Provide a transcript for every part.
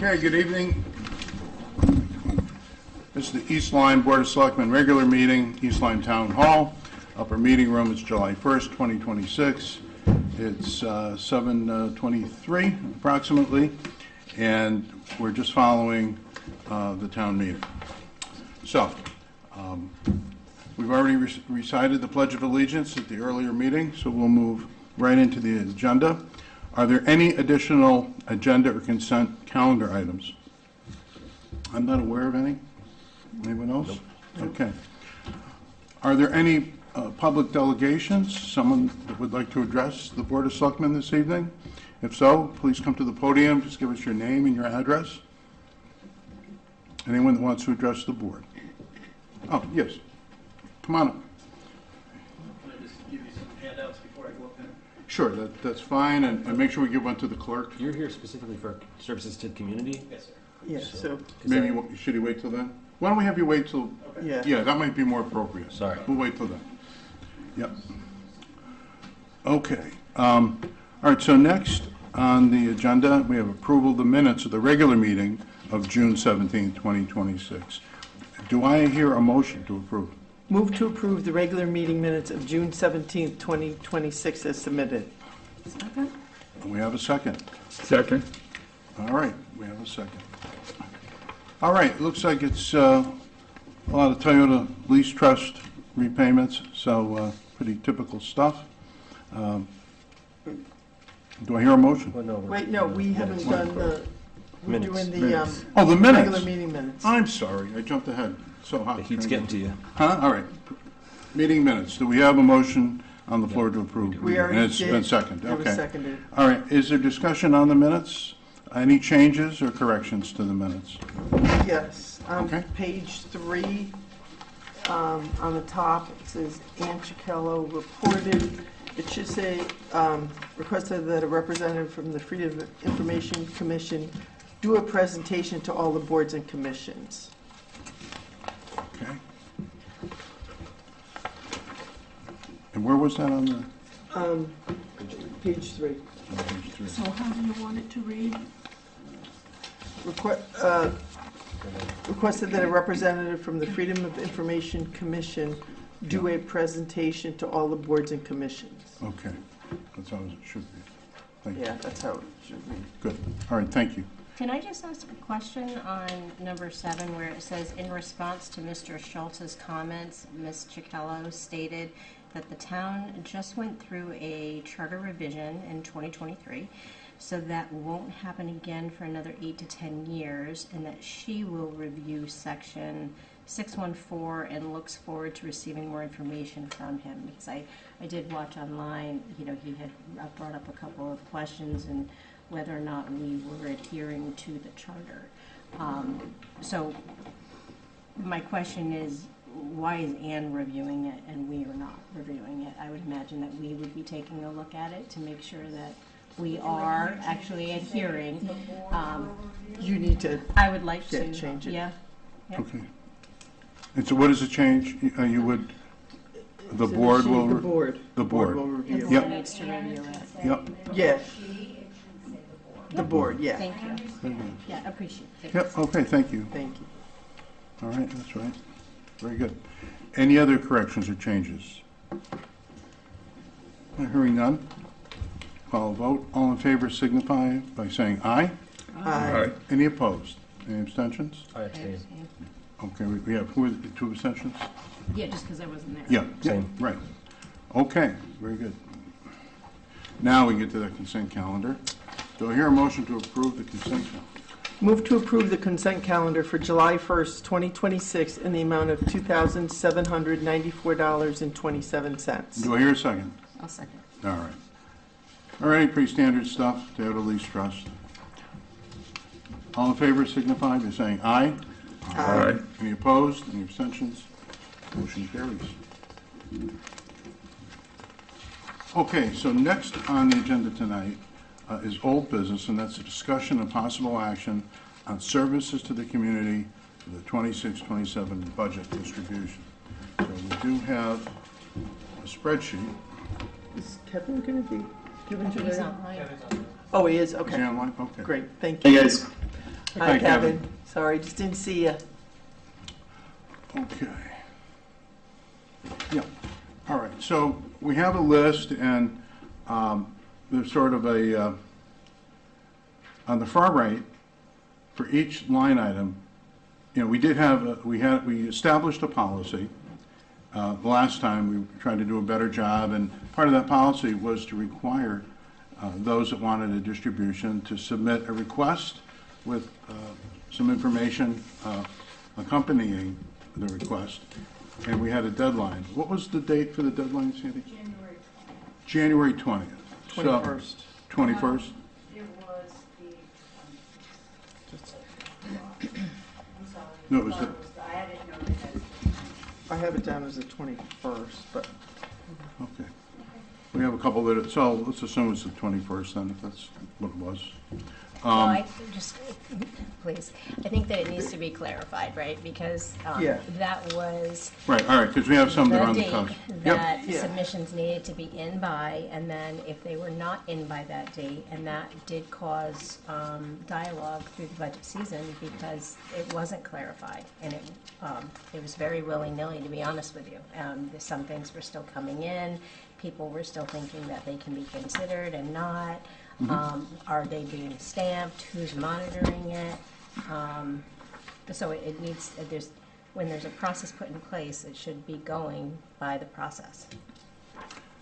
Okay, good evening. This is the East Lyme Board of Selectmen regular meeting, East Lyme Town Hall. Upper meeting room is July 1st, 2026. It's 7:23 approximately, and we're just following the town meeting. So, we've already recited the Pledge of Allegiance at the earlier meeting, so we'll move right into the agenda. Are there any additional agenda or consent calendar items? I'm not aware of any. Anyone else? Nope. Okay. Are there any public delegations? Someone that would like to address the Board of Selectmen this evening? If so, please come to the podium. Just give us your name and your address. Anyone that wants to address the board? Oh, yes. Come on up. Can I just give you some handouts before I go up there? Sure, that's fine, and make sure we give one to the clerk. You're here specifically for services to the community? Yes, sir. Yeah, so, Maybe, should he wait till then? Why don't we have you wait till, yeah. yeah, that might be more appropriate. Sorry. We'll wait till then. Yep. Okay. All right, so next on the agenda, we have approval of the minutes of the regular meeting of June 17, 2026. Do I hear a motion to approve? Move to approve the regular meeting minutes of June 17th, 2026 as submitted. Second? We have a second. Second. All right, we have a second. All right, looks like it's a lot of Toyota Lease Trust repayments, so pretty typical stuff. Do I hear a motion? Well, no, Wait, no, we haven't done the, we're Minutes. doing the Oh, the regular minutes. meeting minutes. I'm sorry, I jumped ahead. So hot. The heat's getting to you. Huh? All right. Meeting minutes. Do we have a motion on the floor to approve? We already And it's did. been seconded. It was Okay. seconded. All right. Is there discussion on the minutes? Any changes or corrections to the minutes? Yes, on Okay. page 3, on the top, it says Ann Chichello reported. It should say, requested that a representative from the Freedom of Information Commission do a presentation to all the boards and commissions. Okay. And where was that on the? Page 3. On page 3? So how do you want it to read? Requested that a representative from the Freedom of Information Commission do a presentation to all the boards and commissions. Okay. That's how it should be. Thank you. Yeah, that's how it should read. Good. All right. Thank you. Can I just ask a question on number 7 where it says, in response to Mr. Schultz's comments, Ms. Chichello stated that the town just went through a charter revision in 2023, so that won't happen again for another 8 to 10 years, and that she will review section 614 and looks forward to receiving more information from him. Because I did watch online, he had brought up a couple of questions and whether or not we were adhering to the charter. So my question is, why is Ann reviewing it and we are not reviewing it? I would imagine that we would be taking a look at it to make sure that we are actually adhering. You need to, I would like to change it. Yeah. Okay. And so what is the change? You would, the so board she- will? The board. The board. will The review. Yep. board needs to review it. Yep. Yeah. The board, yeah. Thank you. Yeah, appreciate it. Yep. Okay. Thank you. Thank you. All right, that's right. Very good. Any other corrections or changes? Hearing none. Call a vote. All in favor signify by saying aye. Aye. Any opposed? Any abstentions? I abstain. Okay, we have, who are the 2 abstentions? Yeah, just because I wasn't there. Yeah. Same. Right. Okay, very good. Now we get to the consent calendar. Do I hear a motion to approve the consent calendar? Move to approve the consent calendar for July 1st, 2026 in the amount of $2,794.27. Do I hear a second? I'll second. All right. All right, pretty standard stuff, Toyota Lease Trust. All in favor signify by saying aye. Aye. Any opposed? Any abstentions? Motion carries. Okay, so next on the agenda tonight is old business, and that's a discussion of possible action on services to the community for the 26-27 budget distribution. So we do have a spreadsheet. Is Kevin going to be given to He's her? online. Oh, he is? Is he Okay. online? Okay. Great, thank you. Hey guys, Hi, Kevin. Kevin. Sorry, just didn't see you. Okay. Yeah, all right, so we have a list, and there's sort of a, on the far right, for each line item, you know, we did have, we established a policy. The last time, we tried to do a better job, and part of that policy was to require those that wanted a distribution to submit a request with some information accompanying the request, and we had a deadline. What was the date for the deadline, Sandy? January 20th. 21st. 21st? It was the, I'm sorry. No, it was I had it noted as. I have it down as the 21st, but Okay. We have a couple that, so let's assume it's the 21st then, if that's what it was. Well, I just, please, I think that it needs to be clarified, right? Because Yeah. that was Right, all right, because we have some that are the on the date cusp. Yep, that Yeah. submissions needed to be in by, and then if they were not in by that date, and that did cause dialogue through the budget season because it wasn't clarified, and it was very willy-nilly, to be honest with you. Some things were still coming in, people were still thinking that they can be considered and not. Are they being stamped? Who's monitoring it? So it needs, when there's a process put in place, it should be going by the process.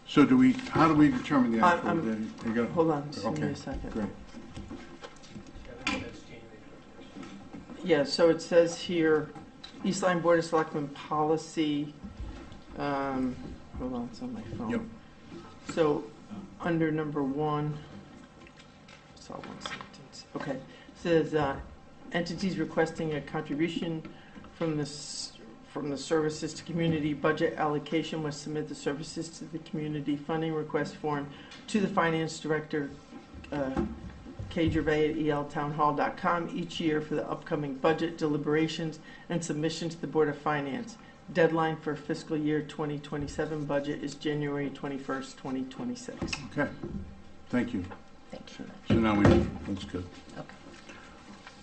so how do we determine the actual I'm- date? You got- hold on, just give me Okay, a second. great. Kevin, that's January 21st. Yeah, so it says here, East Line Board of Selectmen policy, hold on, it's on my phone. Yep. So, under number 1, saw one sentence, okay, says, entities requesting a contribution from the services to community budget allocation must submit the services to the community funding request form to the finance director, K. Gervais at eltownhall.com each year for the upcoming budget deliberations and submission to the Board of Finance. Deadline for fiscal year 2027 budget is January 21st, 2026. Okay, thank you. Thank you. So now that's good. Okay.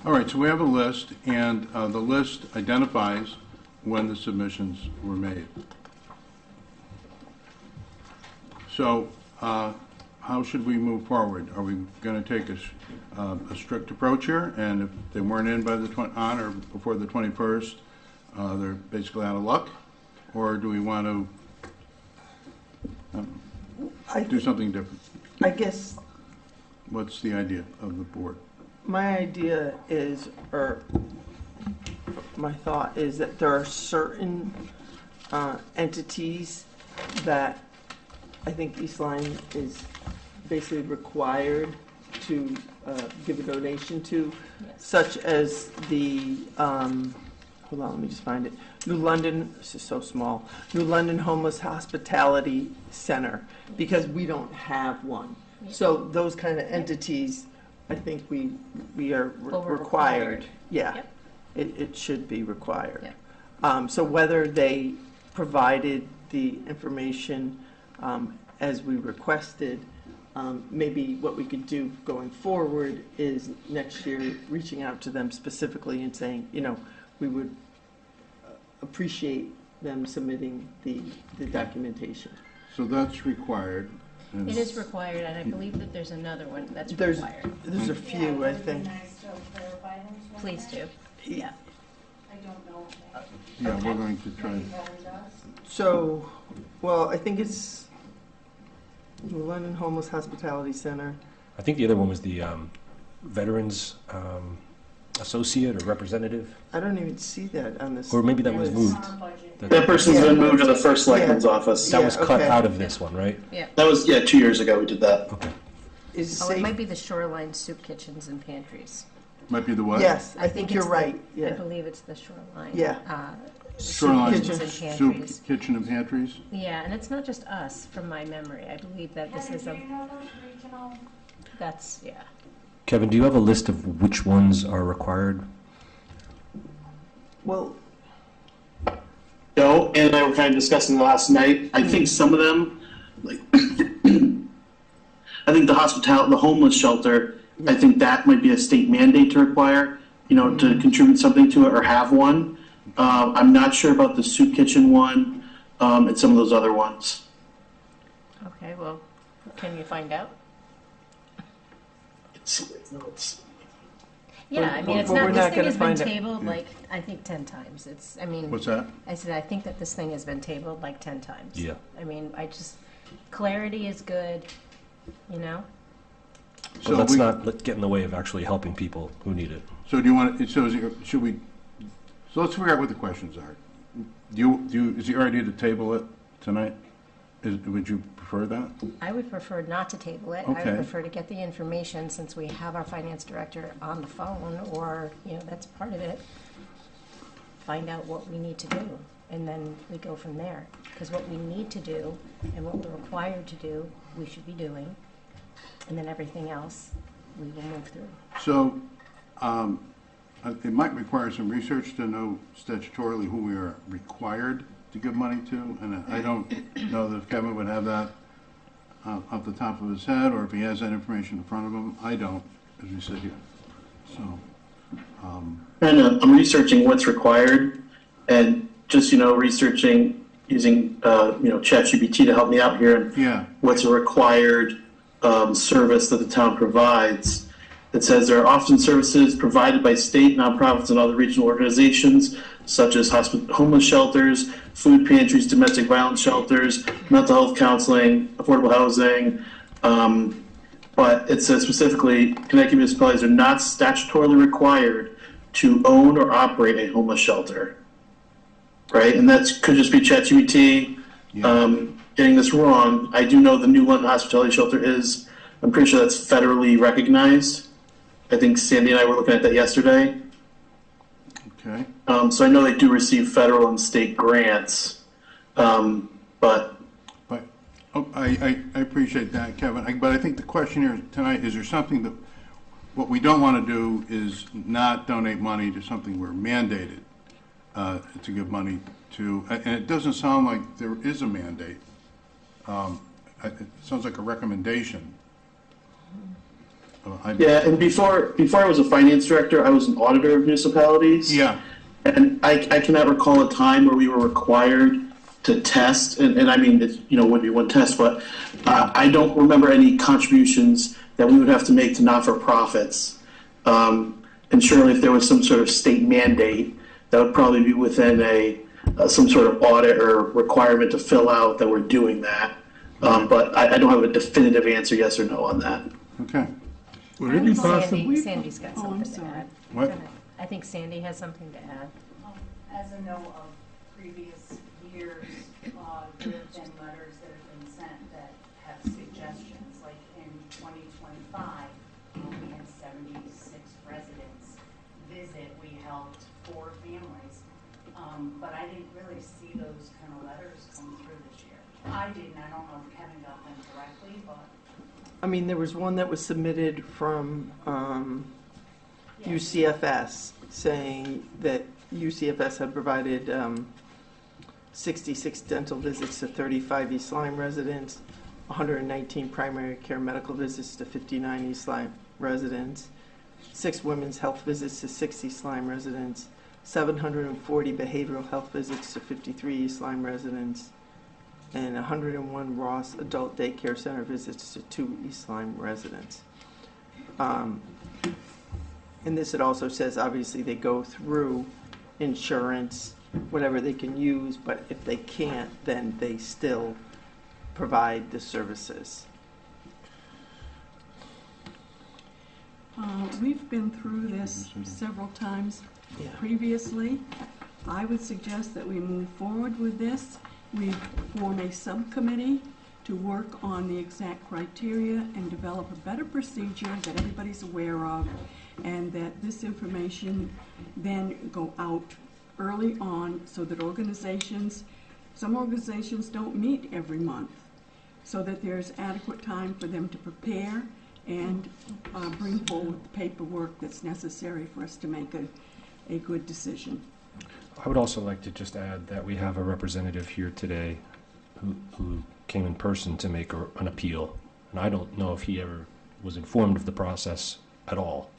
All right, so we have a list, and the list identifies when the submissions were made. So how should we move forward? Are we going to take a strict approach here, and if they weren't in by on or before the 21st, they're basically out of luck? Or do we want to do something different? I guess What's the idea of the board? my idea is, or my thought is that there are certain entities that I think East Line is basically required to give a donation to, Yes. such as the, hold on, let me just find it. New London, this is so small, New London Homeless Hospitality Center, because we don't have one. Yeah. So those kind of entities, I think we are Well, we're required. required. Yeah, Yep. it should be required. Yep. So whether they provided the information as we requested, maybe what we could do going forward is next year reaching out to them specifically and saying, you know, we would appreciate them submitting the documentation. So that's required. and- It is required, and I believe that there's another one that's There's, required. there's a few, I think. Nice to clarify those. Please do. Yeah. I don't know. Yeah, we're going to try. Maybe Helen does. So, well, I think it's New London Homeless Hospitality Center. I think the other one was the Veterans Associate or Representative, I don't even see that on this. or maybe that was list. moved. On budget. That That person's been moved to the first selectman's office. that was Yeah, cut okay. out of this one, right? That was, 2 years ago we did that. Okay. Is Oh, it safe? might be the Shoreline Soup Kitchens and Pantries. Might be the what? Yes, I think you're it's right, the- I yeah. believe it's the Shoreline. Yeah. Shoreline Kitchens and Soup Pantries. Kitchen and Pantries? Yeah, and it's not just us, from my memory. I believe that this Heather, is do a, you know those regional? that's, yeah. Kevin, do you have a list of which ones are required? Well, Joe and I were kind of discussing last night. I think some of them, like, I think the homeless shelter, I think that might be a state mandate to require. to contribute something to it or have one. I'm not sure about the soup kitchen one, and some of those other ones. Okay, well, can you find out? Yeah, I mean, it's Well, not, we're this not thing gonna has been find it. tabled like, I think 10 times. It's, I mean, What's that? I said, I think that this thing has been tabled like 10 times. Yeah. I mean, clarity is good, you know? So let's not get in the way of actually helping people who need it. So do you want, should we, so let's figure out what the questions are. Is the idea to table it tonight? Would you prefer that? I would prefer not to table it. I Okay. would prefer to get the information since we have our finance director on the phone, or, that's part of it. Find out what we need to do, and then we go from there. Because what we need to do and what we're required to do, we should be doing. And then everything else, we will move through. So, it might require some research to know statutorily who we are required to give money to, and I don't know that if Kevin would have that off the top of his head, or if he has that information in front of him. I don't, as we sit here. So, And I'm researching what's required, and just researching using ChatGPT to help me out here. And yeah, what's a required service that the town provides. It says there are often services provided by state, nonprofits, and other regional organizations, such as homeless shelters, food pantries, domestic violence shelters, mental health counseling, affordable housing. But it says specifically, Connecticut municipalities are not statutorily required to own or operate a homeless shelter. Right? And that could just be ChatGPT. Getting this wrong. I do know the New London Hospitality Shelter is, I'm pretty sure that's federally recognized. I think Sandy and I were looking at that yesterday. okay. So I know they do receive federal and state grants, but I appreciate that, Kevin. But I think the question here tonight, is there something that, what we don't want to do is not donate money to something we're mandated to give money to, and it doesn't sound like there is a mandate. It sounds like a recommendation. yeah. And before I was a finance director, I was an auditor of municipalities. Yeah, And I cannot recall a time where we were required to test, and I mean, it would be one test, but I don't remember any contributions that we would have to make to not-for-profits. And surely if there was some sort of state mandate, that would probably be within some sort of audit or requirement to fill out that we're doing that. But I don't have a definitive answer, yes or no, on that. okay. Would it be possible? Sandy's got Oh, I'm something to sorry. add. What? I think Sandy has something to add. As a note of previous years, there have been letters that have been sent that have suggestions, like in 2025, we had 76 residents visit, we helped 4 families, but I didn't really see those kind of letters come through this year. I didn't, I don't know if Kevin got them directly, but. I mean, there was one that was submitted from UCFS saying that UCFS had provided 66 dental visits to 35 East Lyme residents, 119 primary care medical visits to 59 East Lyme residents, 6 women's health visits to 6 East Lyme residents, 740 behavioral health visits to 53 East Lyme residents, and 101 Ross Adult Daycare Center visits to 2 East Lyme residents. And this, it also says, obviously, they go through insurance, whatever they can use, but if they can't, then they still provide the services. We've been through this several times Yeah. previously. I would suggest that we move forward with this. We form a subcommittee to work on the exact criteria and develop a better procedure that everybody's aware of, and that this information then go out early on so that some organizations don't meet every month, so that there's adequate time for them to prepare and bring forward the paperwork that's necessary for us to make a good decision. I would also like to just add that we have a representative here today who came in person to make an appeal. And I don't know if he ever was informed of the process at all.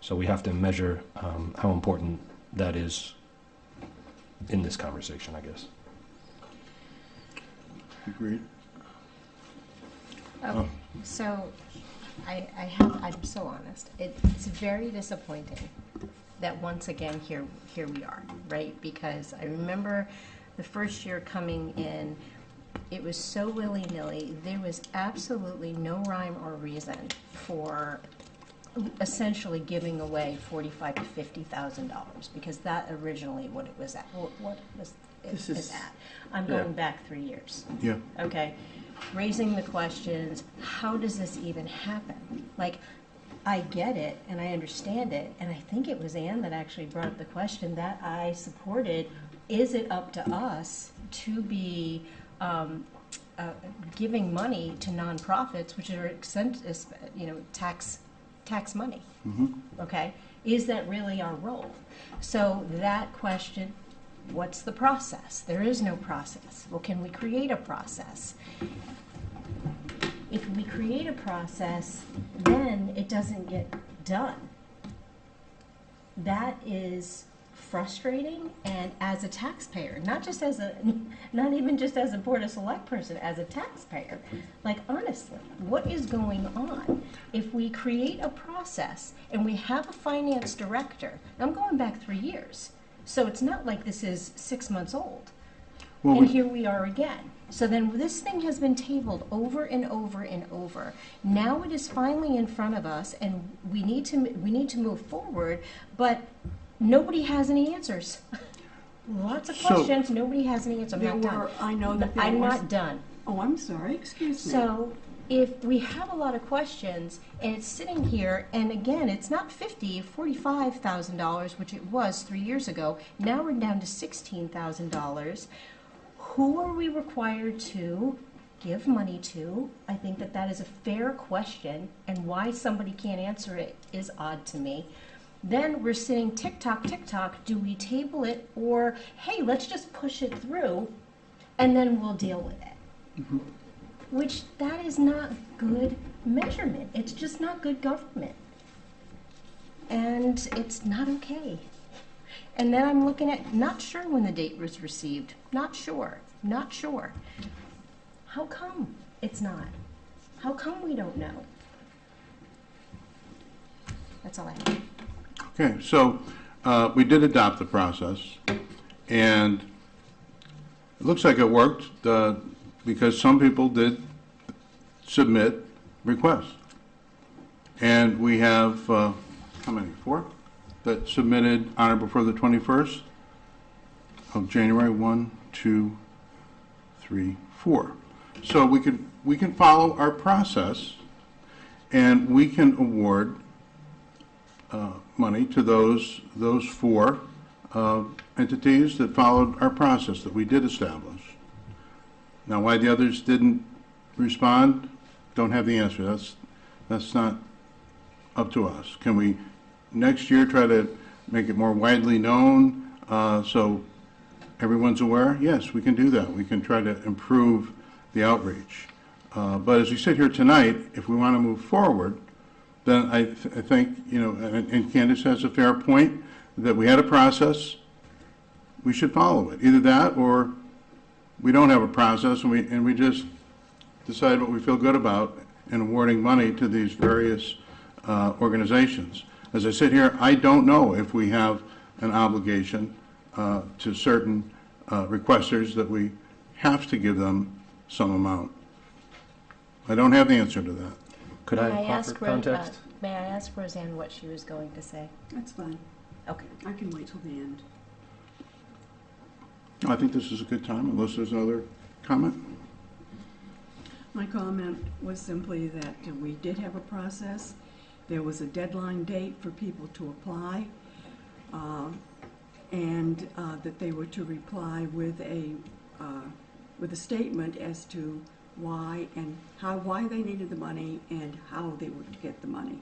So we have to measure how important that is in this conversation, I guess. Agreed. Oh, so I'm so honest. It's very disappointing that once again here we are, right? Because I remember the first year coming in, it was so willy-nilly. There was absolutely no rhyme or reason for essentially giving away $45,000 to $50,000, because that originally what it was at. What was it This is is- at? I'm going back 3 years. Yeah. Okay, raising the questions, how does this even happen? Like, I get it and I understand it, and I think it was Ann that actually brought up the question that I supported. Is it up to us to be giving money to nonprofits, which are tax money? Okay, is that really our role? So that question, what's the process? There is no process. Well, can we create a process? If we create a process, then it doesn't get done. That is frustrating, and as a taxpayer, not even just as a Board of Select person, as a taxpayer, like honestly, what is going on? If we create a process and we have a finance director, I'm going back 3 years, so it's not like this is 6 months old. Well, And here we are again. So then this thing has been tabled over and over and over. Now it is finally in front of us, and we need to move forward, but nobody has any answers. Lots of So- questions, nobody has any answers. I'm There not done. were, I know that there I'm was. not done. Oh, I'm sorry, excuse me. So if we have a lot of questions and it's sitting here, and again, it's not $45,000, which it was 3 years ago. Now we're down to $16,000. Who are we required to give money to? I think that is a fair question, and why somebody can't answer it is odd to me. Then we're sitting tick-tock, tick-tock, do we table it, or, hey, let's just push it through, and then we'll deal with it. Which, that is not good measurement. It's just not good government. And it's not okay. And then I'm looking at, not sure when the date was received. Not sure. How come it's not? How come we don't know? That's all I have. Okay, so we did adopt the process, and it looks like it worked because some people did submit requests. And we have, how many, 4? That submitted on or before the 21st of January. 1, 2, 3, 4. So we can follow our process, and we can award money to those 4 entities that followed our process that we did establish. Now, why the others didn't respond, don't have the answer. That's not up to us. Can we next year try to make it more widely known so everyone's aware? Yes, we can do that. We can try to improve the outreach. But as we sit here tonight, if we want to move forward, then I think, and Candace has a fair point, that we had a process, we should follow it. Either that, or we don't have a process, and we just decide what we feel good about in awarding money to these various organizations. As I sit here, I don't know if we have an obligation to certain requesters that we have to give them some amount. I don't have the answer to that. Could I offer context? May I ask Roseanne what she was going to say? That's fine. Okay. I can wait till the end. I think this is a good time, unless there's another comment. My comment was simply that we did have a process. There was a deadline date for people to apply, and that they were to reply with a statement as to why they needed the money and how they would get the money.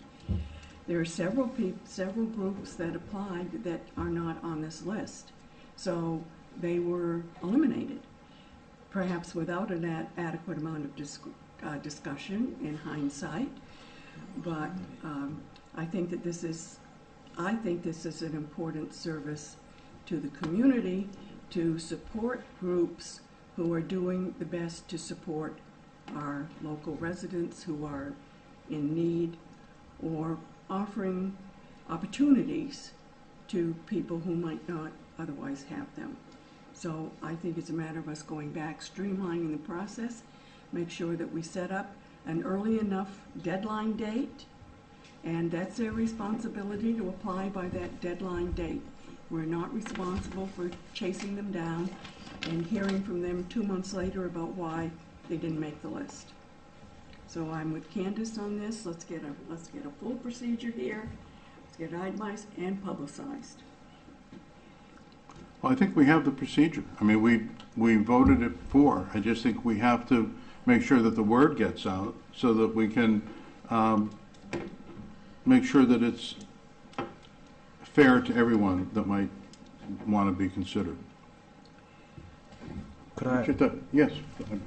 There are several groups that applied that are not on this list, so they were eliminated, perhaps without an adequate amount of discussion in hindsight. But I think that this is I think this is an important service to the community to support groups who are doing the best to support our local residents who are in need, or offering opportunities to people who might not otherwise have them. So I think it's a matter of us going back, streamlining the process, make sure that we set up an early enough deadline date, and that's their responsibility to apply by that deadline date. We're not responsible for chasing them down and hearing from them 2 months later about why they didn't make the list. So I'm with Candace on this. Let's get a full procedure here. Let's get it itemized and publicized. Well, I think we have the procedure. I mean, we voted it for. I just think we have to make sure that the word gets out so that we can make sure that it's fair to everyone that might want to be considered. Could I? Yes. I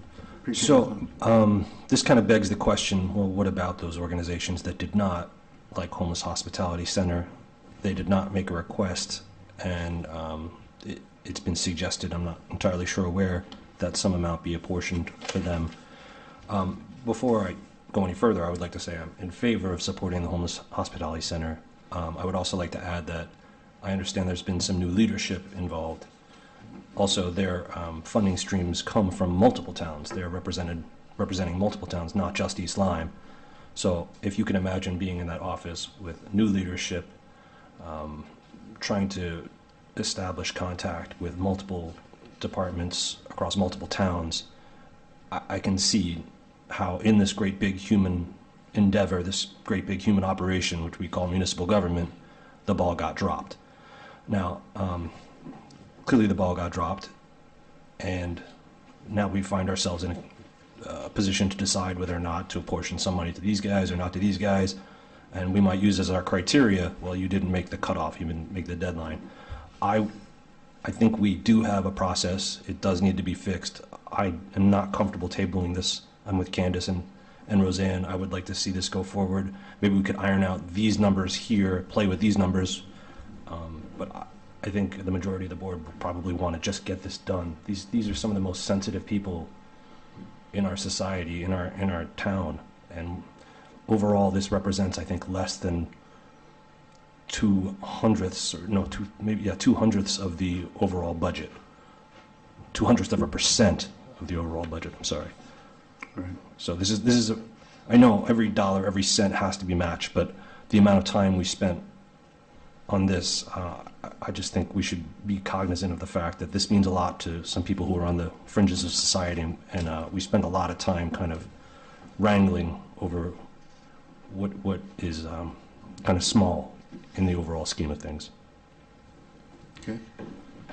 appreciate So, that. this kind of begs the question, well, what about those organizations that did not, like Homeless Hospitality Center, they did not make a request, and it's been suggested, I'm not entirely sure where, that some amount be apportioned for them. Before I go any further, I would like to say I'm in favor of supporting the Homeless Hospitality Center. I would also like to add that I understand there's been some new leadership involved. Also, their funding streams come from multiple towns. They're representing multiple towns, not just East Lyme. So if you can imagine being in that office with new leadership, trying to establish contact with multiple departments across multiple towns, I can see how in this great big human endeavor, this great big human operation, which we call municipal government, the ball got dropped. Now, clearly the ball got dropped, and now we find ourselves in a position to decide whether or not to apportion some money to these guys or not to these guys, and we might use as our criteria, well, you didn't make the cutoff, you didn't make the deadline. I think we do have a process. It does need to be fixed. I am not comfortable tabling this. I'm with Candace and Roseanne. I would like to see this go forward. Maybe we could iron out these numbers here, play with these numbers, but I think the majority of the board will probably want to just get this done. These are some of the most sensitive people in our society, in our town, and overall this represents, I think, less than 2/100ths, or no, maybe 2/100ths of the overall budget. 0.02% of the overall budget. I'm sorry. Right. So this is I know every dollar, every cent has to be matched, but the amount of time we spent on this, I just think we should be cognizant of the fact that this means a lot to some people who are on the fringes of society, and we spend a lot of time kind of wrangling over what is kind of small in the overall scheme of things. Okay.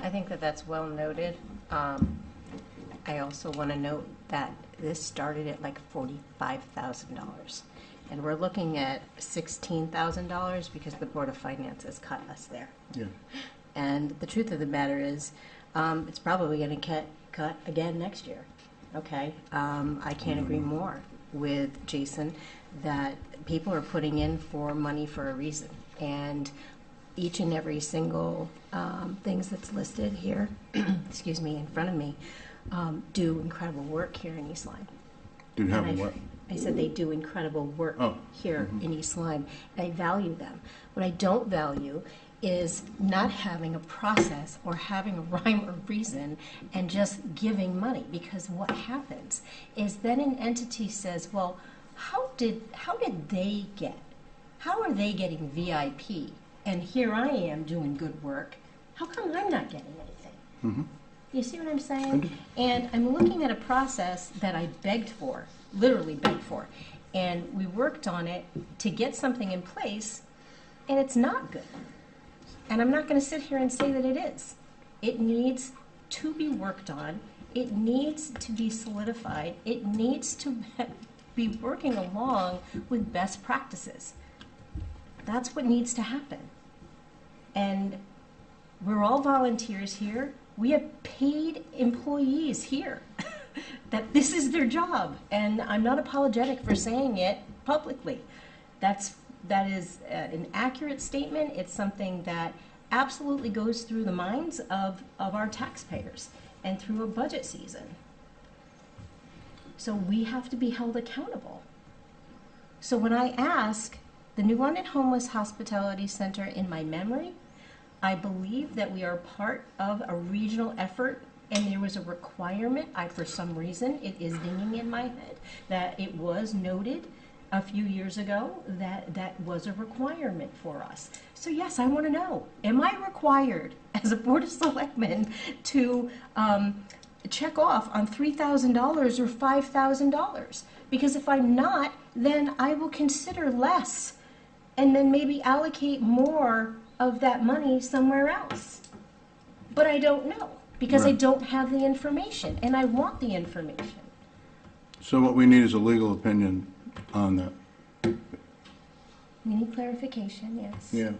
I think that that's well noted. I also want to note that this started at like $45,000. And we're looking at $16,000 because the Board of Finance has cut us there. Yeah. And the truth of the matter is, it's probably going to get cut again next year. Okay? I can't agree more with Jason that people are putting in for money for a reason. And each and every single things that's listed here, excuse me, in front of me, do incredible work here in East Lyme. Do you have And what? I said they do incredible work here in East Lyme, and I value them. What I don't value is not having a process or having a rhyme or reason and just giving money, because what happens is then an entity says, well, how did they get? How are they getting VIP? And here I am doing good work. How come I'm not getting anything? Mm-hmm. You see what I'm saying? And I'm looking at a process that I begged for, literally begged for. And we worked on it to get something in place, and it's not good. And I'm not going to sit here and say that it is. It needs to be worked on. It needs to be solidified. It needs to be working along with best practices. That's what needs to happen. And we're all volunteers here. We have paid employees here that this is their job. And I'm not apologetic for saying it publicly. That's that is an accurate statement. It's something that absolutely goes through the minds of our taxpayers and through a budget season. So we have to be held accountable. So when I ask the New London Homeless Hospitality Center in my memory, I believe that we are part of a regional effort, and there was a requirement, for some reason, it is dinging in my head, that it was noted a few years ago that that was a requirement for us. So yes, I want to know, am I required as a Board of Selectmen to check off on $3,000 or $5,000? Because if I'm not, then I will consider less and then maybe allocate more of that money somewhere else. But I don't know, because I Right. don't have the information, and I want the information. So what we need is a legal opinion on that. We need clarification, yes. Yeah.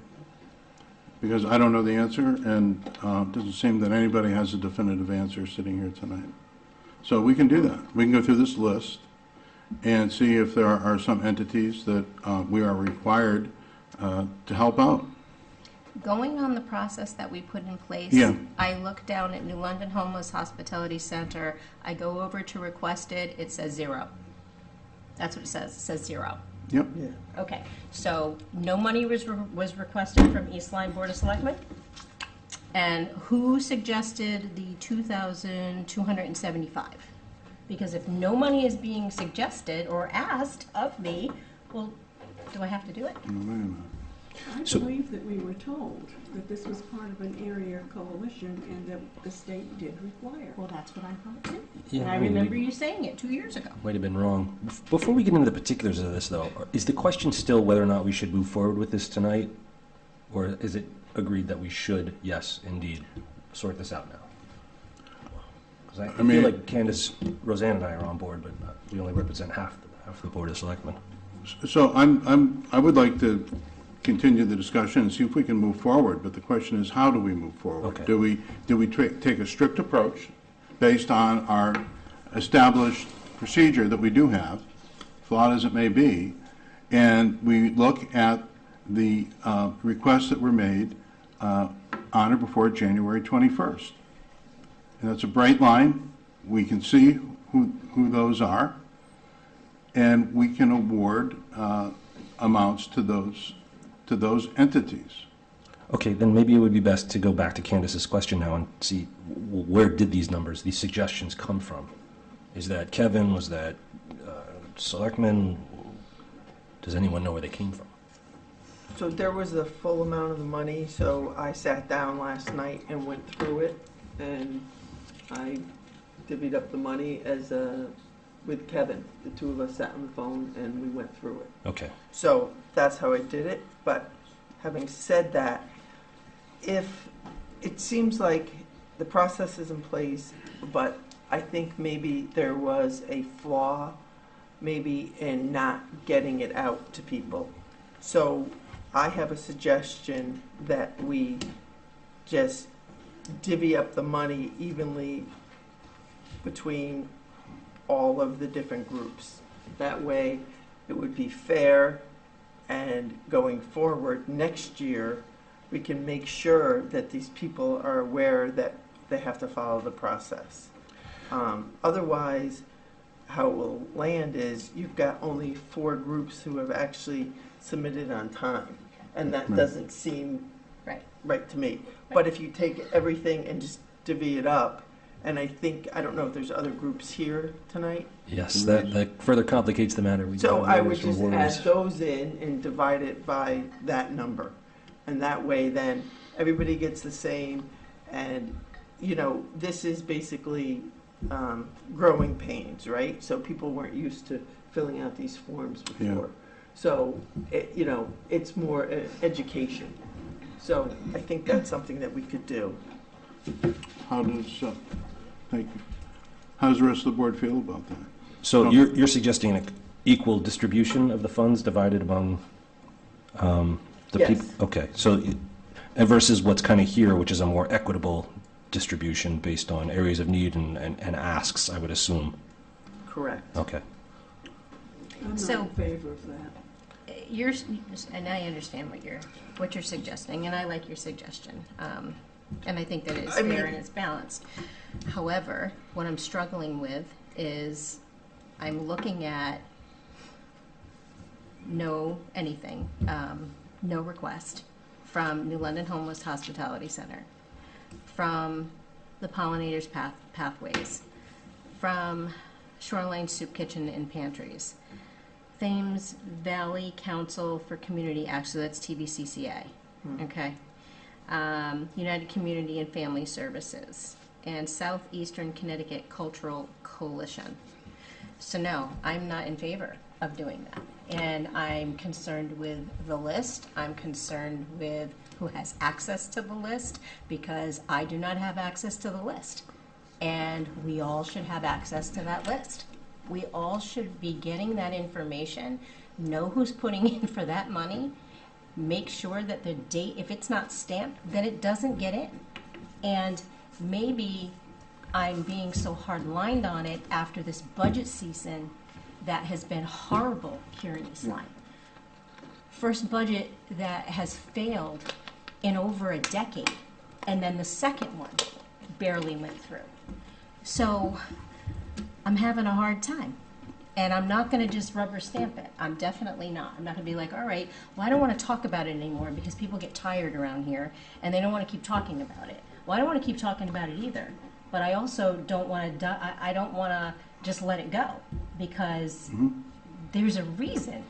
Because I don't know the answer, and it doesn't seem that anybody has a definitive answer sitting here tonight. So we can do that. We can go through this list and see if there are some entities that we are required to help out. Going on the process that we put in place, Yeah. I look down at New London Homeless Hospitality Center, I go over to requested, it says 0. That's what it says 0. Yep. Yeah. Okay, so no money was requested from East Lyme Board of Selectmen? And who suggested the 2,275? Because if no money is being suggested or asked of me, well, do I have to do it? Wait a minute. I So- believe that we were told that this was part of an area coalition and that the state did require. Well, that's what I thought too. Yeah, And I I mean, remember we- you saying it 2 years ago. Might have been wrong. Before we get into the particulars of this, though, is the question still whether or not we should move forward with this tonight? Or is it agreed that we should, yes, indeed, sort this out now? Because I mean- feel like Candace, Roseanne and I are on board, but we only represent half the Board of Selectmen. So I would like to continue the discussion and see if we can move forward, but the question is, how do we move forward? Okay. Do we take a strict approach based on our established procedure that we do have, flawed as it may be, and we look at the requests that were made on or before January 21st? And that's a bright line. We can see who those are, and we can award amounts to those entities. Okay, then maybe it would be best to go back to Candace's question now and see where did these numbers, these suggestions come from? Is that Kevin? Was that Selectmen? Does anyone know where they came from? So there was the full amount of the money, so I sat down last night and went through it, and I divvied up the money with Kevin. The two of us sat on the phone and we went through it. Okay. So that's how I did it, but having said that, if it seems like the process is in place, but I think maybe there was a flaw maybe in not getting it out to people. So I have a suggestion that we just divvy up the money evenly between all of the different groups. That way, it would be fair, and going forward next year, we can make sure that these people are aware that they have to follow the process. Otherwise, how it will land is you've got only 4 groups who have actually submitted on time, and that Right. doesn't seem Right. right to me. But if you take everything and just divvy it up, and I don't know if there's other groups here tonight. Yes, that further complicates the matter. We So got I would numbers from just Warner's. add those in and divide it by that number. And that way then everybody gets the same, and, this is basically growing pains, right? So people weren't used to filling out these forms Yeah. before. So, it's more education. So I think that's something that we could do. Thank you. How does the rest of the board feel about that? So you're suggesting an equal distribution of the funds divided among the people? Yes. Okay, so, and versus what's kind of here, which is a more equitable distribution based on areas of need and asks, I would assume. Correct. Okay. I'm not So- in favor of that. you're, and I understand what you're suggesting, and I like your suggestion. And I think that it's I mean- fair and it's balanced. However, what I'm struggling with is I'm looking at no request from New London Homeless Hospitality Center, from the Pollinators Pathways, from Shoreline Soup Kitchen and Pantries, Thames Valley Council for Community Action, so that's TVCCA, okay? United Community and Family Services, and Southeastern Connecticut Cultural Coalition. So no, I'm not in favor of doing that. And I'm concerned with the list. I'm concerned with who has access to the list, because I do not have access to the list. And we all should have access to that list. We all should be getting that information, know who's putting in for that money, make sure that the date, if it's not stamped, then it doesn't get in. And maybe I'm being so hard-lined on it after this budget season that has been horrible here in East Lyme. First budget that has failed in over a decade, and then the second one barely went through. So I'm having a hard time. And I'm not going to just rubber stamp it. I'm definitely not. I'm not going to be like, all right, well, I don't want to talk about it anymore because people get tired around here and they don't want to keep talking about it. Well, I don't want to keep talking about it either. But I also don't want to, I don't want to just let it go, because there's a reason.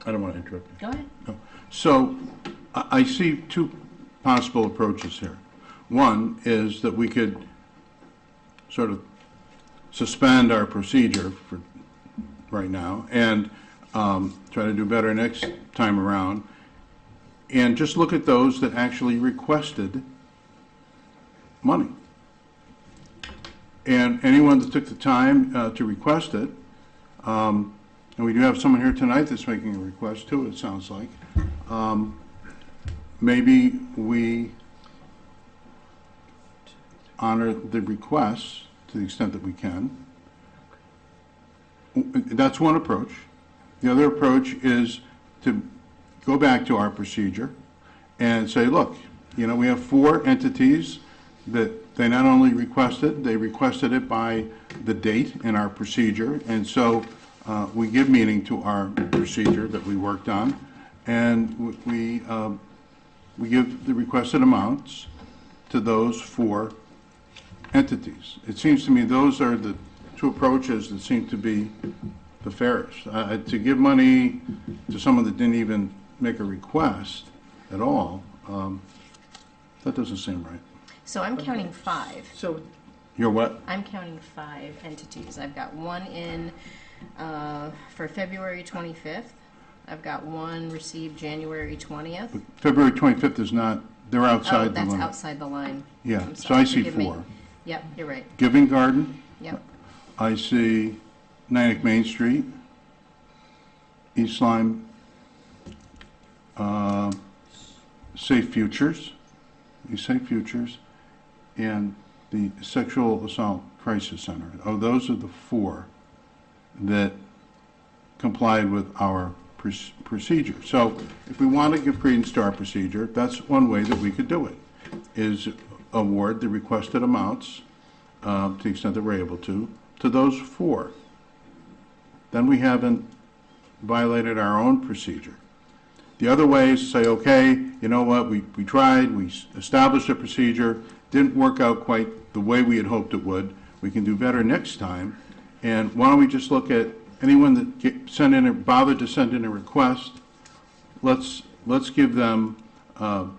I don't want to interrupt you. Go ahead. No. So I see two possible approaches here. One is that we could sort of suspend our procedure for right now and try to do better next time around, and just look at those that actually requested money. And anyone that took the time to request it, and we do have someone here tonight that's making a request too, it sounds like, maybe we honor the requests to the extent that we can. That's one approach. The other approach is to go back to our procedure and say, look, you know, we have 4 entities that they not only requested, they requested it by the date in our procedure, and so we give meaning to our procedure that we worked on, and we give the requested amounts to those 4 entities. It seems to me those are the 2 approaches that seem to be the fairest. To give money to someone that didn't even make a request at all, that doesn't seem right. So I'm counting 5. So, You're what? I'm counting 5 entities. I've got one in for February 25th. I've got one received January 20th. But February 25th is not, they're outside the That's limit. outside the line. Yeah, I'm so sorry, I see forgive me. 4. Yep, you're right. Giving Garden, Yep. I see Nyack Main Street, East Lyme, Safe Futures, and the Sexual Assault Crisis Center. Oh, those are the 4 that complied with our procedure. So if we want to give credence to our procedure, that's one way that we could do it, is award the requested amounts, to the extent that we're able to those 4. Then we haven't violated our own procedure. The other way is to say, okay, you know what, we tried, we established a procedure, didn't work out quite the way we had hoped it would. We can do better next time. And why don't we just look at anyone that bothered to send in a request, let's give them an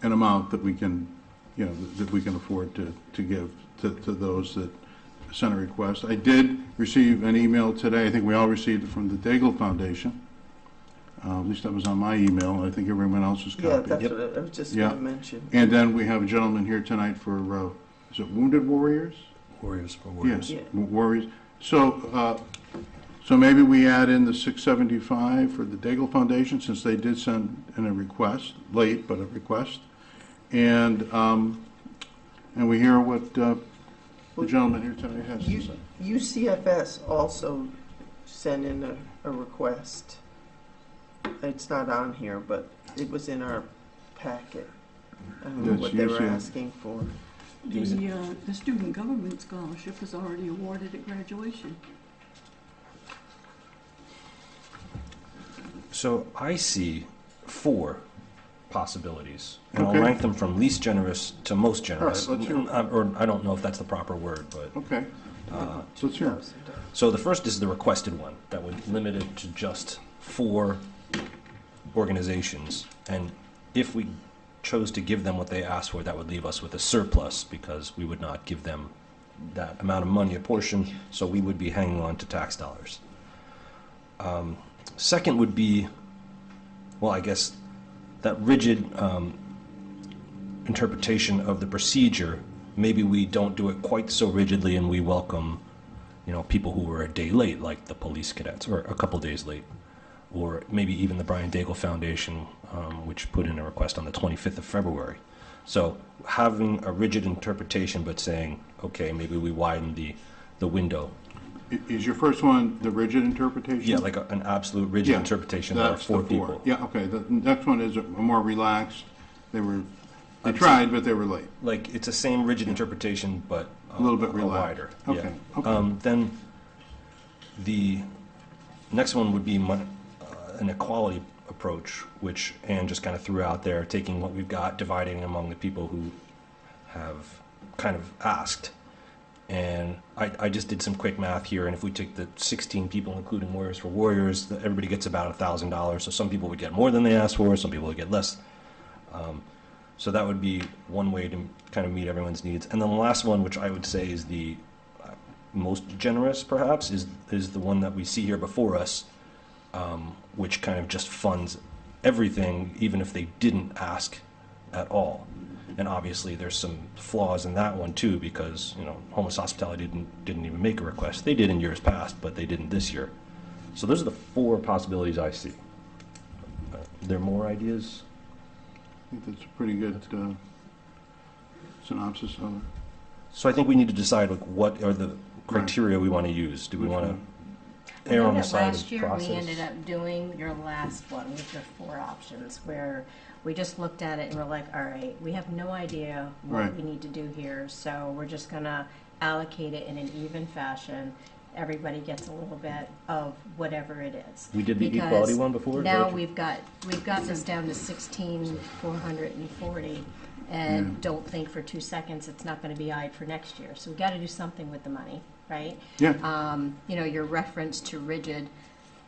amount that we can, you know, that we can afford to give to those that sent a request. I did receive an email today, I think we all received it from the Daigle Foundation. At least that was on my email, I think everyone else's yeah, copy. that's what I was just Yeah. going to mention. And then we have a gentleman here tonight for, is it Wounded Warriors? Warriors for Warriors. Yes, Yeah. Warriors. So, so maybe we add in the $675 for the Daigle Foundation, since they did send in a request, late, but a request. And we hear what the gentleman here tonight has to say. UCFS also sent in a request. It's not on here, but it was in our packet. I don't know That's what they were usually- asking for. The student government scholarship was already awarded at graduation. So I see 4 possibilities, and Okay. I'll rank them from least generous to most generous. All right, let's hear- Or I don't know if that's the proper word, but Okay. So let's hear. so the first is the requested one that would limit it to just 4 organizations, and if we chose to give them what they asked for, that would leave us with a surplus because we would not give them that amount of money, a portion, so we would be hanging on to tax dollars. Second would be, well, I guess that rigid interpretation of the procedure. Maybe we don't do it quite so rigidly, and we welcome, people who were a day late, like the police cadets, or a couple days late, or maybe even the Brian Daigle Foundation, which put in a request on the 25th of February. So having a rigid interpretation, but saying, okay, maybe we widen the window. Is your first one the rigid interpretation? Yeah, like an absolute rigid Yeah, interpretation. There are That's the 4 4. people. Yeah, okay. The next one is a more relaxed. They tried, but they were late. Like, it's the same rigid interpretation, but A little bit relaxed. wider. Okay, Yeah. okay. Then the next one would be an equality approach, which Anne just kind of threw out there, taking what we've got, dividing it among the people who have kind of asked. And I just did some quick math here, and if we take the 16 people, including Warriors for Warriors, everybody gets about $1,000. So some people would get more than they asked for, some people would get less. So that would be one way to kind of meet everyone's needs. And then the last one, which I would say is the most generous, perhaps, is the one that we see here before us, which kind of just funds everything, even if they didn't ask at all. And obviously, there's some flaws in that one too, because Homeless Hospitality didn't even make a request. They did in years past, but they didn't this year. So those are the 4 possibilities I see. Are there more ideas? I think that's a pretty good synopsis of it. So I think we need to decide what are the criteria we want to use. Do we want to err on the side Last of year, process? we ended up doing your last one with your 4 options, where we just looked at it and we're like, all right, we have no idea what Right. we need to do here, so we're just gonna allocate it in an even fashion. Everybody gets a little bit of whatever it is. We did the Because equality one before? Now Rachel? we've got this down to 16,440, and Yeah. don't think for 2 seconds it's not gonna be eyed for next year. So we gotta do something with the money, right? Yeah. Your reference to rigid,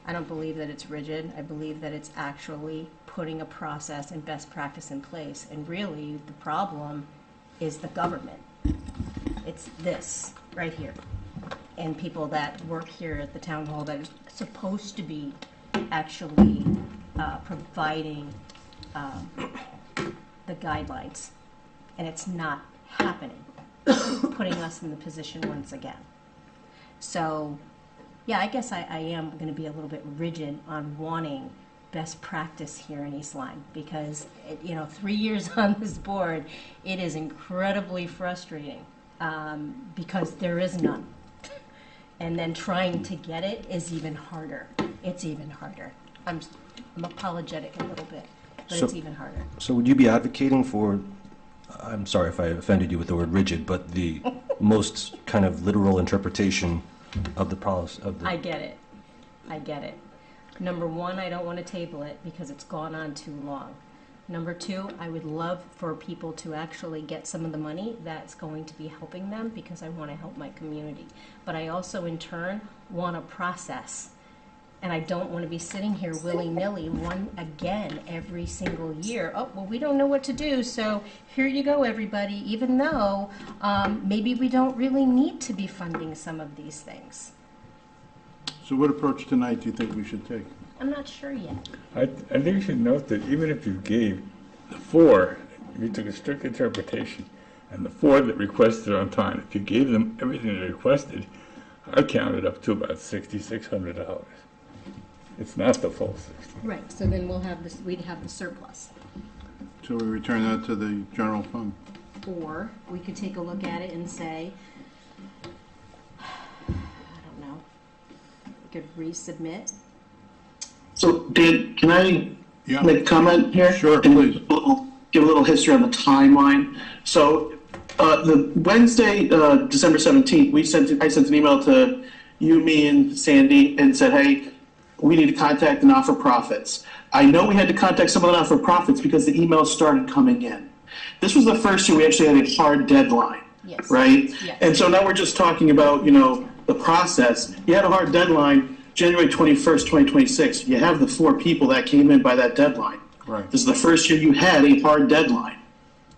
I don't believe that it's rigid. I believe that it's actually putting a process and best practice in place. And really, the problem is the government. It's this right here. And people that work here at the town hall that are supposed to be actually providing the guidelines. And it's not happening, putting us in the position once again. So, yeah, I guess I am going to be a little bit rigid on wanting best practice here in East Lyme, because 3 years on this board, it is incredibly frustrating because there is none. And then trying to get it is even harder. It's even harder. I'm apologetic a little bit, but So- it's even harder. So would you be advocating for, I'm sorry if I offended you with the word rigid, but the most kind of literal interpretation of the policy, I get it. I get it. Number 1, I don't want to table it because it's gone on too long. Number 2, I would love for people to actually get some of the money that's going to be helping them, because I want to help my community. But I also, in turn, want a process. And I don't want to be sitting here willy-nilly again every single year. Oh, well, we don't know what to do, so here you go, everybody, even though maybe we don't really need to be funding some of these things. So what approach tonight do you think we should take? I'm not sure yet. I think you should note that even if you gave the 4, if you took a strict interpretation, and the 4 that requested on time, if you gave them everything they requested, I counted up to about $6,600. It's not the full 60. Right, so then we'd have the surplus. So we return that to the general fund? Or we could take a look at it and say, I don't know, could resubmit. So, Dan, can I Yeah. make a comment here? Sure, And please. give a little history on the timeline. So, the Wednesday, December 17th, I sent an email to you, me, and Sandy and said, hey, we need to contact the not-for-profits. I know we had to contact some of the not-for-profits because the emails started coming in. This was the first year we actually had a hard deadline, Yes. right? Yes. And so now we're just talking about, the process. You had a hard deadline, January 21st, 2026. You have the 4 people that came in by that deadline. Right. This is the first year you had a hard deadline.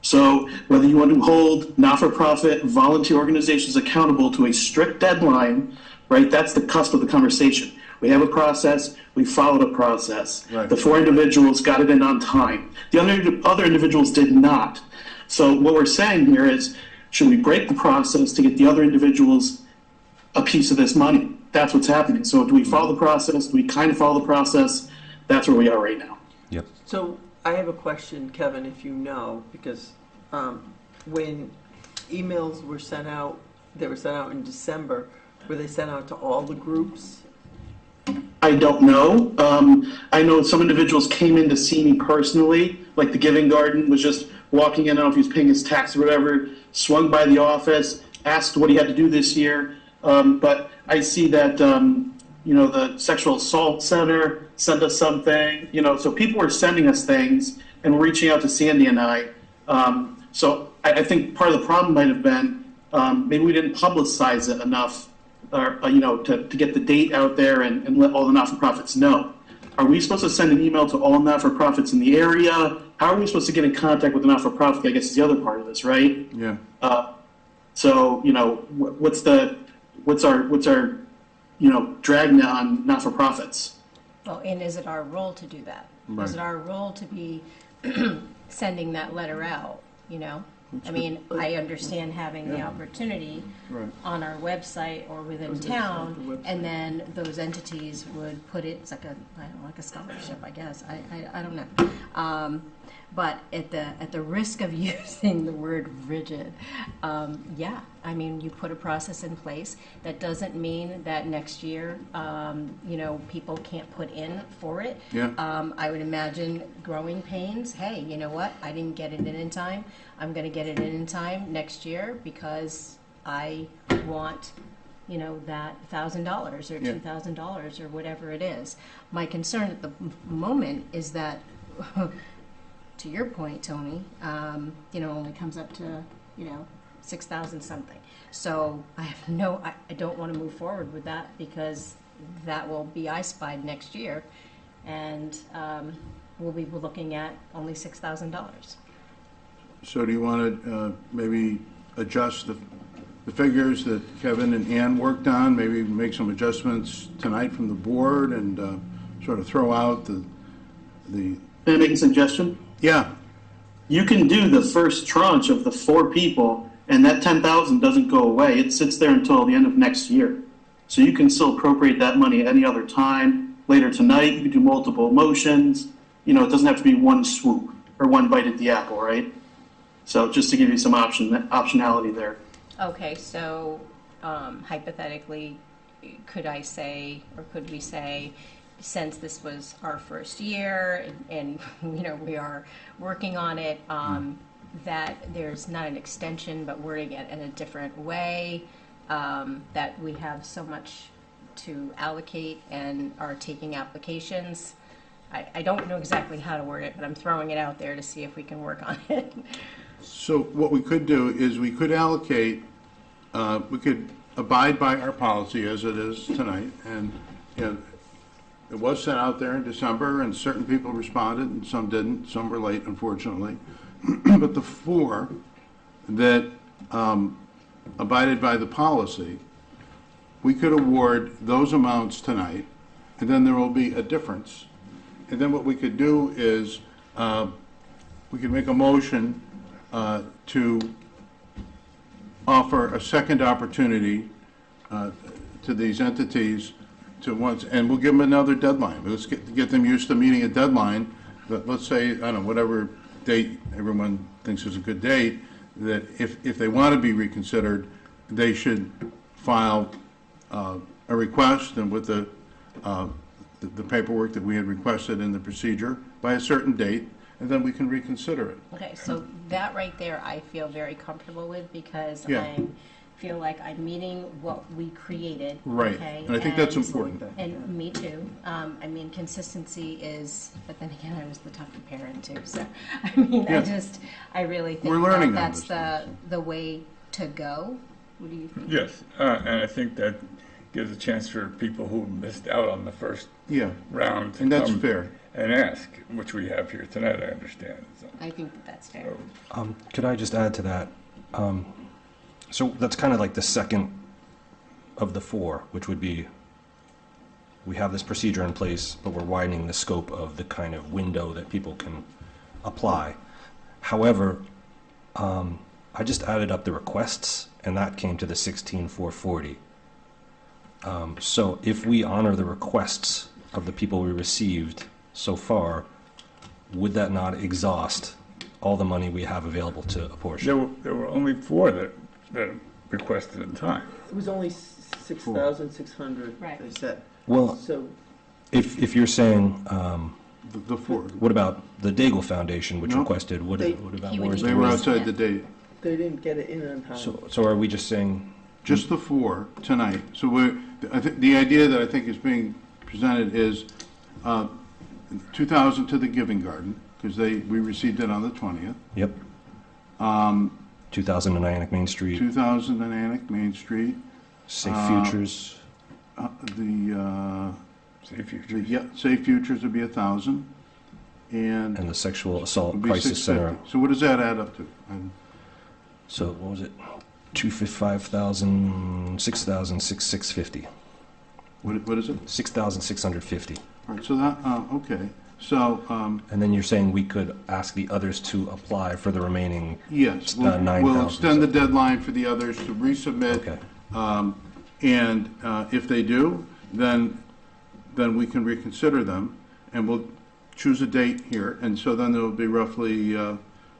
So whether you want to hold not-for-profit volunteer organizations accountable to a strict deadline, right, that's the cusp of the conversation. We have a process, we followed a process. Right. The 4 individuals got it in on time. The other individuals did not. So what we're saying here is, should we break the process to get the other individuals a piece of this money? That's what's happening. So do we follow the process? Do we kind of follow the process? That's where we are right now. Yep. So I have a question, Kevin, if you know, because when emails were sent out, they were sent out in December, were they sent out to all the groups? I don't know. I know some individuals came in to see me personally, like the Giving Garden was just walking in, I don't know if he was paying his tax or whatever, swung by the office, asked what he had to do this year. But I see that, the Sexual Assault Center sent us something, so people were sending us things and reaching out to Sandy and I. So I think part of the problem might have been maybe we didn't publicize it enough, or, to get the date out there and let all the not-for-profits know. Are we supposed to send an email to all not-for-profits in the area? How are we supposed to get in contact with the not-for-profit? I guess is the other part of this, right? Yeah. So, what's our dragnet on not-for-profits? Well, and is it our role to do that? Right. Is it our role to be sending that letter out, I mean, I understand having the opportunity Right. on our website or within town, and then those entities would put it, it's like like a scholarship, I guess, I don't know. But at the risk of using the word rigid, yeah, I mean, you put a process in place. That doesn't mean that next year, people can't put in for it. Yeah. I would imagine growing pains, hey, you know what, I didn't get it in time. I'm gonna get it in time next year because I want, that $1,000 or Yeah. $2,000 or whatever it is. My concern at the moment is that, to your point, Tony, only comes up to, 6,000 something. So I don't want to move forward with that because that will be I Spied next year, and we'll be looking at only $6,000. So do you want to maybe adjust the figures that Kevin and Ann worked on, maybe make some adjustments tonight from the board and sort of throw out the Can I make a suggestion? yeah, You can do the first tranche of the 4 people, and that 10,000 doesn't go away. It sits there until the end of next year. So you can still appropriate that money at any other time. Later tonight, you can do multiple motions. It doesn't have to be one swoop or one bite at the apple, right? So just to give you some optionality there. Okay, so hypothetically, could we say, since this was our first year and we are working on it, that there's not an extension, but wording it in a different way, that we have so much to allocate and are taking applications. I don't know exactly how to word it, but I'm throwing it out there to see if we can work on it. so what we could do is we could allocate, we could abide by our policy as it is tonight, and it was sent out there in December, and certain people responded, and some didn't. Some were late, unfortunately. But the 4 that abided by the policy, we could award those amounts tonight, and then there will be a difference. And then what we could do is we could make a motion to offer a second opportunity to these entities to once, and we'll give them another deadline. Let's get them used to meeting a deadline. That, let's say, I don't know, whatever date everyone thinks is a good date, that if they want to be reconsidered, they should file a request, and with the the paperwork that we had requested in the procedure by a certain date, and then we can reconsider it. Okay, so that right there, I feel very comfortable with because Yeah. I feel like I'm meeting what we created. Right, okay, and I think that's important. And me too. I mean, consistency is, but then again, I was the tougher parent too. So, I mean, Yeah. I really think We're learning on that's this the way to go. What do you think? Yes, and I think that gives a chance for people who missed out on the first Yeah, round to and that's come fair. and ask, which we have here tonight, I understand. So, I think that's fair. Could I just add to that? So that's kind of like the second of the four, which would be, we have this procedure in place, but we're widening the scope of the kind of window that people can apply. However, I just added up the requests, and that came to the 16,440. So if we honor the requests of the people we received so far, would that not exhaust all the money we have available to apportion? there were only four that requested in time. It was only 6,600, Right. they said. Well, So, if you're saying, The four, what about the Daigle Foundation, which No. requested, what They- about he would Warren's? need they were Yeah. outside the date. they didn't get it in on time. So are we just saying, Just the four tonight. So I think the idea that I think is being presented is 2,000 to the Giving Garden, because we received it on the 20th. yep, 2,000 in Ionic Main Street, 2,000 in Annick Main Street. Safe Futures, The Safe Futures. Safe Futures would be 1,000, and and the Sexual Assault would be Crisis Center. 650. So what does that add up to? So what was it? 5,000, 6,000, 650. What is it? 6,650. All right, so that, okay. So, And then you're saying we could ask the others to apply for the remaining, yes, we'll 9,000, extend so- the deadline for the others to resubmit. okay. And if they do, then we can reconsider them, and we'll choose a date here. And so then there will be roughly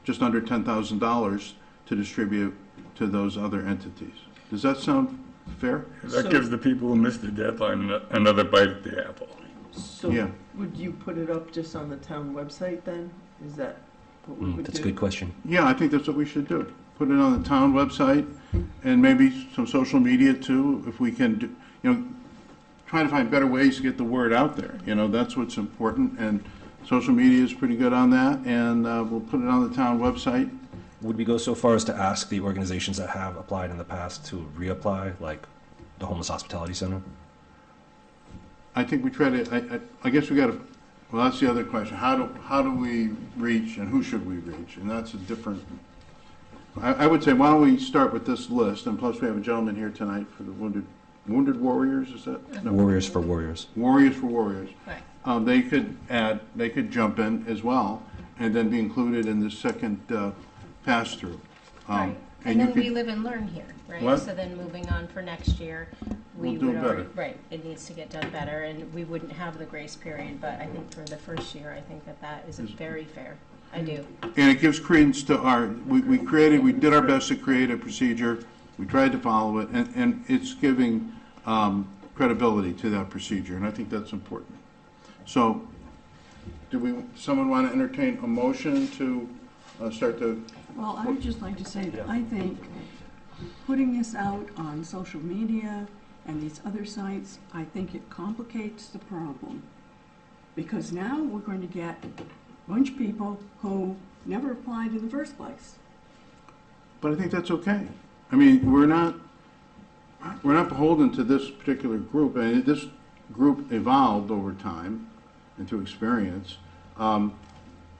just under $10,000 to distribute to those other entities. Does that sound fair? That gives the people who missed the deadline another bite at the apple. So Yeah. would you put it up just on the town website then? Is that what we would do? That's a good question. Yeah, I think that's what we should do. Put it on the town website, and maybe some social media too, if we can, try to find better ways to get the word out there. That's what's important, and social media is pretty good on that, and we'll put it on the town website. Would we go so far as to ask the organizations that have applied in the past to reapply, like the Homeless Hospitality Center? I think we try to, I guess we got to, well, that's the other question. How do we reach, and who should we reach? And that's a different, I would say, why don't we start with this list, and plus we have a gentleman here tonight for the Wounded Warriors, is that? No. Warriors for Warriors. Warriors for Warriors. Right. They could jump in as well, and then be included in the second pass-through. Right. And And you then we could, live and learn here, right? What? So then moving on for next year, we We'll do would it already, better. right, it needs to get done better, and we wouldn't have the grace period, but I think for the first year, I think that is very fair. I do. and it gives credence to we did our best to create a procedure, we tried to follow it, and it's giving credibility to that procedure, and I think that's important. So, someone want to entertain a motion to start the, Well, I would just like to say that I think putting this out on social media and these other sites, I think it complicates the problem. Because now we're going to get a bunch of people who never applied in the first place. but I think that's okay. I mean, we're not beholden to this particular group, and this group evolved over time and through experience. I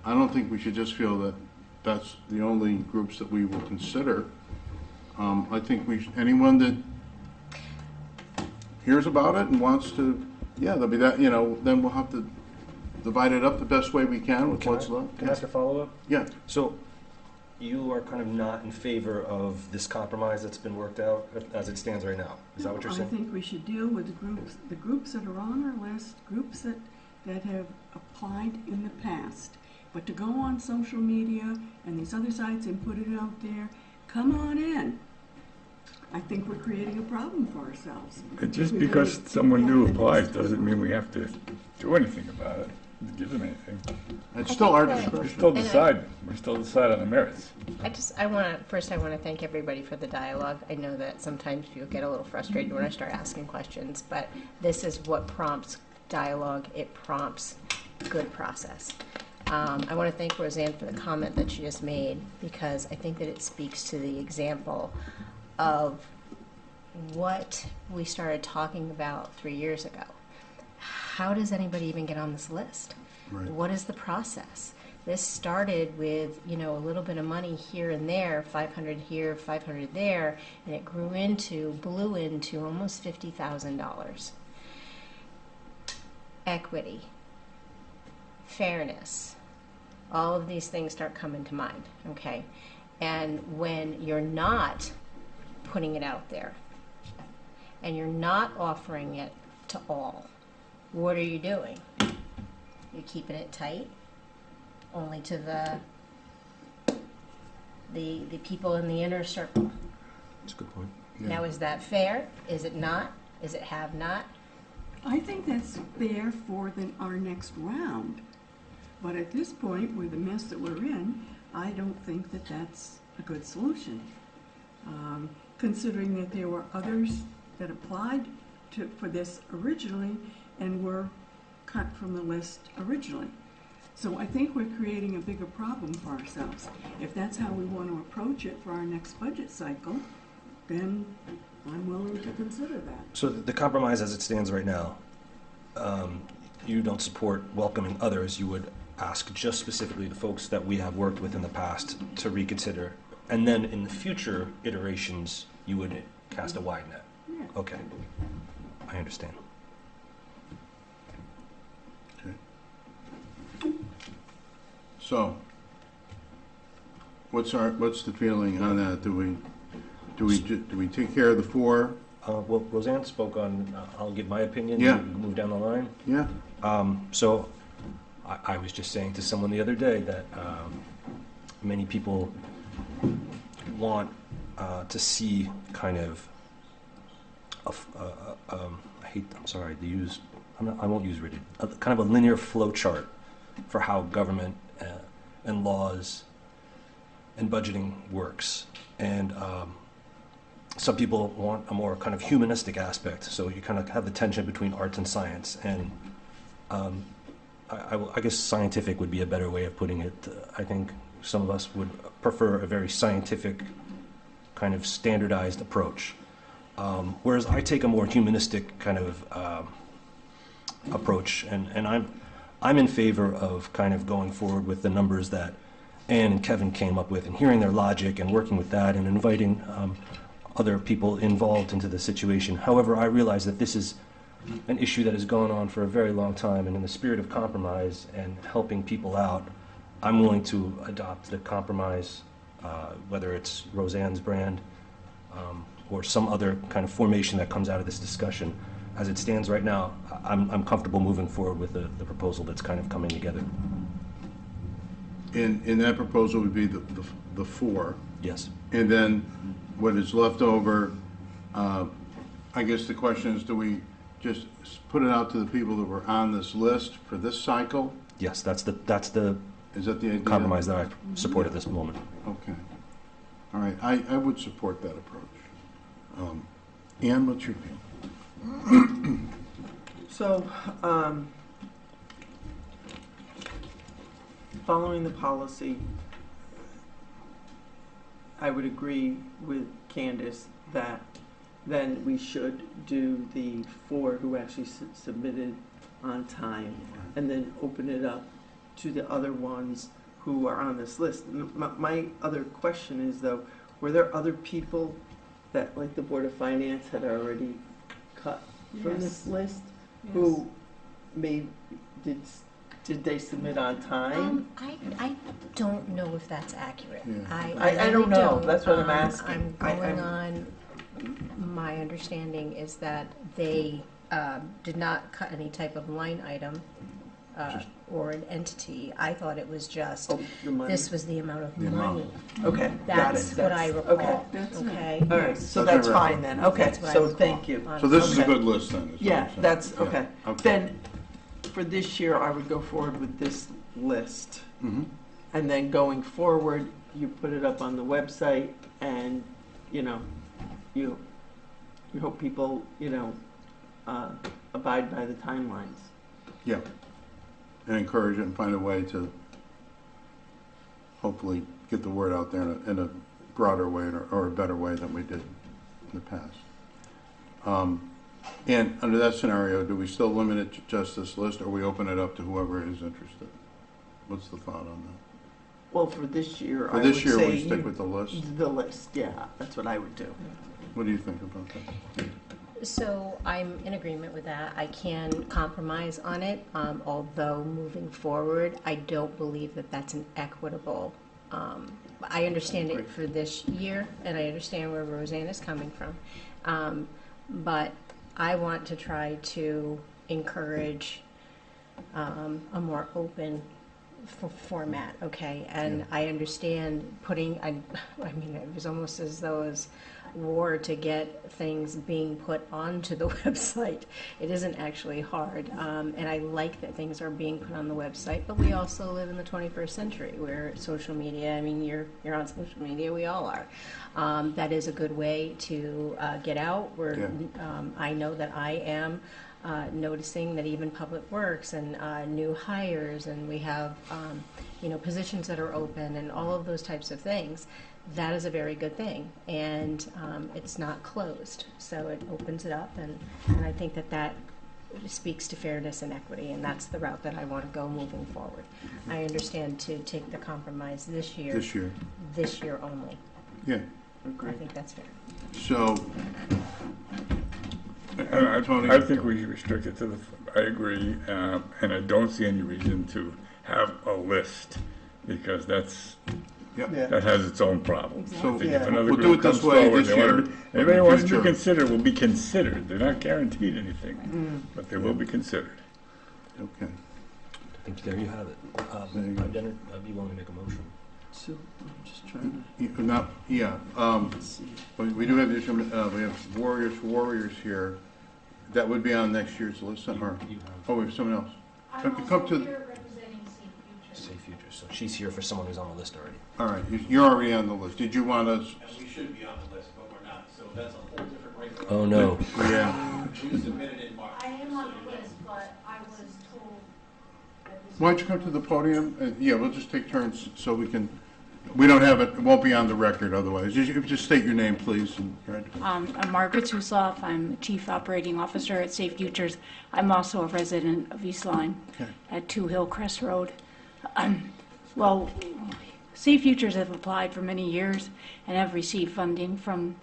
don't think we should just feel that that's the only groups that we will consider. I think anyone that hears about it and wants to, there'll be that, then we'll have to divide it up the best way we can with what's left. Can I ask a follow-up? Yeah, So you are kind of not in favor of this compromise that's been worked out as it stands right now? Is that what you're I saying? think we should deal with the groups that are on our list, groups that have applied in the past. But to go on social media and these other sites and put it out there, come on in. I think we're creating a problem for ourselves. But just We because really- someone new applies doesn't mean we have to do anything about it, give them anything. It's still our I think We discretion. still And I- decide, we still decide on the merits. I want to thank everybody for the dialogue. I know that sometimes people get a little frustrated when I start asking questions, but this is what prompts dialogue. It prompts good process. I want to thank Roseanne for the comment that she just made, because I think that it speaks to the example of what we started talking about 3 years ago. How does anybody even get on this list? Right. What is the process? This started with, a little bit of money here and there, 500 here, 500 there, and it blew into almost $50,000. Equity, fairness, all of these things start coming to mind, okay? And when you're not putting it out there, and you're not offering it to all, what are you doing? You're keeping it tight, only to the people in the inner circle. That's a good point. Yeah. Now, is that fair? Is it not? Is it have not? I think that's fair for our next round. But at this point, with the mess that we're in, I don't think that that's a good solution. Considering that there were others that applied for this originally and were cut from the list originally. So I think we're creating a bigger problem for ourselves. If that's how we want to approach it for our next budget cycle, then I'm willing to consider that. So the compromise as it stands right now, you don't support welcoming others. You would ask just specifically the folks that we have worked with in the past to reconsider. And then in the future iterations, you would cast a wide net. Yeah. Okay, I understand. So, what's the feeling on that? Do we take care of the 4? Well, Roseanne spoke on, I'll give my opinion, Yeah. you move down the line. Yeah? So I was just saying to someone the other day that many people want to see kind of, I won't use rigid, kind of a linear flow chart for how government and laws and budgeting works. And some people want a more kind of humanistic aspect, so you kind of have the tension between arts and science. And I guess scientific would be a better way of putting it. I think some of us would prefer a very scientific, kind of standardized approach. Whereas I take a more humanistic kind of approach, and I'm in favor of kind of going forward with the numbers that Ann and Kevin came up with, and hearing their logic and working with that, and inviting other people involved into the situation. However, I realize that this is an issue that has gone on for a very long time, and in the spirit of compromise and helping people out, I'm willing to adopt the compromise, whether it's Roseanne's brand or some other kind of formation that comes out of this discussion. As it stands right now, I'm comfortable moving forward with the proposal that's kind of coming together. In that proposal would be the 4. Yes. And then what is left over, I guess the question is, do we just put it out to the people that were on this list for this cycle? Yes, that's the Is that the idea? compromise that I support at this moment. Okay. All right, I would support that approach. Ann, what's your view? So, following the policy, I would agree with Candace that then we should do the 4 who actually submitted on time, and then open it up to the other ones who are on this list. My other question is, though, were there other people that, like the Board of Finance, had already cut from this list? Yes. Who did they submit on time? I don't know if that's accurate. Yeah. I don't know. That's what I'm asking. I'm going on, my understanding is that they did not cut any type of line item or an entity. I thought it was just, Oh, the money. this was the amount of The amount. money. Okay, got it. That's what I That's- recall. Okay, That's it. Okay? all right, so That's that's what I fine then, okay, That's what I so recall. thank you. So this is a Okay. good list then, is what Yeah, I'm saying. that's, Yeah. okay. Okay. Then, for this year, I would go forward with this list. Mhm. And then going forward, you put it up on the website and, you know, you hope people, abide by the timelines. Yeah. And encourage it and find a way to hopefully get the word out there in a broader way or a better way than we did in the past. And under that scenario, do we still limit it to just this list, or we open it up to whoever is interested? What's the thought on that? Well, for this year, For I this would year, say we stick with the list? the list, yeah, that's what I would do. What do you think about that? So I'm in agreement with that. I can compromise on it, although moving forward, I don't believe that that's an equitable. I understand it for this year, and I understand where Roseanne is coming from. But I want to try to encourage a more open format, okay? And I understand putting, I mean, it was almost as though it was war to get things being put onto the website. It isn't actually hard, and I like that things are being put on the website, but we also live in the 21st century where social media, I mean, you're on social media, we all are. That is a good way to get out. I know that I am noticing that even Public Works and new hires, and we have positions that are open and all of those types of things. That is a very good thing, and it's not closed, so it opens it up, and I think that speaks to fairness and equity, and that's the route that I want to go moving forward. I understand to take the compromise this year only. Yeah. I think that's fair. So, I think we should restrict it to I agree, and I don't see any reason to have a list, because yep. that has its own problems. So, I think if another we'll do group it this comes way forward, this they wanna year, be- but anybody in wants to future- be considered will be considered. They're not guaranteed anything, but they will be considered. Okay. I think there you have it. There you go. I'd be willing to make a motion. So, I'm just trying But we do have the issue, we have warriors here. That would be on next year's list, or, oh, we have someone else. I'm Come also to- here representing Safe Futures. Safe Futures. So she's here for someone who's on the list already. All right, you're already on the list. Did you want us? And we should be on the list, but we're not, so that's a whole different regular. Oh, no. Yeah. We submitted in March. I am on the list, but I was told that this. Why don't you come to the podium? Yeah, we'll just take turns so we don't have it won't be on the record otherwise. Just state your name, please. I'm Margaret Susoff. I'm Chief Operating Officer at Safe Futures. I'm also a resident of East Lyme Okay. at 2 Hillcrest Road. Well, Safe Futures have applied for many years and have received funding from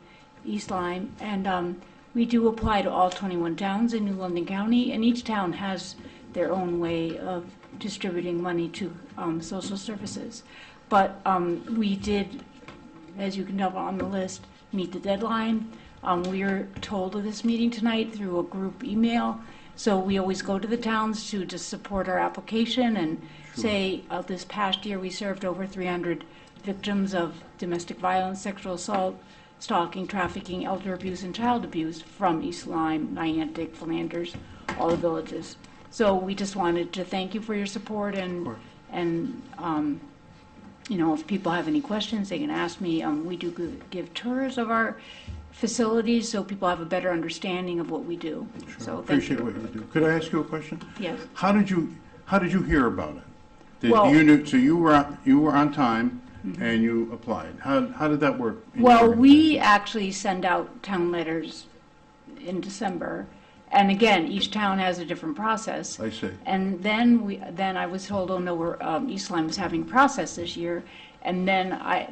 East Lyme. And we do apply to all 21 towns in New London County, and each town has their own way of distributing money to social services. But we did, as you can tell on the list, meet the deadline. We are told of this meeting tonight through a group email. So we always go to the towns to just support our application and say, this past year we served over 300 victims of domestic violence, sexual assault, stalking, trafficking, elder abuse, and child abuse from East Lyme, Niantic, Flanders, all the villages. So we just wanted to thank you for your support, and if people have any questions, they can ask me. We do give tours of our facilities so people have a better understanding of what we do. So thank Appreciate you. what you do. Could I ask you a question? Yes. How did you hear about it? Well- So you were on time and you applied. How did that work? in your Well, we organization? actually send out town letters in December. And again, each town has a different process. I see. And then I was told, oh no, East Lyme was having a process this year. And then I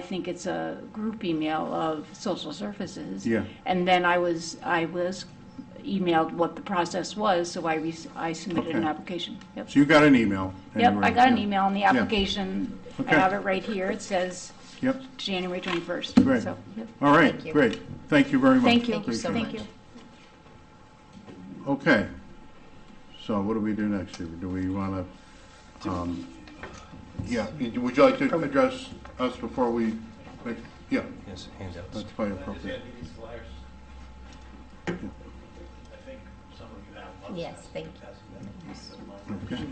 think it's a group email of social services. Yeah. And then I was emailed what the process was, so I submitted an Okay. application. Yep. So you got an email. and Yep, you were- I got an yeah. email on the application. I Okay. have it right here. It says Yep. January 21st. Great. So, yep. All right. Thank you. Great. Thank you very much. Thank you. Thank you so Appreciate it. Thank you. much. Okay. So what do we do next year? Do we want to, yeah, would you like to address us before we make, yeah, Yes, handouts. that's probably I just appropriate. hand you these flyers. I think some of you have. others Yes, have. thank you. Okay.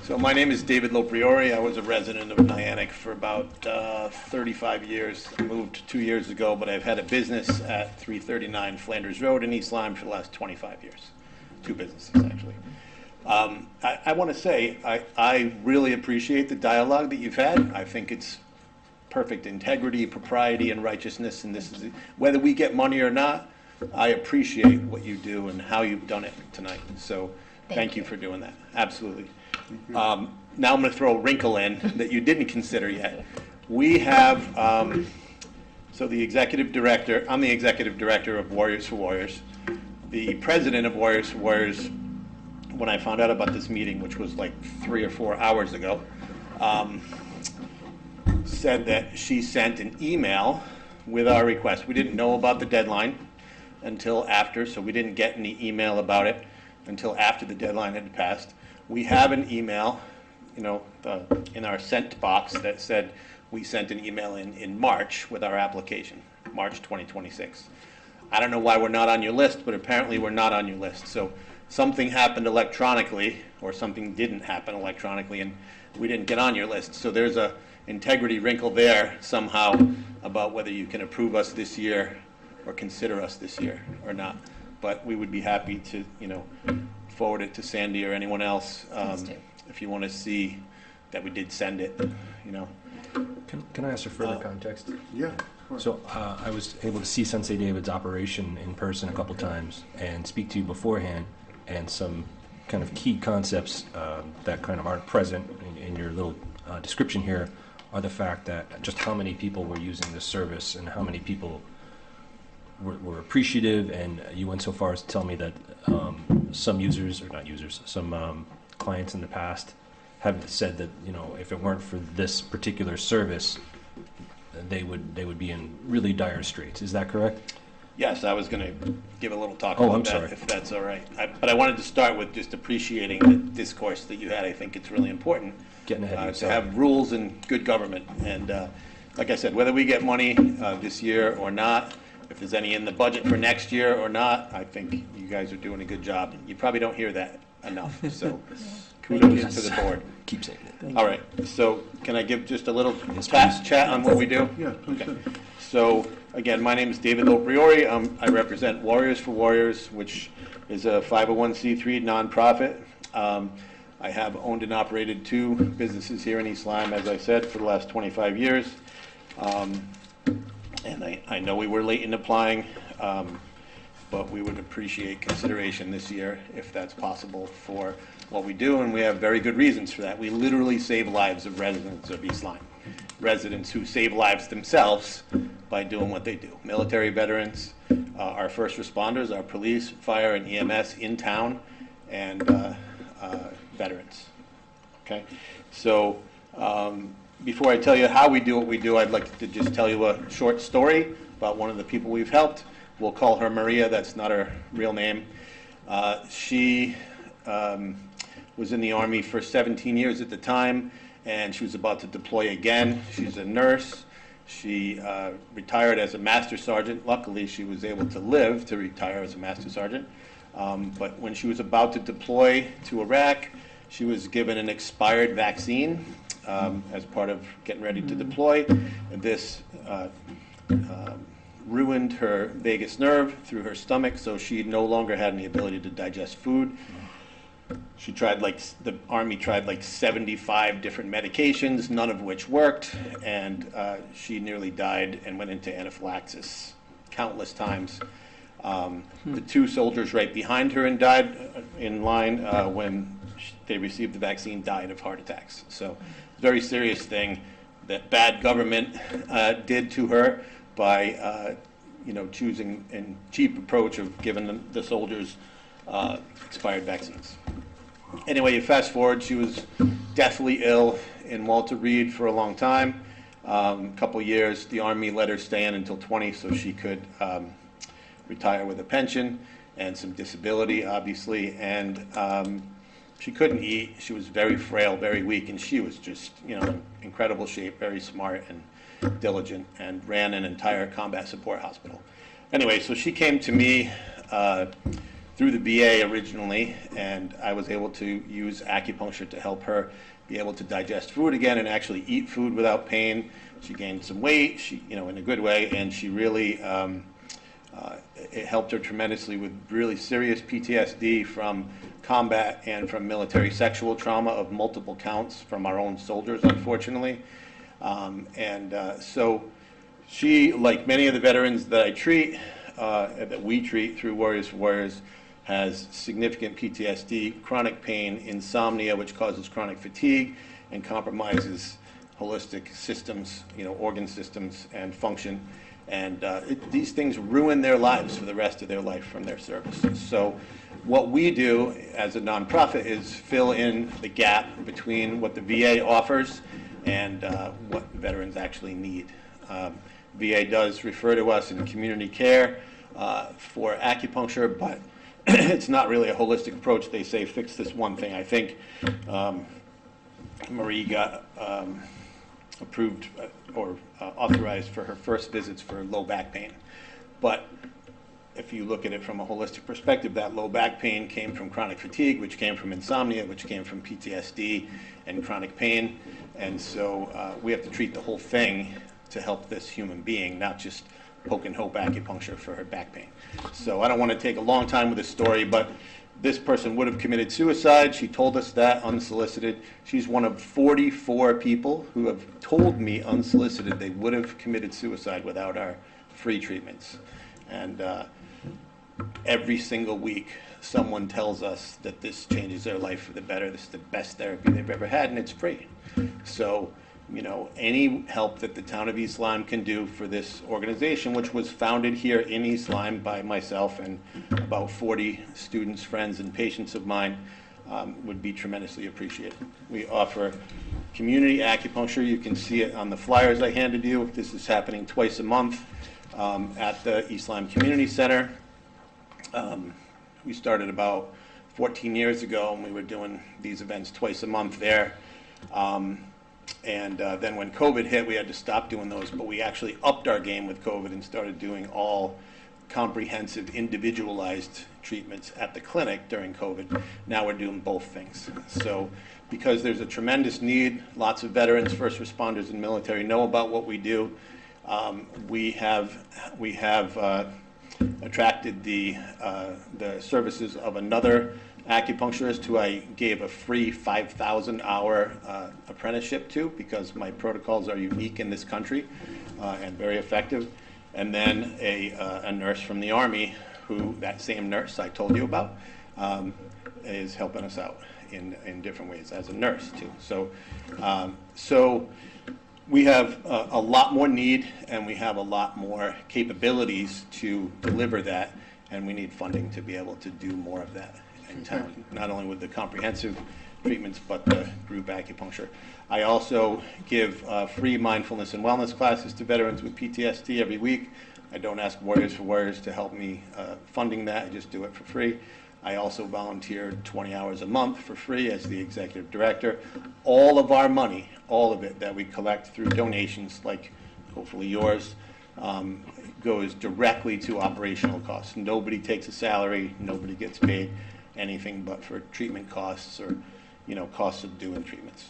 So my name is David Lopriori. I was a resident of Niantic for about 35 years. I moved 2 years ago, but I've had a business at 339 Flanders Road in East Lyme for the last 25 years. 2 businesses, actually. I want to say I really appreciate the dialogue that you've had. I think it's perfect integrity, propriety, and righteousness, and this is whether we get money or not. I appreciate what you do and how you've done it tonight. So thank you for doing that. Absolutely. Now I'm going to throw a wrinkle in that you didn't consider yet. We have, so the executive director, I'm the executive director of Warriors for Warriors. The president of Warriors for Warriors, when I found out about this meeting, which was like 3 or 4 hours ago, said that she sent an email with our request. We didn't know about the deadline until after, so we didn't get any email about it until after the deadline had passed. We have an email, in our sent box that said we sent an email in March with our application, March 2026. I don't know why we're not on your list, but apparently we're not on your list. So something happened electronically, or something didn't happen electronically, and we didn't get on your list. So there's a integrity wrinkle there somehow about whether you can approve us this year or consider us this year or not. But we would be happy to, forward it to Sandy or anyone else if you want to see that we did send it, Can I ask for further context? Yeah, of course. So I was able to see Sensei David's operation in person a couple times and speak to you beforehand, and some kind of key concepts that kind of aren't present in your little description here are the fact that just how many people were using this service and how many people were appreciative, and you went so far as to tell me that some users, or not users, some clients in the past have said that, if it weren't for this particular service, they would be in really dire straits. Is that correct? Yes, I was going to give a little talk Oh, about I'm that, sorry. if that's all right. But I wanted to start with just appreciating the discourse that you had. I think it's really important Getting ahead of to yourself. have rules and good government. And like I said, whether we get money this year or not, if there's any in the budget for next year or not, I think you guys are doing a good job. You probably don't hear that enough, so kudos to the board. Keep saying it. All right, so can I give just a little Yes, chat on what we do? Yeah, please do. So, again, my name is David Lopriori. I represent Warriors for Warriors, which is a 501c3 nonprofit. I have owned and operated 2 businesses here in East Lyme, as I said, for the last 25 years. And I know we were late in applying, but we would appreciate consideration this year, if that's possible, for what we do, and we have very good reasons for that. We literally save lives of residents of East Lyme, residents who save lives themselves by doing what they do. Military veterans, our first responders, our police, fire, and EMS in town, and veterans. Okay? So before I tell you how we do what we do, I'd like to just tell you a short story about one of the people we've helped. We'll call her Maria. That's not her real name. She was in the Army for 17 years at the time, and she was about to deploy again. She's a nurse. She retired as a master sergeant. Luckily, she was able to live to retire as a master sergeant. But when she was about to deploy to Iraq, she was given an expired vaccine as part of getting ready to deploy. And this ruined her vagus nerve through her stomach, so she no longer had any ability to digest food. She tried the Army tried 75 different medications, none of which worked, and she nearly died and went into anaphylaxis countless times. The 2 soldiers right behind her and died in line when they received the vaccine died of heart attacks. So, very serious thing that bad government did to her by choosing a cheap approach of giving the soldiers expired vaccines. Anyway, you fast forward, she was deathly ill in Walter Reed for a long time. Couple years. The Army let her stay in until 20 so she could retire with a pension and some disability, obviously. And she couldn't eat. She was very frail, very weak, and she was just, in incredible shape, very smart and diligent, and ran an entire combat support hospital. Anyway, so she came to me through the VA originally, and I was able to use acupuncture to help her be able to digest food again and actually eat food without pain. She gained some weight, in a good way, and she really, it helped her tremendously with really serious PTSD from combat and from military sexual trauma of multiple counts from our own soldiers, unfortunately. So she, like many of the veterans that I treat, that we treat through Warriors for Warriors, has significant PTSD, chronic pain, insomnia, which causes chronic fatigue and compromises holistic systems, organ systems and function. And these things ruin their lives for the rest of their life from their services. So what we do as a nonprofit is fill in the gap between what the VA offers and what veterans actually need. VA does refer to us in community care for acupuncture, but it's not really a holistic approach. They say fix this one thing. I think Marie got approved or authorized for her first visits for low back pain. But if you look at it from a holistic perspective, that low back pain came from chronic fatigue, which came from insomnia, which came from PTSD and chronic pain. And so we have to treat the whole thing to help this human being, not just poke and hope acupuncture for her back pain. So I don't want to take a long time with this story, but this person would have committed suicide. She told us that unsolicited. She's one of 44 people who have told me unsolicited they would have committed suicide without our free treatments. And every single week, someone tells us that this changes their life for the better. This is the best therapy they've ever had, and it's free. So, any help that the town of East Lyme can do for this organization, which was founded here in East Lyme by myself and about 40 students, friends, and patients of mine, would be tremendously appreciated. We offer community acupuncture. You can see it on the flyers I handed you. This is happening twice a month at the East Lyme Community Center. We started about 14 years ago, and we were doing these events twice a month there. Then when COVID hit, we had to stop doing those, but we actually upped our game with COVID and started doing all comprehensive, individualized treatments at the clinic during COVID. Now we're doing both things. So because there's a tremendous need, lots of veterans, first responders, and military know about what we do. We have attracted the services of another acupuncturist who I gave a free 5,000-hour apprenticeship to because my protocols are unique in this country and very effective. And then a nurse from the Army who, that same nurse I told you about, is helping us out in different ways as a nurse too. So we have a lot more need and we have a lot more capabilities to deliver that, and we need funding to be able to do more of that in town, not only with the comprehensive treatments, but the group acupuncture. I also give free mindfulness and wellness classes to veterans with PTSD every week. I don't ask Warriors for Warriors to help me funding that. I just do it for free. I also volunteer 20 hours a month for free as the executive director. All of our money, all of it that we collect through donations, like hopefully yours, goes directly to operational costs. Nobody takes a salary, nobody gets paid anything but for treatment costs or, costs of doing treatments.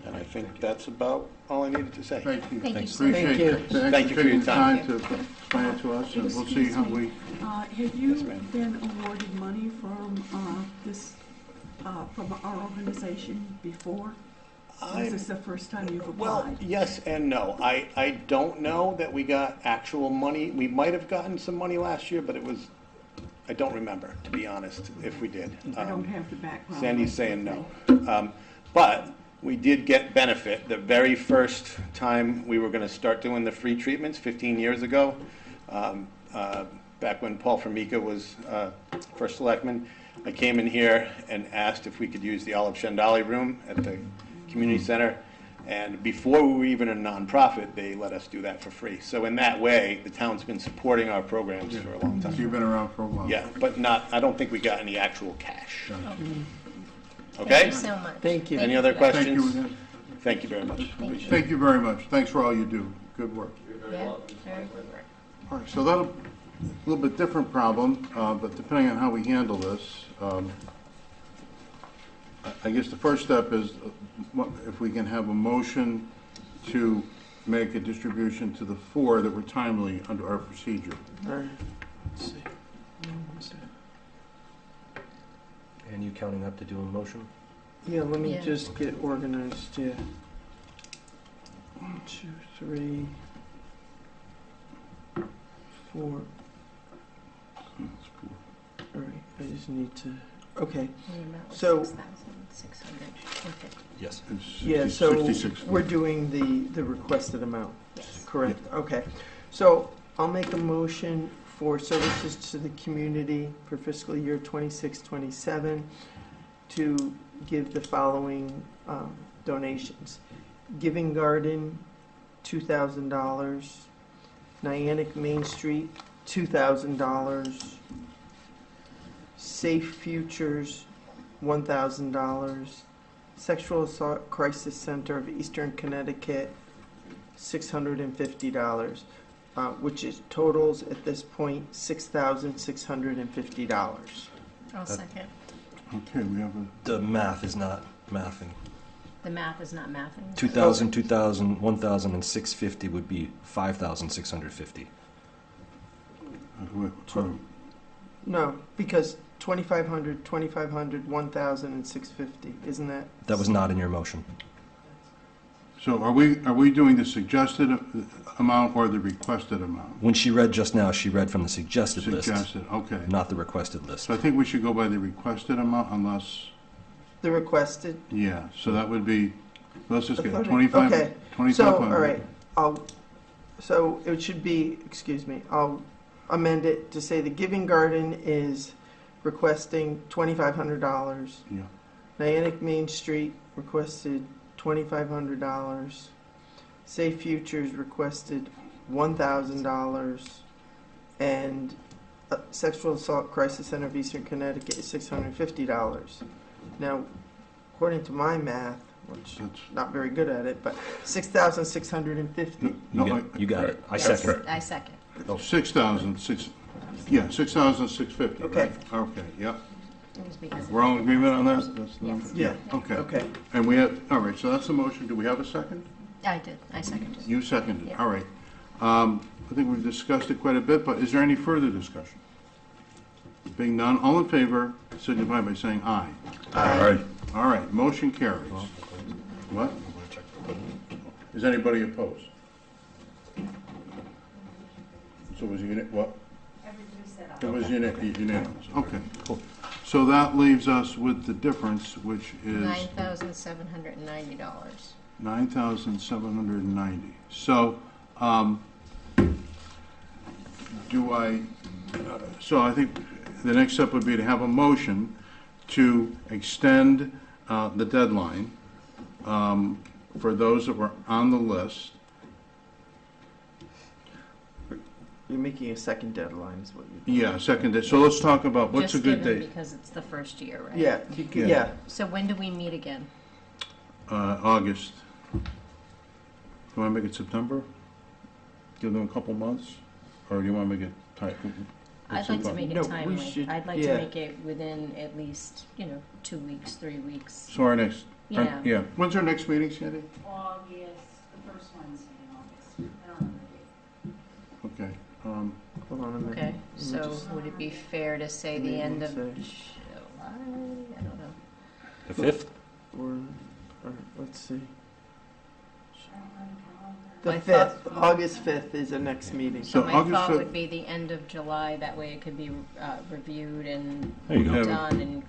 And I think that's about all I needed to say. Thank you. Thank you, sir. Appreciate it. Thank you for your time. To explain it to us, and we'll see how we... Have you been awarded money from from our organization before? Or is this the first time you've Well, applied? yes and no. I don't know that we got actual money. We might have gotten some money last year, but I don't remember, to be honest, if we did. I don't have the background. Sandy's saying no. But we did get benefit. The very first time we were going to start doing the free treatments 15 years ago, back when Paul Formica was first selectman, I came in here and asked if we could use the Olive Shandali room at the community center, And before we were even a nonprofit, they let us do that for free. So in that way, the town's been supporting our programs for a long So time. you've been around for a while. Yeah, but I don't think we got any actual cash. Gotcha. Thank Okay? you so much. Thank you. Any other for that. Thank you questions? again. Thank you very much. Thank you very much. Thanks for all you do. Good work. Yeah, very good work. All right, so that'll, a little bit different problem, but depending on how we handle this, I guess the first step is if we can have a motion to make a distribution to the 4 that were timely under our procedure. All right. Let's see. And you counting up to do a motion? Yeah, let me Yeah. just get organized, yeah. 1, 2, 3, 4. That's cool. All right, I just need to, okay. The amount was So- 6,650. Yes. It's Yeah, 60 so 66. we're doing the requested amount, Yes. correct? Okay. So I'll make a motion for services to the community for fiscal year 26-27 to give the following donations. Giving Garden, $2,000. Niantic Main Street, $2,000. Safe Futures, $1,000. Sexual Assault Crisis Center of Eastern Connecticut, $650, which is totals at this point $6,650. I'll second. Okay, we have a, The math is not mathing. The math is not mathing. 2,000, 2,000, 1,000, and 650 would be 5,650. No, because 2,500, 2,500, 1,000, and 650. Isn't that? That was not in your motion. so are we doing the suggested amount or the requested amount? When she read just now, she read from the suggested list, Suggested, okay. not the requested list. So I think we should go by the requested amount unless, The requested? yeah, so that would be, let's just get Okay. 25, Okay. 2,500. So, all right, so it should be, excuse me, I'll amend it to say the Giving Garden is requesting $2,500. Yeah. Niantic Main Street requested $2,500. Safe Futures requested $1,000. And Sexual Assault Crisis Center of Eastern Connecticut is $650. Now, according to my math, which I'm That's- not very good at it, but $6,650. No, You got it. I That's second. right. I second. 6,650. Okay. right? Okay, yep. It was because of- We're all in agreement on that? That's the- Yes. Yeah, Okay. okay. And we have, all right, so that's the motion. Do we have a second? I did. I seconded. You seconded, Yeah. all right. I think we've discussed it quite a bit, but is there any further discussion? Being none, all in favor signify by saying aye. All right. All right, motion carries. What? Is anybody opposed? So was what? Everybody said It was unanimous, okay, cool. So that leaves us with the difference, which is $9,790. $9,790. So, so I think the next step would be to have a motion to extend the deadline for those that were on the list. You're making a second deadline is what you're Yeah, seconded. So let's talk about what's a Just good given date. because it's the first year, right? Yeah, Yeah. yeah. So when do we meet again? August. Do you want to make it September? Give them a couple months? Or do you want to make it tight? I'd like to make No, it we timely. should- I'd like yeah. to make it within at least, 2 weeks, 3 weeks. So our next, Yeah. yeah. When's our next meeting, Sandy? August, the first Wednesday in August. I don't remember the date. Okay. Hold on a minute. Okay, Let me so just- would it be fair to say Give me the end one of sec. July? I don't know. The 5th? Or let's see. I don't have a calendar. The I 5th, thought- August 5th is the next meeting. So So my August thought 5th would be the end of July, that way it could be reviewed and There you go. Have it. done and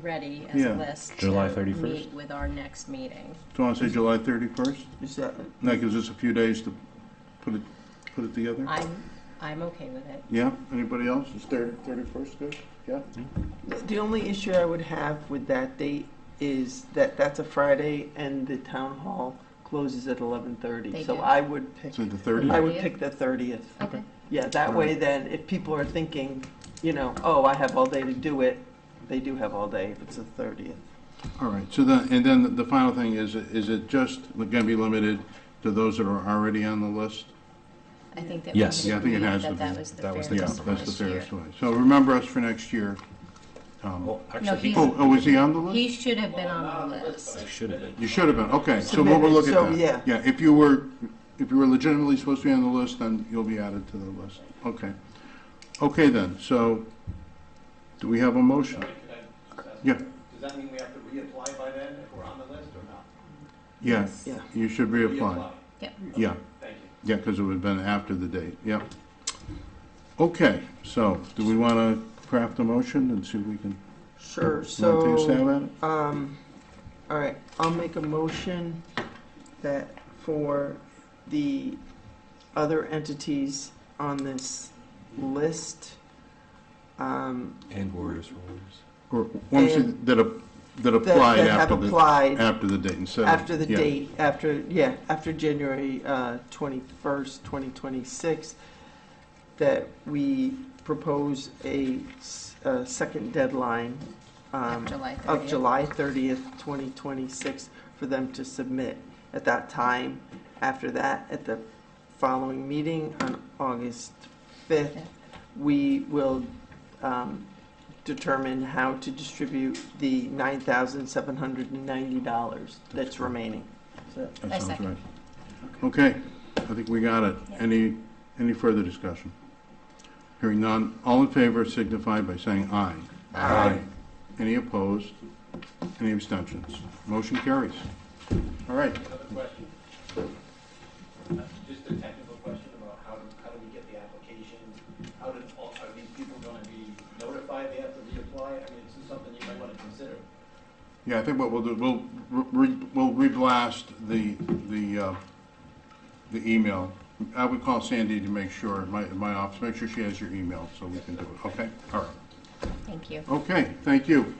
ready as Yeah. a list July to 31st. meet with our next meeting. Do you want to say July 31st? Is that, That gives us a few days to put it together? I'm okay with it. Yeah? Anybody else? Is 31st good? Yeah? the only issue I would have with that date is that that's a Friday and the town hall closes at 11:30. They So do. I would pick, So the 30th? I would pick the 30th. Okay. Yeah, that way then, if people are thinking, you know, oh, I have all day to do it, they do have all day if it's the 30th. All right, so then the final thing is it just going to be limited to those that are already on the list? I think that Yes. we Yeah, I think it agreed has to that that be. was the That was the Yeah, fairest that's the this year. fairest way. So remember us for next year. Tom. Well, No, actually, he's, Oh, was he on the list? he should have been on the list. he should have been. You should have been, okay, so we'll look at So, that. yeah. Yeah, if you were legitimately supposed to be on the list, then you'll be added to the list. Okay. Okay then, so, do we have a motion? Yeah, Does that mean we have to reapply by then if we're on the list or not? yeah, Yeah. you should reapply. Yep. Yeah, Thank you. yeah, because it would have been after the date, yeah. Okay, so, do we want to craft a motion and see if we can, Sure, want to take a stab so, at it? all right, I'll make a motion that for the other entities on this list, And Warriors Rules. Or ones And- that applied that have applied after the date instead of. after the yeah. date, after January 21st, 2026, that we propose a second deadline Of July of 30th. July 30th, 2026, for them to submit. At that time, after that, at the following meeting on August 5th, we will determine how to distribute the $9,790 that's remaining. So, I That sounds second. right. Okay, I think we got it. Yeah. Any further discussion? Hearing none, all in favor signify by saying aye. Aye. Any opposed? Any abstentions? Motion carries. All right. Another question. Just a technical question about how do we get the applications? Are these people going to be notified they have to reapply? I mean, this is something you might want to consider. Yeah, I think what we'll do, we'll reblast the email. I would call Sandy to make sure, my office, make sure she has your email so we can do it, okay? All right. Thank you. Okay, thank you.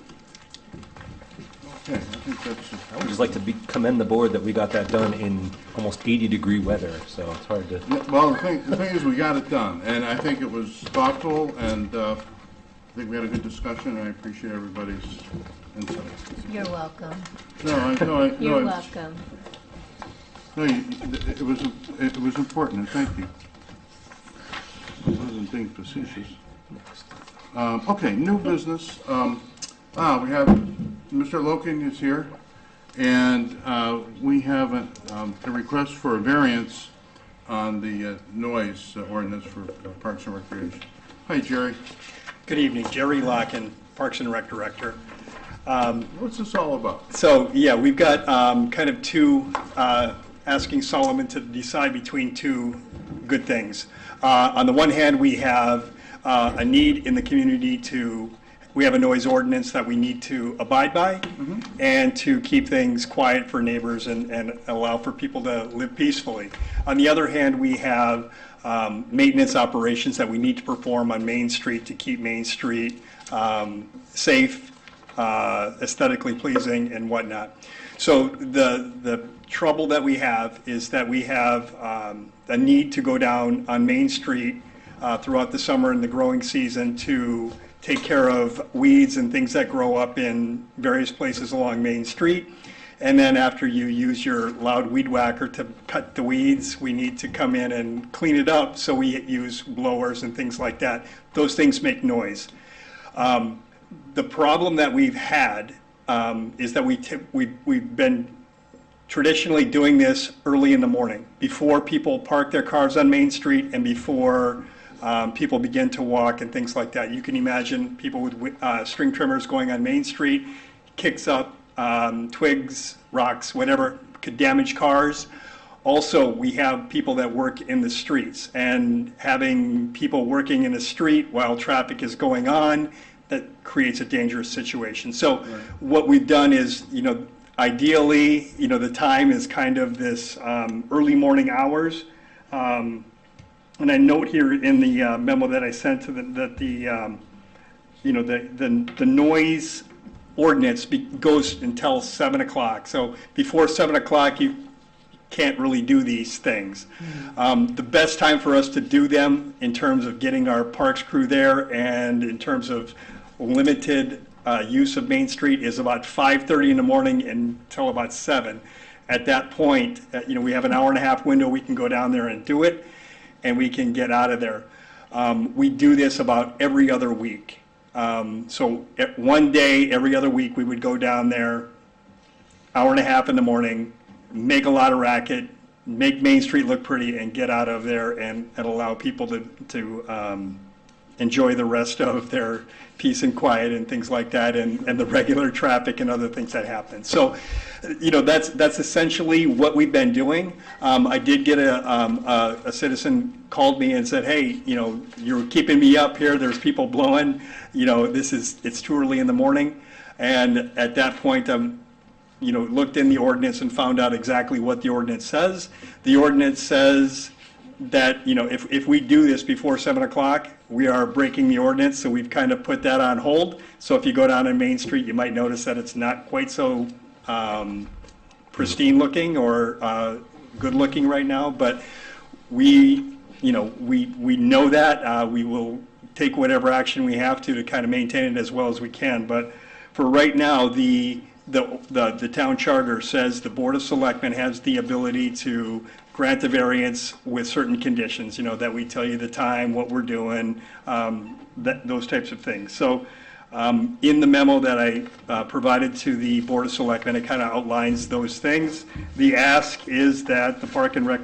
Okay, I think that's. I would just like to commend the board that we got that done in almost 80-degree weather, so it's hard to. Yeah, well, the thing is, we got it done, and I think it was thoughtful, and I think we had a good discussion, and I appreciate everybody's insight. You're welcome. No, You're it's- welcome. No, it was important, and thank you. I wasn't being facetious. Okay, new business. We have, Mr. Loken is here, and we have a request for a variance on the noise ordinance for Parks and Recreation. Hi, Jerry. Good evening, Jerry Locken, Parks and Rec Director. What's this all about? So, yeah, we've got kind of asking Solomon to decide between two good things. On the one hand, we have a need in the community we have a noise ordinance that we need to abide by and to keep things quiet for neighbors and allow for people to live peacefully. On the other hand, we have maintenance operations that we need to perform on Main Street to keep Main Street safe, aesthetically pleasing, and whatnot. So the trouble that we have is that we have a need to go down on Main Street throughout the summer and the growing season to take care of weeds and things that grow up in various places along Main Street. And then after you use your loud weed whacker to cut the weeds, we need to come in and clean it up, so we use blowers and things like that. Those things make noise. The problem that we've had is that we've been traditionally doing this early in the morning, before people park their cars on Main Street and before people begin to walk and things like that. You can imagine people with string trimmers going on Main Street, kicks up twigs, rocks, whatever, could damage cars. Also, we have people that work in the streets, and having people working in the street while traffic is going on, that creates a dangerous situation. So what we've done is, ideally, the time is kind of this early morning hours. And I note here in the memo that I sent to that the noise ordinance goes until 7 o'clock. So before 7 o'clock, can't really do these things. The best time for us to do them in terms of getting our parks crew there and in terms of limited use of Main Street is about 5:30 in the morning until about 7. At that point, we have an hour and a half window, we can go down there and do it, and we can get out of there. We do this about every other week. So one day, every other week, we would go down there, hour and a half in the morning, make a lot of racket, make Main Street look pretty, and get out of there and allow people to enjoy the rest of their peace and quiet and things like that, and the regular traffic and other things that happen. So, that's essentially what we've been doing. I did get a citizen called me and said, hey, you're keeping me up here, there's people blowing, it's too early in the morning. And at that point, looked in the ordinance and found out exactly what the ordinance says. The ordinance says that, if we do this before 7 o'clock, we are breaking the ordinance, so we've kind of put that on hold. So if you go down on Main Street, you might notice that it's not quite so pristine looking or good looking right now, but we know that. We will take whatever action we have to kind of maintain it as well as we can. But for right now, the town charter says the Board of Selectmen has the ability to grant the variance with certain conditions, that we tell you the time, what we're doing, those types of things. So in the memo that I provided to the Board of Selectmen, it kind of outlines those things. The ask is that the Park and Rec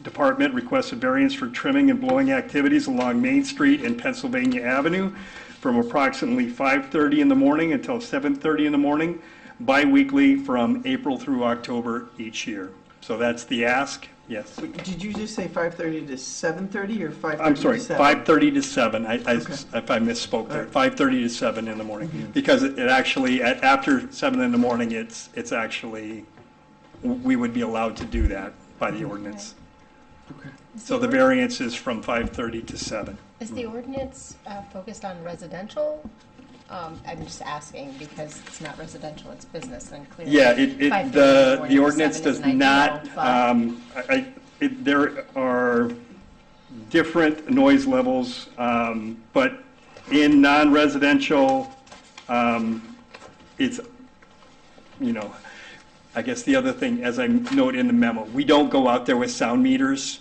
Department requests a variance for trimming and blowing activities along Main Street and Pennsylvania Avenue from approximately 5:30 in the morning until 7:30 in the morning, bi-weekly from April through October each year. So that's the ask. Yes. Did you just say 5:30 to 7:30 or 5:30 I'm sorry, to 7? 5:30 to 7. If I misspoke there, All right. 5:30 to 7 in the morning. Because it actually, after 7 in the morning, it's actually, we would be allowed to do that by the ordinance. Okay. So the variance is from 5:30 to 7. Is the ordinance focused on residential? I'm just asking because it's not residential, it's business, and clearly. Yeah, 5:30 the to ordinance 7 does isn't not, ideal, but- there are different noise levels, but in non-residential, it's, I guess the other thing, as I note in the memo, we don't go out there with sound meters.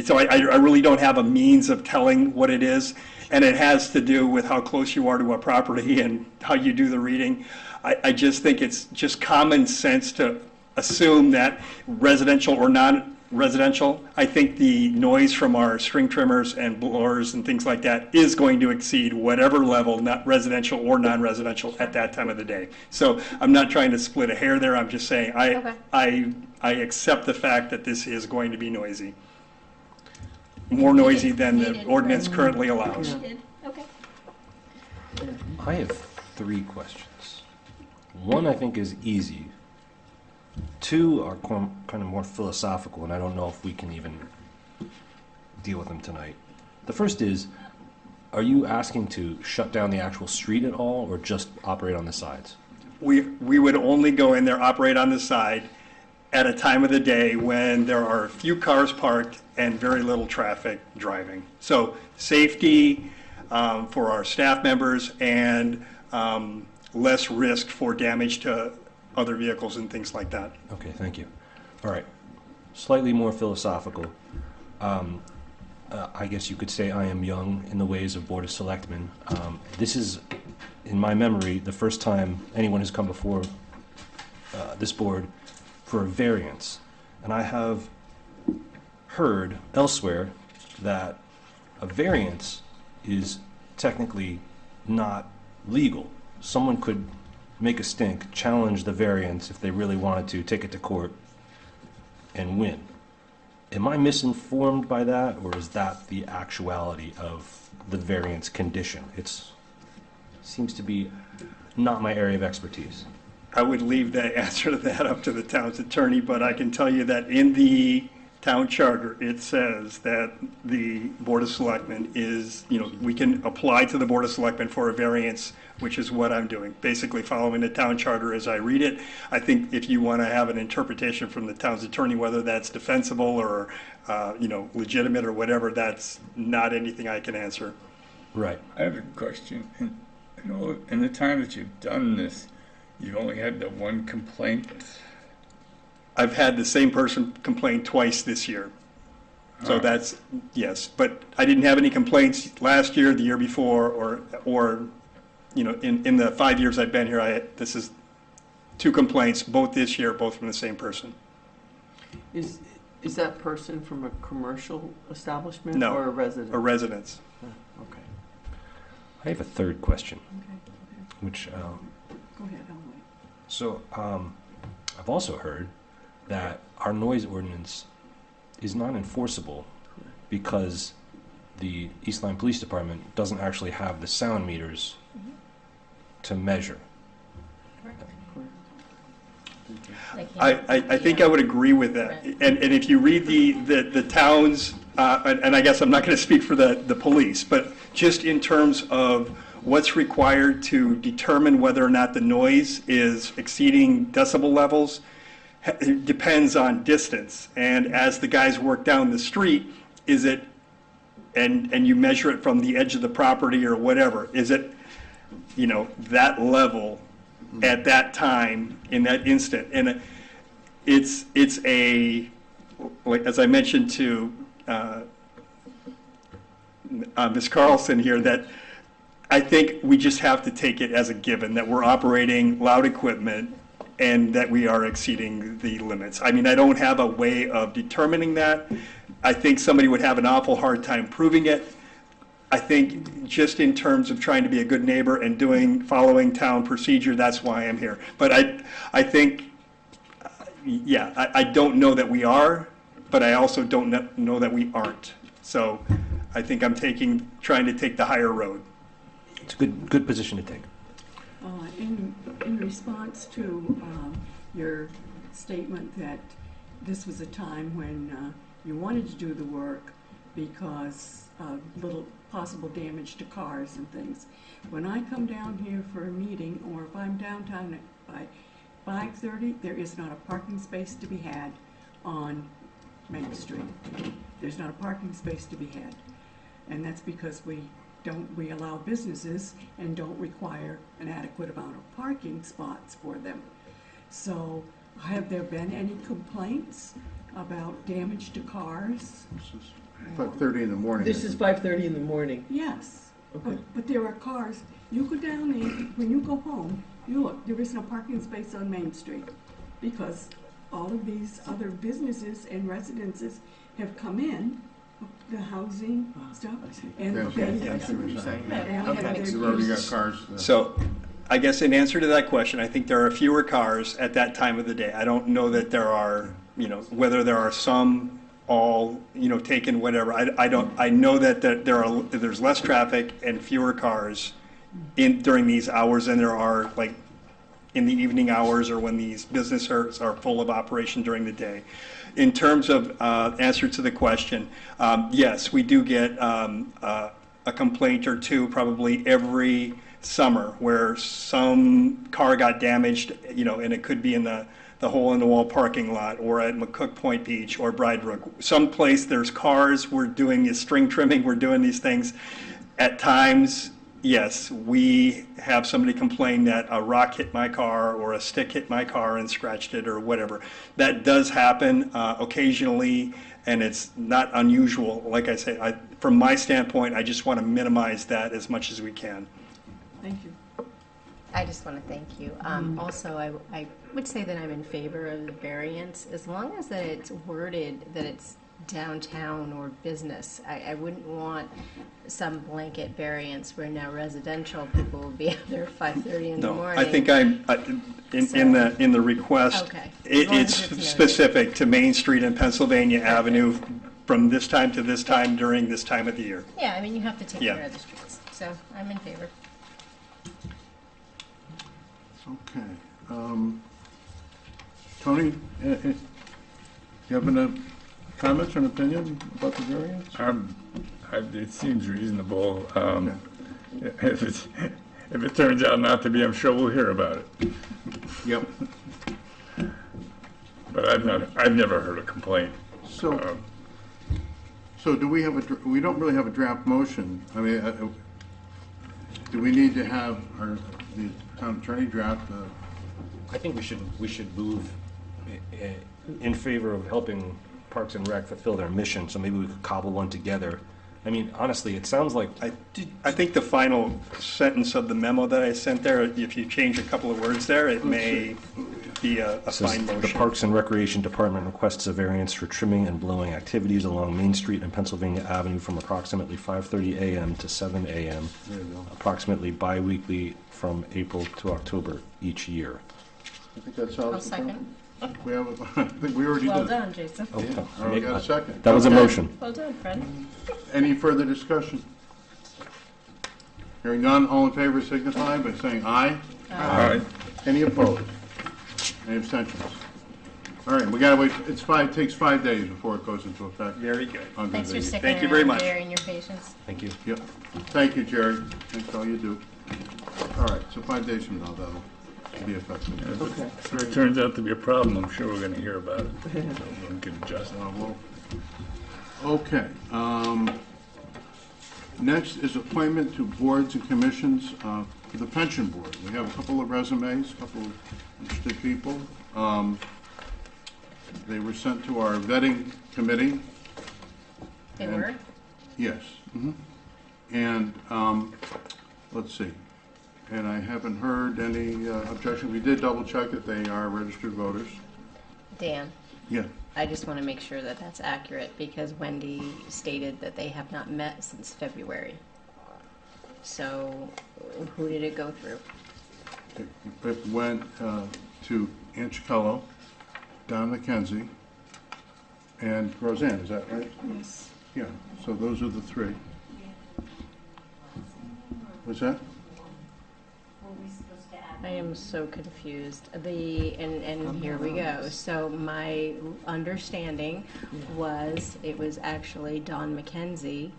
So I really don't have a means of telling what it is, and it has to do with how close you are to a property and how you do the reading. I just think it's just common sense to assume that residential or non-residential, I think the noise from our string trimmers and blowers and things like that is going to exceed whatever level, not residential or non-residential, at that time of the day. So I'm not trying to split a hair there, I'm just saying Okay. I accept the fact that this is going to be noisy. More noisy than the ordinance currently allows. Okay. I have 3 questions. 1 I think is easy. 2 are kind of more philosophical, and I don't know if we can even deal with them tonight. The first is, are you asking to shut down the actual street at all, or just operate on the sides? We would only go in there, operate on the side at a time of the day when there are a few cars parked and very little traffic driving. So safety for our staff members and less risk for damage to other vehicles and things like that. Okay, thank you. All right. Slightly more philosophical. I guess you could say I am young in the ways of Board of Selectmen. This is, in my memory, the first time anyone has come before this board for a variance. And I have heard elsewhere that a variance is technically not legal. Someone could make a stink, challenge the variance if they really wanted to, take it to court, and win. Am I misinformed by that, or is that the actuality of the variance condition? It seems to be not my area of expertise. I would leave the answer to that up to the town's attorney, but I can tell you that in the town charter, it says that the Board of Selectmen is, we can apply to the Board of Selectmen for a variance, which is what I'm doing, basically following the town charter as I read it. I think if you want to have an interpretation from the town's attorney, whether that's defensible or, legitimate or whatever, that's not anything I can answer. Right. I have a question. In the time that you've done this, you've only had the one complaint? I've had the same person complain twice this year. So that's, yes, but I didn't have any complaints last year, the year before, or in the 5 years I've been here, this is 2 complaints, both this year, both from the same person. Is that person from a commercial establishment No, or a resident? a residence. Okay. I have a third question, Okay, which, go ahead, I'll wait. so, I've also heard that our noise ordinance is not enforceable because the East Lyme Police Department doesn't actually have the sound meters to measure. I think I would agree with that. And if you read the towns, and I guess I'm not going to speak for the police, but just in terms of what's required to determine whether or not the noise is exceeding decibel levels, it depends on distance. And as the guys work down the street, is it, and you measure it from the edge of the property or whatever, is it, that level at that time in that instant? And it's a, like, as I mentioned to Ms. Carlson here, that I think we just have to take it as a given that we're operating loud equipment and that we are exceeding the limits. I mean, I don't have a way of determining that. I think somebody would have an awful hard time proving it. I think just in terms of trying to be a good neighbor and following town procedure, that's why I'm here. But I think, I don't know that we are, but I also don't know that we aren't. So I think I'm trying to take the higher road. It's a good position to take. In response to your statement that this was a time when you wanted to do the work because of little possible damage to cars and things, when I come down here for a meeting, or if I'm downtown by 5:30, there is not a parking space to be had on Main Street. There's not a parking space to be had. And that's because we allow businesses and don't require an adequate amount of parking spots for them. So have there been any complaints about damage to cars? This is 5:30 in the morning. This is 5:30 in the morning. Yes, Okay. but there are cars, you go down there, when you go home, you look, there isn't a parking space on Main Street because all of these other businesses and residences have come in, the housing stuff, and Yeah, okay. they- I see what you're saying. and Okay. they- You've already got cars. So I guess in answer to that question, I think there are fewer cars at that time of the day. I don't know that there are, whether there are some all, taken, whatever. I know that there's less traffic and fewer cars during these hours than there are, like, in the evening hours or when these businesses are full of operation during the day. In terms of answer to the question, yes, we do get a complaint or two probably every summer where some car got damaged, and it could be in the hole-in-the-wall parking lot or at McCook Point Beach or Bridebrook. Someplace there's cars, we're doing this string trimming, we're doing these things. At times, yes, we have somebody complain that a rock hit my car or a stick hit my car and scratched it or whatever. That does happen occasionally, and it's not unusual. Like I say, from my standpoint, I just want to minimize that as much as we can. Thank you. I just want to thank you. Also, I would say that I'm in favor of the variance, as long as that it's worded that it's downtown or business. I wouldn't want some blanket variance where now residential people will be out there at 5:30 in the No, morning. I think in the request, Okay. As long it's as it's noted. specific to Main Street and Pennsylvania Avenue from this time to this time during this time of the year. Yeah, I mean, you have to take Yeah. care of the streets, so I'm in favor. Okay. Tony, you having a comments or an opinion about the variance? It seems reasonable. If it turns out not to be, I'm sure we'll hear about it. Yep. But I've never heard a complaint. So, do we have we don't really have a draft motion. I mean, do we need to have the town attorney draft? I think we should move in favor of helping Parks and Rec fulfill their mission, so maybe we could cobble one together. I mean, honestly, it sounds like, I think the final sentence of the memo that I sent there, if you change a couple of words there, it may be a says, fine the motion. Parks and Recreation Department requests a variance for trimming and blowing activities along Main Street and Pennsylvania Avenue from approximately 5:30 a.m. to 7 a.m., There you go. approximately bi-weekly from April to October each year. I think that's all. I'll second. We have, I think we already did. Well it. done, Jason. Oh, Yeah, oh, I already got a second. That was a Okay. motion. Well done, Fred. Any further discussion? Hearing none, all in favor signify by saying aye. Aye. Any opposed? Any abstentions? All right, we gotta wait, takes 5 days before it goes into effect. Very good. Under Thanks for the- sticking Thank you very around, much. Jerry, and your patience. Thank you. Yep. Thank you, Jerry. Thanks for all you do. All right, so 5 days from now, that'll be effective. Okay. If it turns out to be a problem, I'm sure we're going to hear about it. So we can adjust. Okay. Next is appointment to boards and commissions for the pension board. We have a couple of resumes, a couple of interested people. They were sent to our vetting committee. They And- were? Yes. And, let's see. And I haven't heard any objection. We did double check that they are registered voters. Dan, Yeah. I just want to make sure that that's accurate because Wendy stated that they have not met since February. So who did it go through? It went to Ann Chicallo, Don McKenzie, and Roseanne, is that right? Yes. Yeah, so those are the three. What's that? Were we supposed to add? I am so confused. And here we go. So my understanding was it was actually Don McKenzie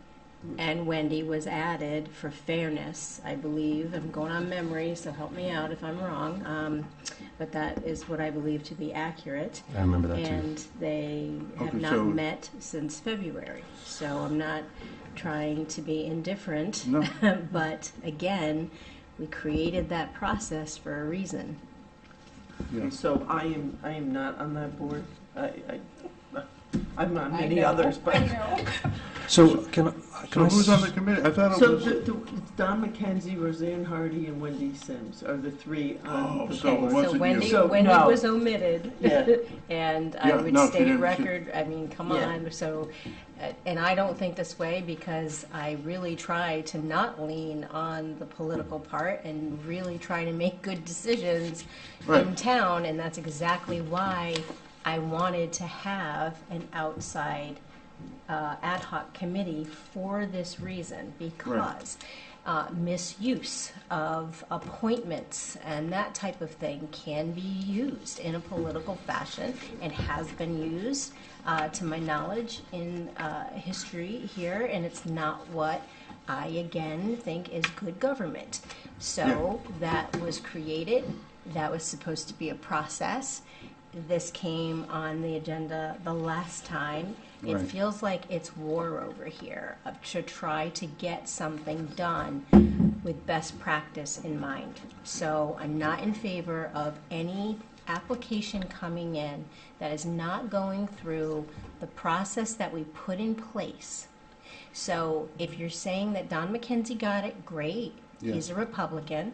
and Wendy was added for fairness, I believe. I'm going on memory, so help me out if I'm wrong. But that is what I believe to be accurate. I remember that too. And they have Okay, not so- met since February. So I'm not trying to be indifferent. No. But again, we created that process for a reason. Yeah. So I am not on that board. I'm on many others, but. So can So I? who's on the committee? I thought it So was, it's Don McKenzie, Roseanne Hardy, and Wendy Sims are the three on Oh, the so it board. wasn't So you. Wendy, So, Wendy no. was omitted. Yeah. And I Yeah, would no, she state didn't- record, I mean, come Yeah. on, so, and I don't think this way because I really try to not lean on the political part and really try to make good decisions in Right. town, and that's exactly why I wanted to have an outside ad hoc committee for this reason, because misuse of appointments and that type of thing can be used in a political fashion and has been used, to my knowledge, in history here, and it's not what I, again, think is good government. So that was created, that was supposed to be a process. This came on the agenda the last time. It Right. feels like it's war over here to try to get something done with best practice in mind. So I'm not in favor of any application coming in that is not going through the process that we put in place. So if you're saying that Don McKenzie got it, great. Yeah. He's a Republican.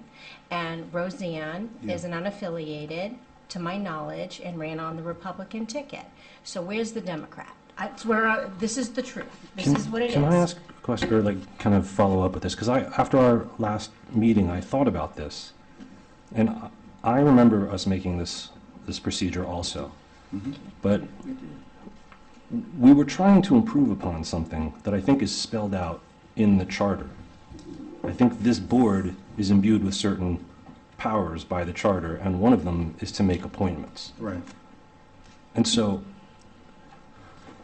And Roseanne Yeah. is an unaffiliated, to my knowledge, and ran on the Republican ticket. So where's the Democrat? It's where this is the truth. This is what it is. Can I ask a question, or like kind of follow up with this? Because after our last meeting, I thought about this, and I remember us making this procedure also. But we were trying to improve upon something that I think is spelled out in the charter. I think this board is imbued with certain powers by the charter, and one of them is to make appointments. right. And so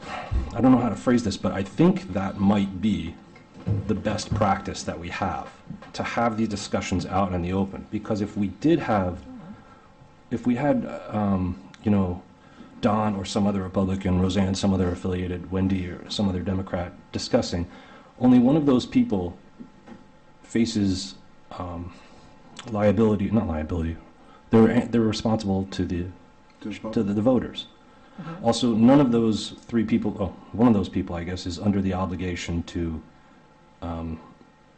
I don't know how to phrase this, but I think that might be the best practice that we have, to have these discussions out in the open. Because if we had, you know, Don or some other Republican, Roseanne, some other affiliated, Wendy or some other Democrat discussing, only one of those people faces liability, not liability, they're responsible to the voters. Also, none of those three people, one of those people, I guess, is under the obligation to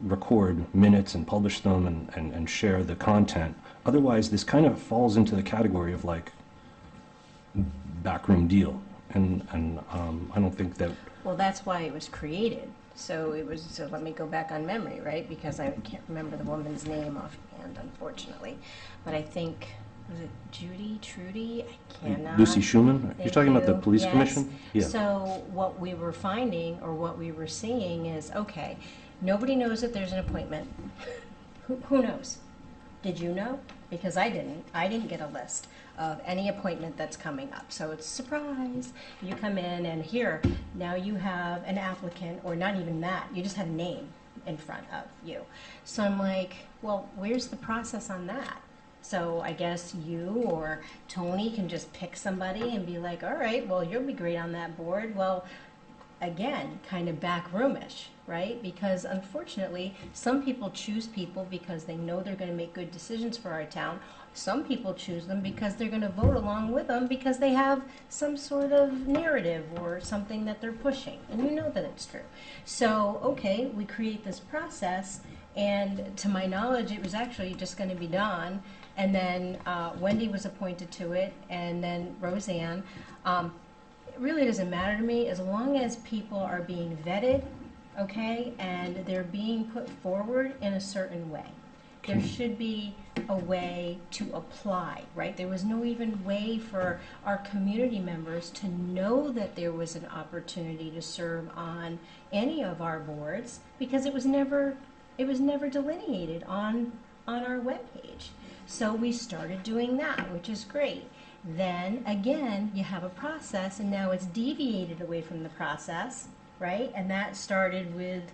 record minutes and publish them and share the content. Otherwise, this kind of falls into the category of like backroom deal, and I don't think that. Well, that's why it was created. So it was, so let me go back on memory, right? Because I can't remember the woman's name offhand, unfortunately. But I think, was it Judy, Trudy? I cannot. Lucy Schumann? You're Thank talking about the you. police Yes. commission? Yeah. So what we were finding, or what we were seeing is, okay, nobody knows that there's an appointment. Who knows? Did you know? Because I didn't. I didn't get a list of any appointment that's coming up. So it's a surprise. You come in and here, now you have an applicant, or not even that, you just have a name in front of you. So I'm like, well, where's the process on that? So I guess you or Tony can just pick somebody and be like, all right, well, you'll be great on that board. Well, again, kind of backroomish, right? Because unfortunately, some people choose people because they know they're going to make good decisions for our town. Some people choose them because they're going to vote along with them because they have some sort of narrative or something that they're pushing. And you know that it's true. So, okay, we create this process, and to my knowledge, it was actually just going to be Dawn. And then Wendy was appointed to it, and then Roseanne. It really doesn't matter to me as long as people are being vetted, okay, and they're being put forward in a certain way. There should be a way to apply, right? There was no even way for our community members to know that there was an opportunity to serve on any of our boards because it was never delineated on our webpage. So we started doing that, which is great. Then again, you have a process, and now it's deviated away from the process, right? And that started with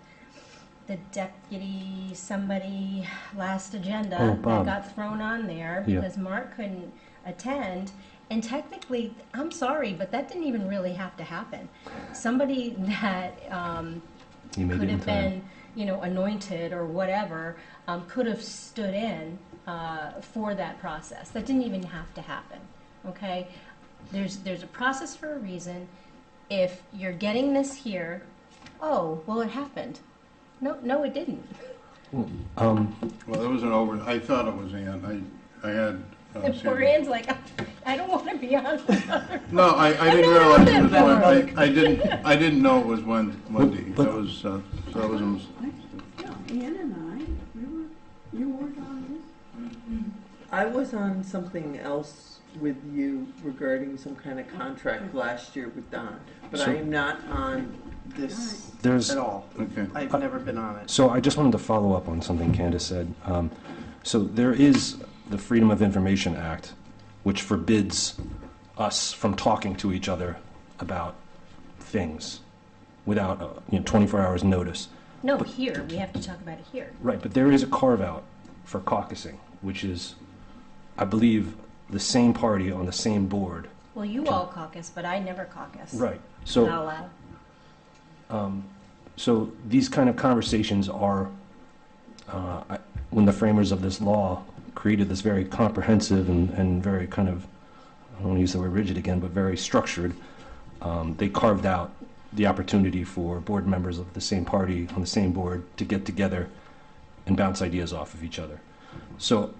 the deputy somebody last agenda that got thrown on there because Mark couldn't attend. And technically, I'm sorry, but that didn't even really have to happen. Somebody that could have been, you know, anointed or whatever, could have stood in for that process. That didn't even have to happen. Okay, there's a process for a reason. If you're getting this here, oh well, it happened. No, it didn't. Well, it was I thought it was Ann. I had. And poor Ann's like, I don't want to be on. No, I didn't realize it was Wendy. I didn't know it was Wendy. That was a mistake. No, Ann and you weren't on this? I was on something else with you regarding some kind of contract last year with Don, but I am not on this at all. Okay. I've never been on it. So I just wanted to follow up on something Candace said. So there is the Freedom of Information Act, which forbids us from talking to each other about things without 24 hours notice. No, here we have to talk about it here. Right, but there is a carve-out for caucusing, which is, I believe, the same party on the same board. Well, you all caucus, but I never caucus. Right. Not So, allowed. so these kind of conversations are, when the framers of this law created this very comprehensive and very kind of, I don't want to use the word rigid again, but very structured, they carved out the opportunity for board members of the same party on the same board to get together and bounce ideas off of each other. So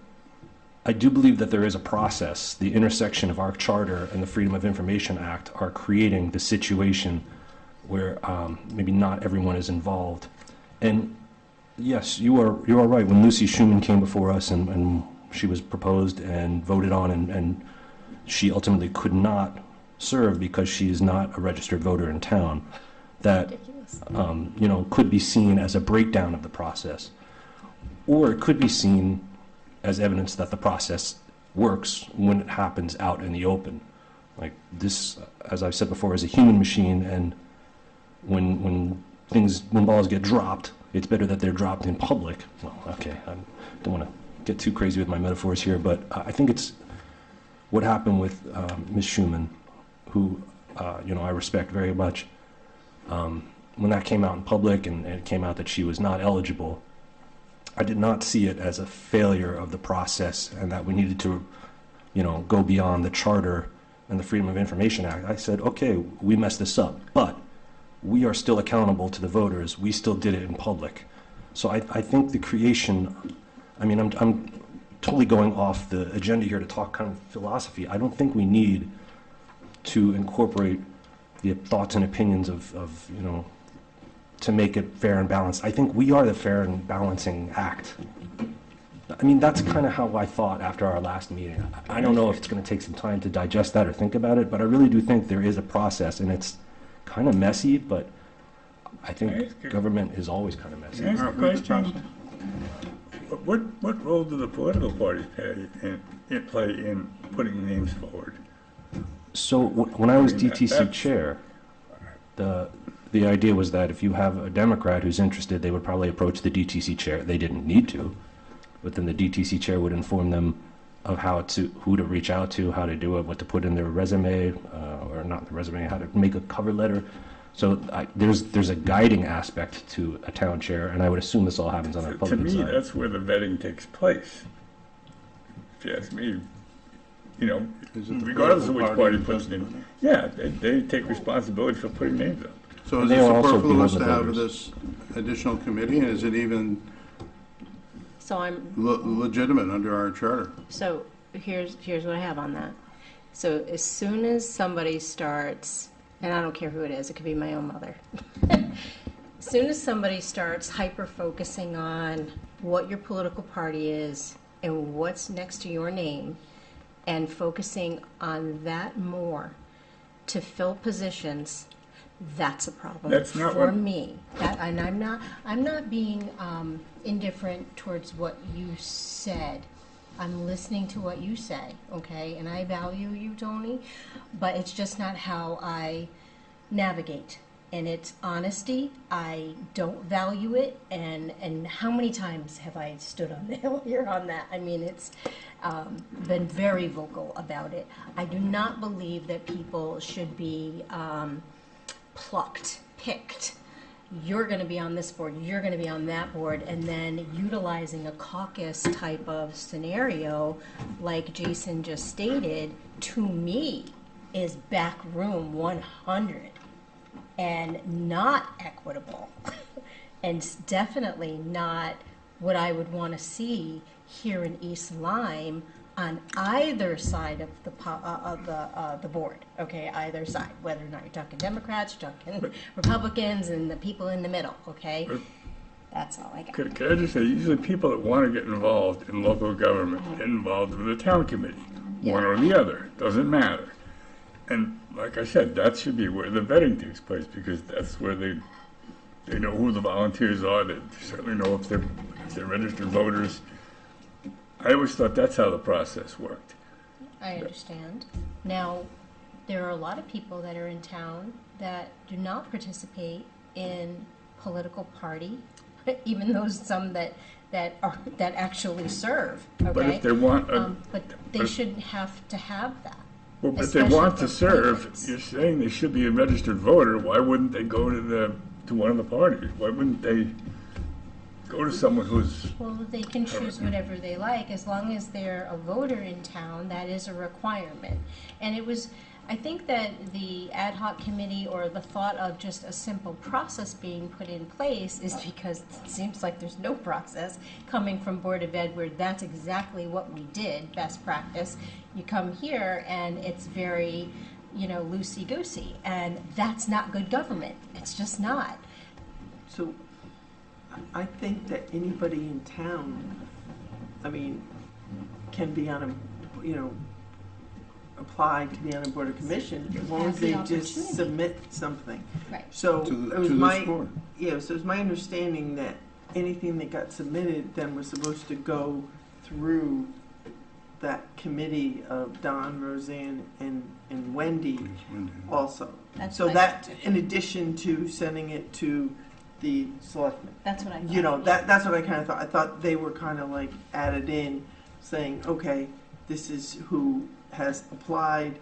I do believe that there is a process. The intersection of our charter and the Freedom of Information Act are creating the situation where maybe not everyone is involved. And yes, you are right. When Lucy Schumann came before us and she was proposed and voted on, and she ultimately could not serve because she is not a registered voter in town, that could be seen as a breakdown of the process, or it could be seen as evidence that the process works when it happens out in the open. Like this, as I've said before, is a human machine, and when balls get dropped, it's better that they're dropped in public. Well, okay, I don't want to get too crazy with my metaphors here, but I think it's what happened with Ms. Schumann, who I respect very much. When that came out in public and it came out that she was not eligible, I did not see it as a failure of the process and that we needed to, go beyond the Charter and the Freedom of Information Act. I said, okay, we messed this up, but we are still accountable to the voters. We still did it in public. So I think the creation, I'm totally going off the agenda here to talk kind of philosophy. I don't think we need to incorporate the thoughts and opinions of to make it fair and balanced. I think we are the fair and balancing act. That's kind of how I thought after our last meeting. I don't know if it's going to take some time to digest that or think about it, but I really do think there is a process, and it's kind of messy, but I think government is always kind of messy. Can I ask a question? What role do the political parties play in putting names forward? So when I was DTC that's- chair, the idea was that if you have a Democrat who's interested, they would probably approach the DTC chair. They didn't need to, but then the DTC chair would inform them of who to reach out to, how to do it, what to put in their resume, or not the resume, how to make a cover letter. So there's a guiding aspect to a town chair, and I would assume this all happens on our To public me, side. that's where the vetting takes place. If you ask me, Is it the regardless of which political party that puts does it it? in, yeah, they take responsibility for putting names up. So And is they it will also be superfluous on to the have voters. this additional committee, and is it even So I'm, legitimate under our charter? so here's what I have on that. So as soon as somebody starts, and I don't care who it is, it could be my own mother. As soon as somebody starts hyper-focusing on what your political party is and what's next to your name, and focusing on that more to fill positions, that's a problem That's not for what- me. And I'm not being indifferent towards what you said. I'm listening to what you say, okay? And I value you, Tony, but it's just not how I navigate. And it's honesty. I don't value it. And how many times have I stood on the hill here on that? It's been very vocal about it. I do not believe that people should be picked. You're going to be on this board, you're going to be on that board, and then utilizing a caucus type of scenario, like Jason just stated, to me is backroom 100 and not equitable, and definitely not what I would want to see here in East Lyme on either side of the board, okay, either side, whether or not you're talking Democrats, you're talking Republicans, and the people in the middle, okay? That's all I got. Could I just say, usually people that want to get involved in local government get involved with a town committee, one or the other, doesn't matter. And like I said, that should be where the vetting takes place, because that's where they know who the volunteers are, they certainly know if they're registered voters. I always thought that's how the process worked. I understand. Now, there are a lot of people that are in town that do not participate in political party, even those some that actually serve, okay? But if they want, but they shouldn't have to have that. well, but if they especially want to for serve, appointments. you're saying they should be a registered voter, why wouldn't they go to one of the parties? Why wouldn't they go to someone who's, Well, they can choose whatever they like, as long as they're a voter in town, that is a requirement. And I think that the ad hoc committee, or the thought of just a simple process being put in place, is because it seems like there's no process coming from Board of Ed, where that's exactly what we did, best practice. You come here and it's very, loosey-goosey, and that's not good government. It's just not. So I think that anybody in town, can be on apply to be on a board or commission, as long Have as the they just opportunity. submit something. Right. So To it was this my, board. so it was my understanding that anything that got submitted then was supposed to go through that committee of Don, Roseanne, and Wendy also. That's So what I that, thought, in addition to sending it to the selectmen. That's what I thought. You know, that's what I kind of thought. I thought they were kind of like added in, saying, okay, this is who has applied.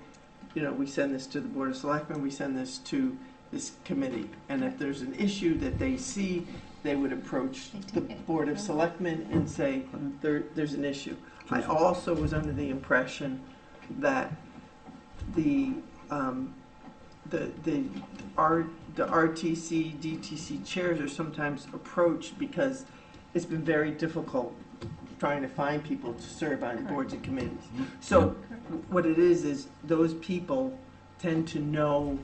You know, we send this to the Board of Selectmen, we send this to this committee. And if there's an issue that they see, they would approach the Board of Selectmen and say, there's an issue. I also was under the impression that the RTC, DTC chairs are sometimes approached because it's been very difficult trying to find people to serve on boards and committees. So what it is those people tend to know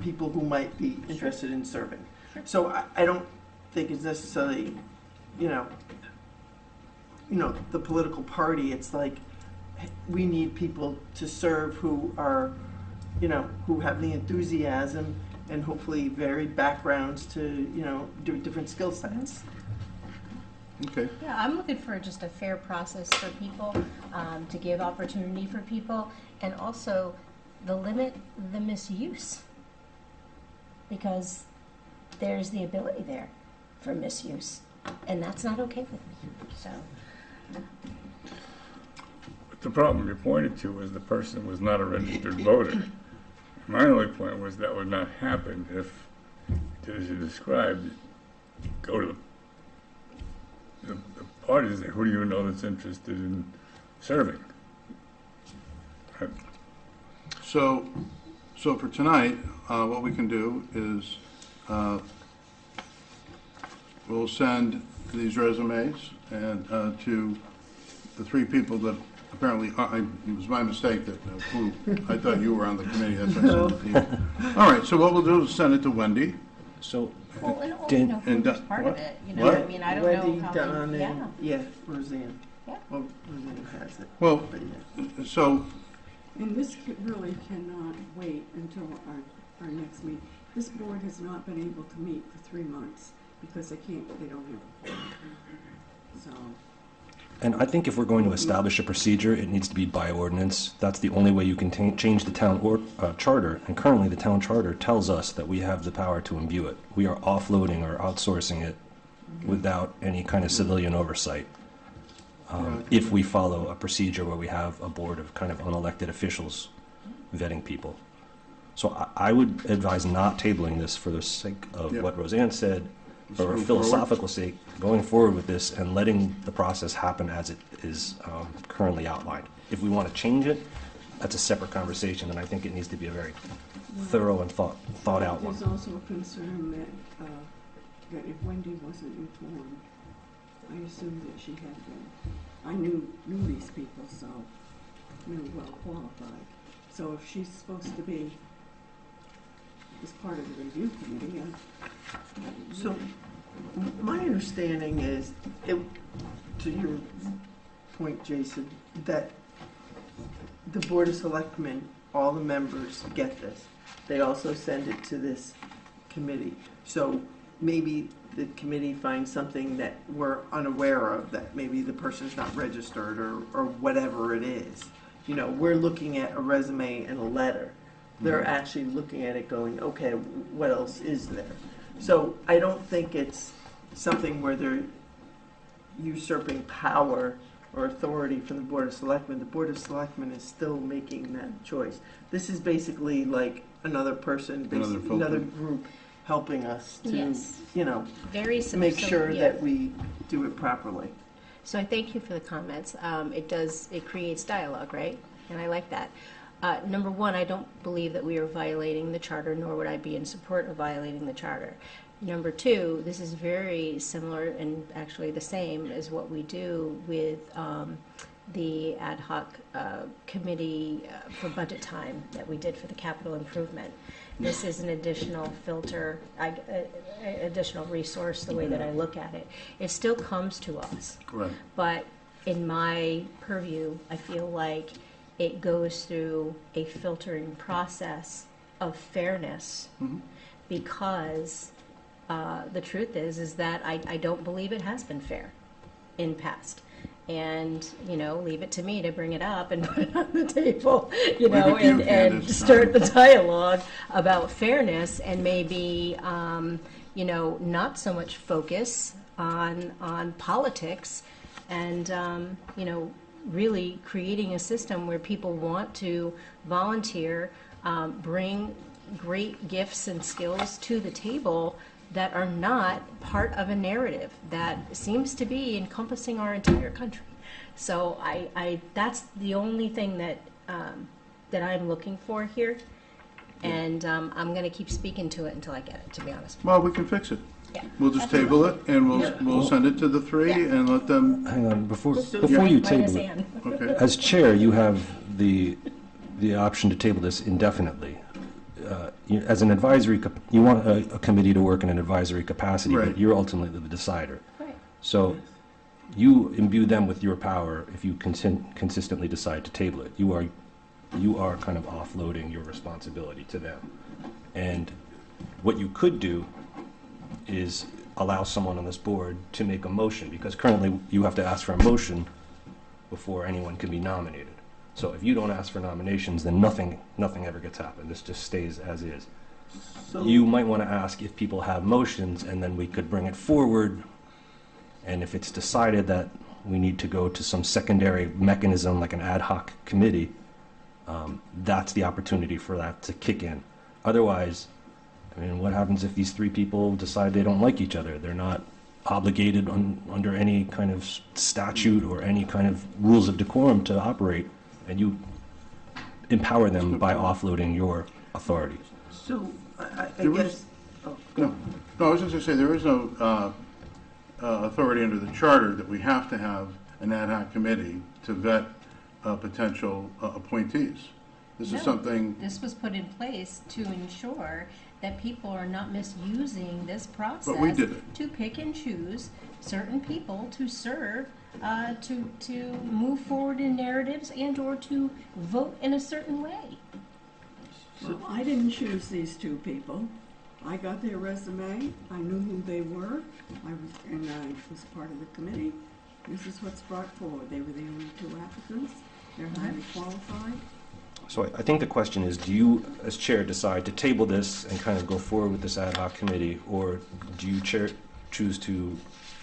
people who might be interested in serving. So I don't think it's necessarily, you know, the political party. It's like, we need people to serve who are, you know, who have the enthusiasm and hopefully varied backgrounds to, you know, do different skill sets. Okay. Yeah, I'm looking for just a fair process for people, to give opportunity for people, and also the limit the misuse. Because there's the ability there for misuse, and that's not okay with me, so. But the problem you pointed to was the person was not a registered voter. My only point was that would not happen if, as you described, go to the parties and say, who do you know that's interested in serving? So for tonight, what we can do is, we'll send these resumes and to the three people that apparently, it was my mistake that, who, I thought you were on the committee, that's why I sent it to you. All right, so what we'll do is send it to Wendy. So, Well, and also, did- you know, and who's Don- part what? of it, you know, What? I mean, I don't Wendy, know how Don, they, and, yeah. Roseanne. Yeah. Well, Roseanne has it. Well, But yeah. so, And this really cannot wait until our next meeting. This board has not been able to meet for 3 months because they don't have a quorum. So, and I think if we're going to establish a procedure, it needs to be by ordinance. That's the only way you can change the town charter, and currently the town charter tells us that we have the power to imbue it. We are offloading or outsourcing it without any kind of civilian oversight. If we follow a procedure where we have a board of kind of unelected officials vetting people. So I would advise not tabling this for the sake of Yeah. what Roseanne said, Let's for move philosophical sake, going forward with this and letting the process happen as it is currently outlined. If we want to change it, that's a separate conversation, and I think it needs to be a very thorough and thought out one. there's also a concern that if Wendy wasn't informed, I assumed that she had been. I knew these people, so knew well qualified. So if she's supposed to be as part of the review committee, So, my understanding is, to your point, Jason, that the Board of Selectmen, all the members get this. They also send it to this committee. So maybe the committee finds something that we're unaware of, that maybe the person's not registered or whatever it is. You know, we're looking at a resume and a letter. They're actually looking at it going, okay, what else is there? So I don't think it's something where they're usurping power or authority from the Board of Selectmen. The Board of Selectmen is still making that choice. This is basically like another person, Another filter. another group helping us to, Yes. you know, Very similar. make sure that we do it properly. So I thank you for the comments. It creates dialogue, right? And I like that. Number one, I don't believe that we are violating the charter, nor would I be in support of violating the charter. Number two, this is very similar and actually the same as what we do with the ad hoc committee for budget time that we did for the capital improvement. This is an additional filter, additional resource, the way that I look at it. It still comes to us. right. But in my purview, I feel like it goes through a filtering process of fairness, because the truth is that I don't believe it has been fair in past. and, leave it to me to bring it up and put it on the table, Leave it to you, and Candace. start the dialogue about fairness and maybe, not so much focus on politics and, really creating a system where people want to volunteer, bring great gifts and skills to the table that are not part of a narrative that seems to be encompassing our entire country. So that's the only thing that I'm looking for here. And I'm going to keep speaking to it until I get it, to be honest. Well, we can fix it. Yeah. We'll just table it, and we'll send it to the three and let them, Hang on, before Right, you minus table it. Ann. okay? As chair, you have the option to table this indefinitely. As an advisory, you want a committee to work in an advisory capacity, Right. but you're ultimately the decider. Right. So you imbue them with your power if you consistently decide to table it. You are kind of offloading your responsibility to them. And what you could do is allow someone on this board to make a motion, because currently you have to ask for a motion before anyone can be nominated. So if you don't ask for nominations, then nothing ever gets happened. This just stays as is. So- You might want to ask if people have motions, and then we could bring it forward. And if it's decided that we need to go to some secondary mechanism like an ad hoc committee, that's the opportunity for that to kick in. Otherwise, I mean, what happens if these three people decide they don't like each other? They're not obligated under any kind of statute or any kind of rules of decorum to operate, and you empower them by offloading your authority. So, I There was- guess, oh, go. No, I was just going to say, there is no authority under the charter that we have to have an ad hoc committee to vet potential appointees. This No. is something, This was put in place to ensure that people are not misusing this process. But we did it. To pick and choose certain people to serve, to move forward in narratives and/or to vote in a certain way. Well, I didn't choose these two people. I got their resume, I knew who they were, I was part of the committee. This is what's brought forward. They were the only two applicants. They're highly qualified. So I think the question is, do you, as chair, decide to table this and kind of go forward with this ad hoc committee, or do you choose to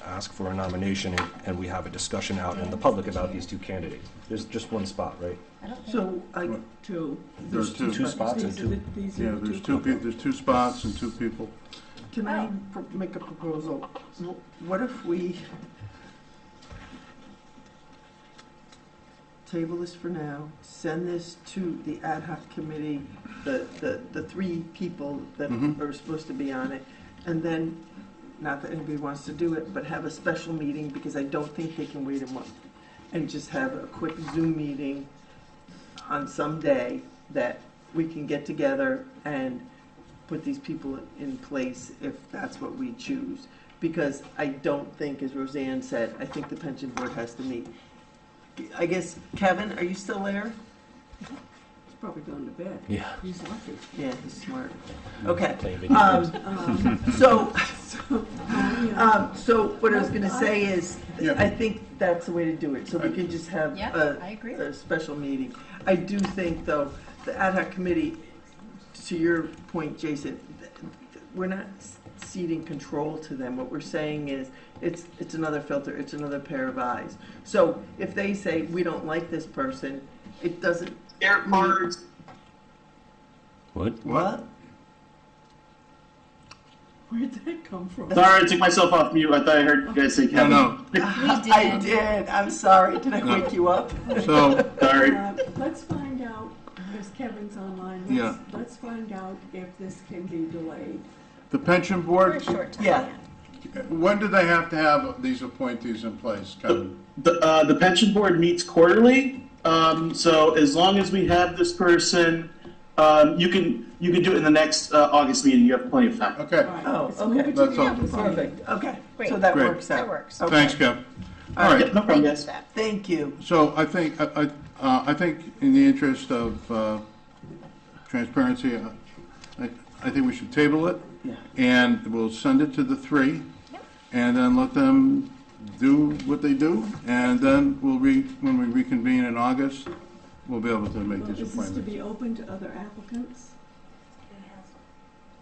ask for a nomination and we have a discussion out in the public about these two candidates? There's just one spot, right? I don't think. So, Two. there's two. Two spots and These are two. the- these are Yeah, the there's two people. there's two spots and two people. can I make a proposal? What if we table this for now, send this to the ad hoc committee, the three people that Mhm. are supposed to be on it, and then, not that anybody wants to do it, but have a special meeting, because I don't think they can wait a month, and just have a quick Zoom meeting on some day that we can get together and put these people in place if that's what we choose. Because I don't think, as Roseanne said, I think the pension board has to meet. I guess, Kevin, are you still there? He's probably gone to bed. Yeah. He's lucky. Yeah, he's smart. Okay. Playing video games. So, I, so what I was gonna say is, Yeah. I think that's the way to do it, so we can just have Yeah, I agree. a special meeting. I do think, though, the ad hoc committee, to your point, Jason, we're not ceding control to them. What we're saying is, it's another filter, it's another pair of eyes. So if they say, we don't like this person, it doesn't. Air cards. What? What? where'd that come from? Sorry, I took myself off mute. I thought I heard you guys say No, Kevin. no. I did, I'm sorry, did I No. wake you up? So, Sorry. Let's find out, because Kevin's online, Yeah. let's find out if this can be delayed. the pension For a board, short time. Yeah. when do they have to have these appointees in place, Kevin? The pension board meets quarterly, so as long as we have this person, you can do it in the next August meeting. You have plenty of time. Okay, Right, Oh, let's move okay. it to That's the all. August meeting. Perfect, okay. Great. So that Great. works out. That works. Okay. thanks, Kev. All All right. Yep, no problem, guys. Thank you. So I think in the interest of transparency, I think we should table it, Yeah. and we'll send it to the three, Yep. and then let them do what they do, and then when we reconvene in August, we'll be able to make Well, these is this to appointments. be open to other applicants?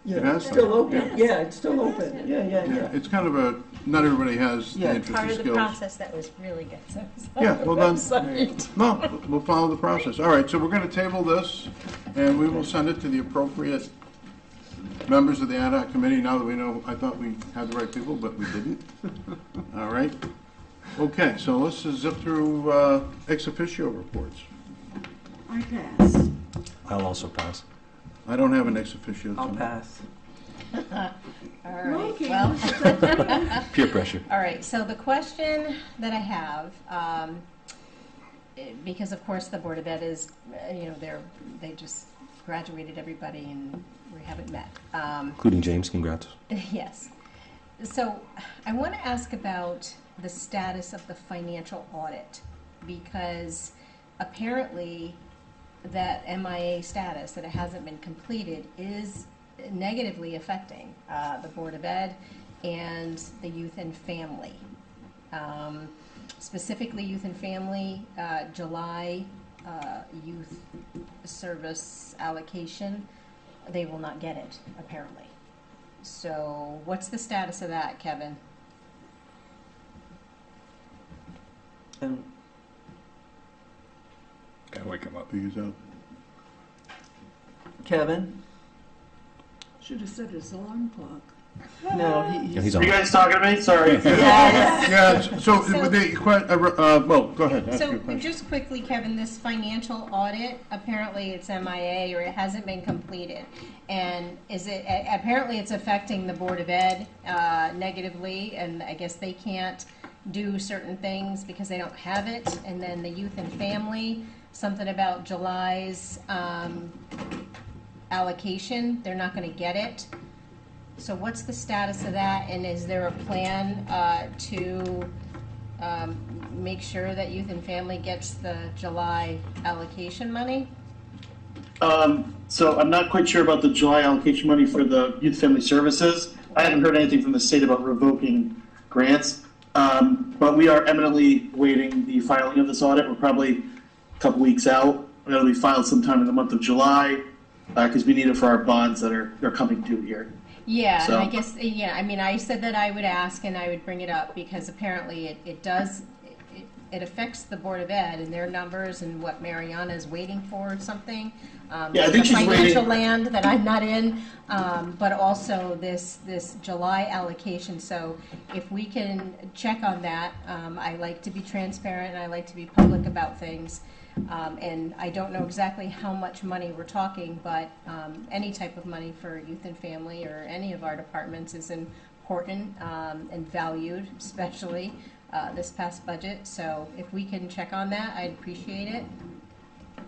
It Yeah, has it's to. still open. Yeah. Yeah, it's still open. Yeah, yeah, Yeah, yeah. it's kind of a, not everybody has the Yeah. interest Part or of the skills. process that was really good, so. Yeah, well then, Website. no, we'll follow the process. All right, so we're going to table this, and we will send it to the appropriate members of the ad hoc committee, now that we know, I thought we had the right people, but we didn't. All right. Okay, so let's just zip through ex officio reports. I pass. I'll also pass. I don't have an ex officio I'll tonight. pass. All right, Okay. well. Peer pressure. All right, so the question that I have, because of course the Board of Ed is, they just graduated everybody and we haven't met. Including James, congrats. Yes. So I want to ask about the status of the financial audit, because apparently that MIA status, that it hasn't been completed, is negatively affecting the Board of Ed and the youth and family. Specifically, youth and family, July youth service allocation, they will not get it, apparently. So what's the status of that, Kevin? And Gotta wake him up. Figures out. Kevin? Should have set his alarm clock. No, Yeah, he's Are on. you guys talking to me? Sorry. Yeah, so, So- with the, well, go ahead, ask So your question. just quickly, Kevin, this financial audit, apparently it's MIA or it hasn't been completed. And apparently it's affecting the Board of Ed negatively, and I guess they can't do certain things because they don't have it. And then the youth and family, something about July's allocation, they're not gonna get it. So what's the status of that, and is there a plan to make sure that youth and family gets the July allocation money? So I'm not quite sure about the July allocation money for the youth family services. I haven't heard anything from the state about revoking grants. But we are eminently waiting the filing of this audit. We're probably a couple weeks out. It'll be filed sometime in the month of July, because we need it for our bonds that are coming due here. Yeah, So- and I guess, I mean, I said that I would ask and I would bring it up because apparently it affects the Board of Ed and their numbers and what Mariana is waiting for or something. Yeah, I think she's financial waiting- land that I'm not in, but also this July allocation. So if we can check on that, I like to be transparent and I like to be public about things. And I don't know exactly how much money we're talking, but any type of money for youth and family or any of our departments is important and valued, especially this past budget. So if we can check on that, I'd appreciate it.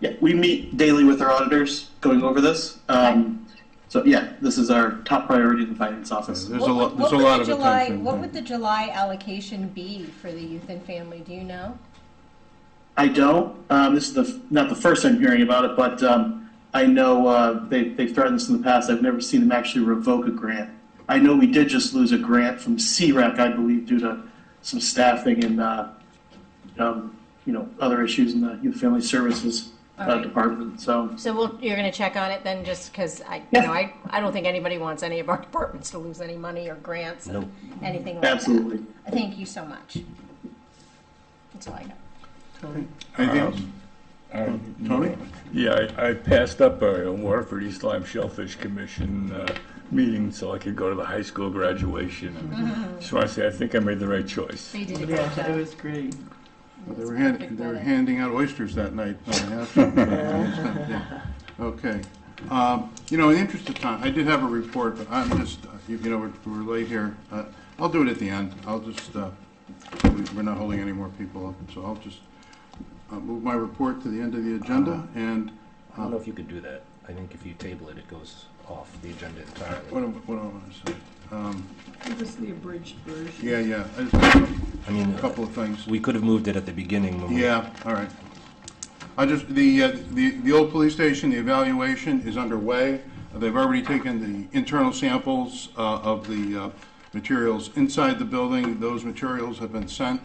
Yeah, we meet daily with our auditors going over this. So yeah, this is our top priority in the finance office. There's a lot of attention. What would the July allocation be for the youth and family? Do you know? I don't. This is not the first I'm hearing about it, but I know they've threatened this in the past. I've never seen them actually revoke a grant. I know we did just lose a grant from CREC, I believe, due to some staffing and other issues in the youth family services All right. department. So So you're going to check on it then, just because I don't think anybody wants any of our departments to lose any money or grants, Nope. anything like that. absolutely. Thank you so much. That's all I got. Anything else? Tony? Yeah, I passed up a Waterford East Lyme Shellfish Commission meeting so I could go to the high school graduation. And just want to say, I think I made the right choice. They did a great yeah, it job. was great. Well, they were Perfect they were weather. handing out oysters that night. Yeah. Okay. In the interest of time, I did have a report, but I'm just, we're late here. I'll do it at the end. I'll just, we're not holding any more people up, so I'll just move my report to the end of the agenda, and I don't know if you could do that. I think if you table it, it goes off the agenda entirely. what do I want to say? Give us the abridged version. Yeah, I just have I mean, a couple of things. we could have moved it at the beginning. When Yeah, all right. The old police station, the evaluation is underway. They've already taken the internal samples of the materials inside the building. Those materials have been sent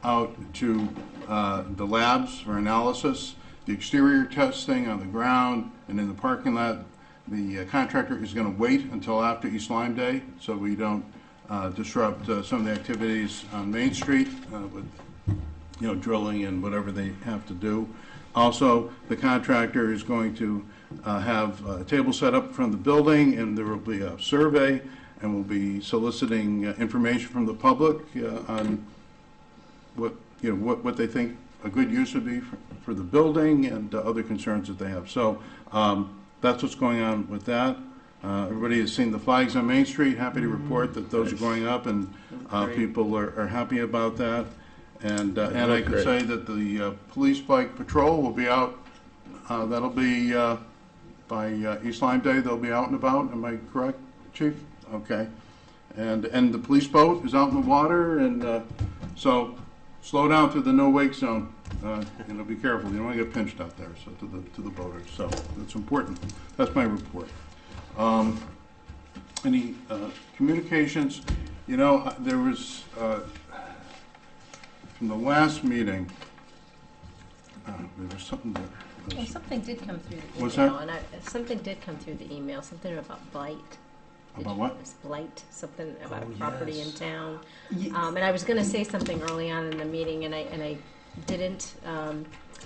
out to the labs for analysis. The exterior testing on the ground and in the parking lot, the contractor is going to wait until after East Lyme Day so we don't disrupt some of the activities on Main Street with drilling and whatever they have to do. Also, the contractor is going to have a table set up from the building, and there will be a survey, and we'll be soliciting information from the public on what they think a good use would be for the building and other concerns that they have. So that's what's going on with that. Everybody has seen the flags on Main Street. Happy to report that those are going up, and people are happy about that. And I can say that the police bike patrol will be out. That'll be by East Lyme Day. They'll be out and about. Am I correct, Chief? Okay. And the police boat is out in the water, and so slow down to the no wake zone. Be careful. You don't want to get pinched out there. So to the boaters. So that's important. That's my report. Any communications? There was from the last meeting. There was something that. Well, something did come through the email. What's that? And something did come through the email, something about blight. About what? It's blight, something about a Oh, property yes. in town. And I was going to say something early on in the meeting, and I didn't,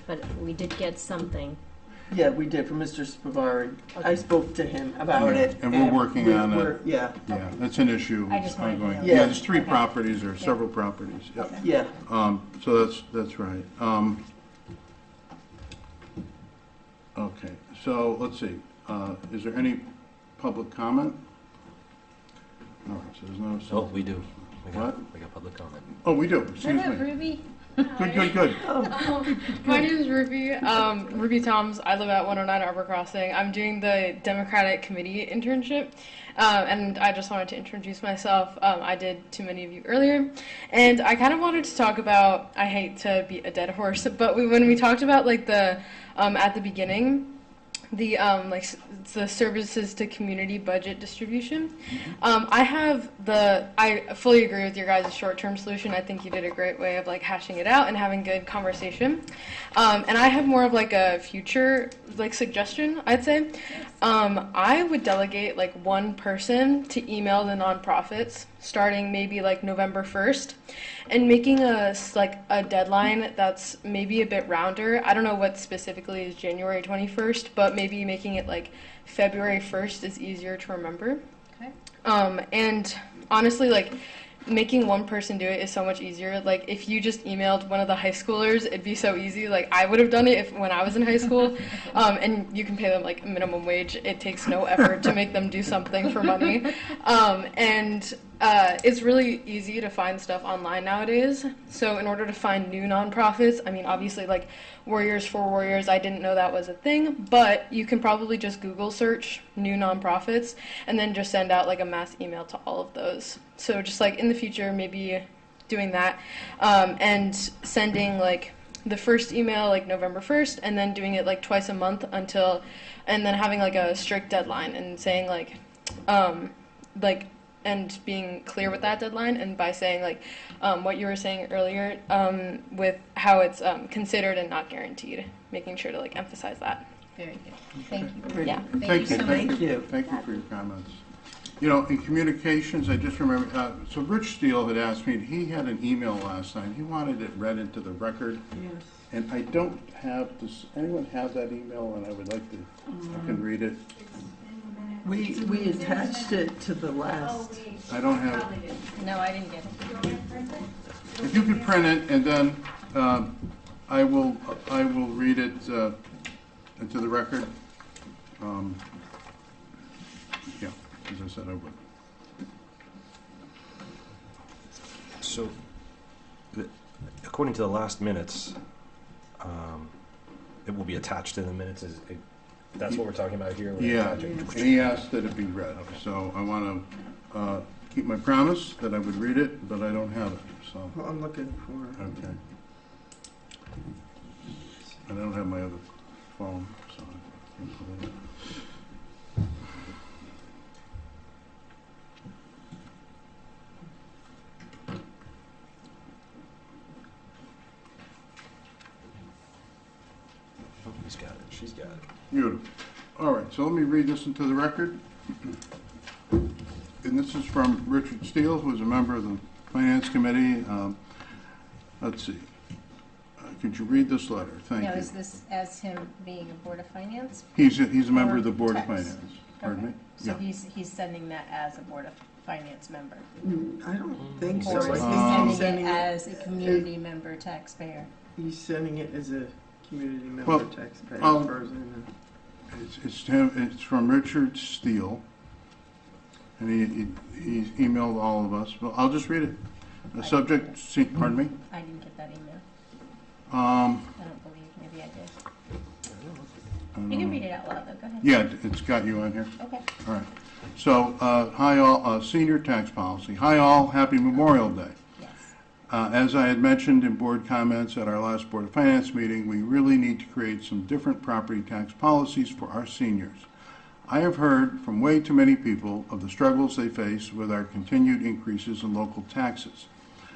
but we did get something. Yeah, we did from Mr. Spivari. I spoke to him about it. And we're working on it. Yeah, Yeah, that's an issue. I just wanted to ongoing. know. Yeah, Yeah. there's 3 properties or several properties. Yep. yeah. So that's right. Okay, so let's see. Is there any public comment? All right, so there's no. Oh, we do. What? We got public comment. Oh, we do. Excuse Hello, me. Ruby. Good. My name is Ruby. Ruby Toms. I live at 109 Arbor Crossing. I'm doing the Democratic Committee internship, and I just wanted to introduce myself. I did to many of you earlier, and I kind of wanted to talk about. I hate to beat a dead horse, but when we talked about like the at the beginning. The the services to community budget distribution. I fully agree with your guys' short-term solution. I think you did a great way of like hashing it out and having good conversation. And I have more of like a future like suggestion, I'd say. I would delegate like one person to email the nonprofits starting maybe like November 1st and making a deadline that's maybe a bit rounder. I don't know what specifically is January 21st, but maybe making it like February 1st is easier to remember. Okay. And honestly, like making one person do it is so much easier. Like if you just emailed one of the high schoolers, it'd be so easy. Like I would have done it when I was in high school. And you can pay them like minimum wage. It takes no effort to make them do something for money. It's really easy to find stuff online nowadays. So in order to find new nonprofits, I mean, obviously like Warriors for Warriors, I didn't know that was a thing, but you can probably just Google search new nonprofits and then just send out like a mass email to all of those. So just like in the future, maybe doing that and sending like the first email like November 1st and then doing it like twice a month and then having like a strict deadline and saying and being clear with that deadline, and by saying like what you were saying earlier with how it's considered and not guaranteed, making sure to like emphasize that. Very good. Thank you. Yeah. Thank you so much. Thank you. Thank you for your comments. In communications, I just remember, so Rich Steele had asked me, he had an email last night. He wanted it read into the record. Yes. And I don't have, does anyone have that email? And I would like to, I can read it. We attached it to the last. I don't have, No, I didn't get it. if you could print it, and then I will read it into the record. Yeah, as I said, I would. So, according to the last minutes, it will be attached to the minutes. That's what we're talking about here? We're Yeah, attaching- and he asked that it be read, so I want to keep my promise that I would read it, but I don't have it, so, Well, I'm looking for. okay. And I don't have my other phone, so I can't pull it. He's got it. She's got it. Beautiful. All right, so let me read this into the record. And this is from Richard Steele, who is a member of the Finance Committee. Let's see. Could you read this letter? Thank Now, you. is this as him being a Board of Finance? He's a member of the Or Board of tax? Finance. Pardon me? Okay. So Yeah. he's sending that as a Board of Finance member? I don't think so. Or I is he think he's sending sending it it, as a community member taxpayer? he's sending it as a community member Well, taxpayer, as um, far as I know. It's from Richard Steele, and he's emailed all of us. Well, I'll just read it. The subject, pardon me? I didn't get that email. I Um, don't believe, maybe I did. I don't You can know. read it out loud, though, go ahead. Yeah, it's got you on here. Okay. All right. So, hi all, senior tax policy. Hi all, happy Memorial Day. Yes. As I had mentioned in board comments at our last Board of Finance meeting, we really need to create some different property tax policies for our seniors. I have heard from way too many people of the struggles they face with our continued increases in local taxes.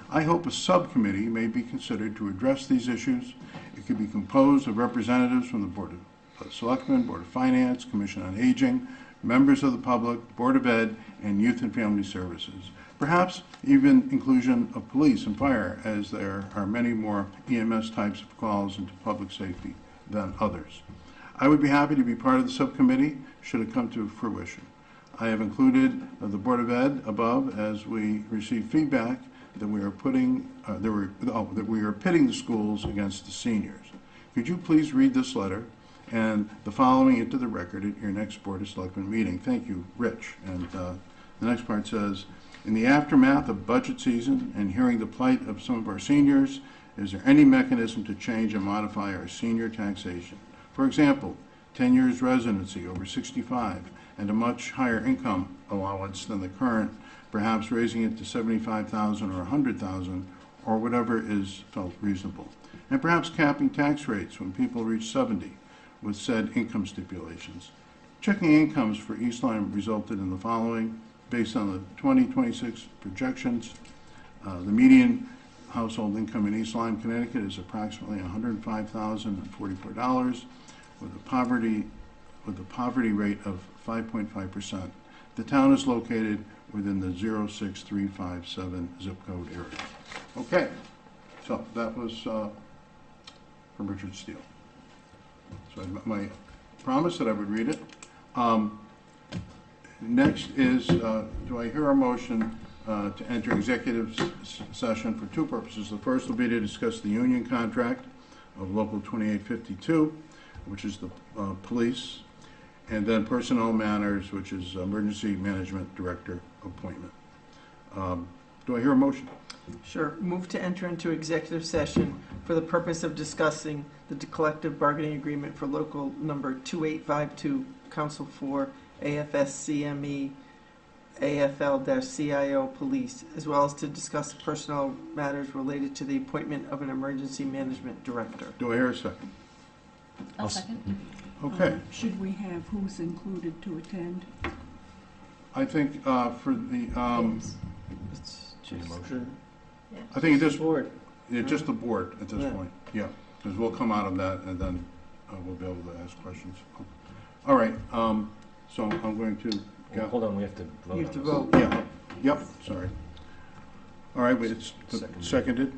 I hope a subcommittee may be considered to address these issues. It could be composed of representatives from the Board of Selectmen, Board of Finance, Commission on Aging, members of the public, Board of Ed, and Youth and Family Services. Perhaps even inclusion of police and fire, as there are many more EMS types of calls into public safety than others. I would be happy to be part of the subcommittee should it come to fruition. I have included the Board of Ed above as we receive feedback that we are that we are pitting the schools against the seniors. Could you please read this letter and the following into the record at your next Board of Selectmen meeting? Thank you, Rich. And the next part says, in the aftermath of budget season and hearing the plight of some of our seniors, is there any mechanism to change and modify our senior taxation? For example, 10 years residency over 65 and a much higher income allowance than the current, perhaps raising it to $75,000 or $100,000 or whatever is felt reasonable. And perhaps capping tax rates when people reach 70 with said income stipulations. Checking incomes for East Lyme resulted in the following. Based on the 2026 projections, the median household income in East Lyme, Connecticut is approximately $105,044 with a poverty rate of 5.5%. The town is located within the 06357 zip code area. Okay, so that was from Richard Steele. So my promise that I would read it. Next is, do I hear a motion to enter executive session for two purposes? The first will be to discuss the union contract of Local 2852, which is the police, and then personnel matters, which is emergency management director appointment. Do I hear a motion? Sure. Move to enter into executive session for the purpose of discussing the collective bargaining agreement for local number 2852, Council 4, AFSCME, AFL-CIO Police, as well as to discuss personnel matters related to the appointment of an emergency management director. Do I hear a second? I'll second. Okay. Should we have who's included to attend? I think for the, It's Need a just motion? I think this, board. just the board at this Yeah. point, yeah, because we'll come out of that and then we'll be able to ask questions. All right, so I'm going to, Well, hold on, we have to vote You have to on this. vote. yeah, yep, sorry. All right, wait, it's Seconded. seconded.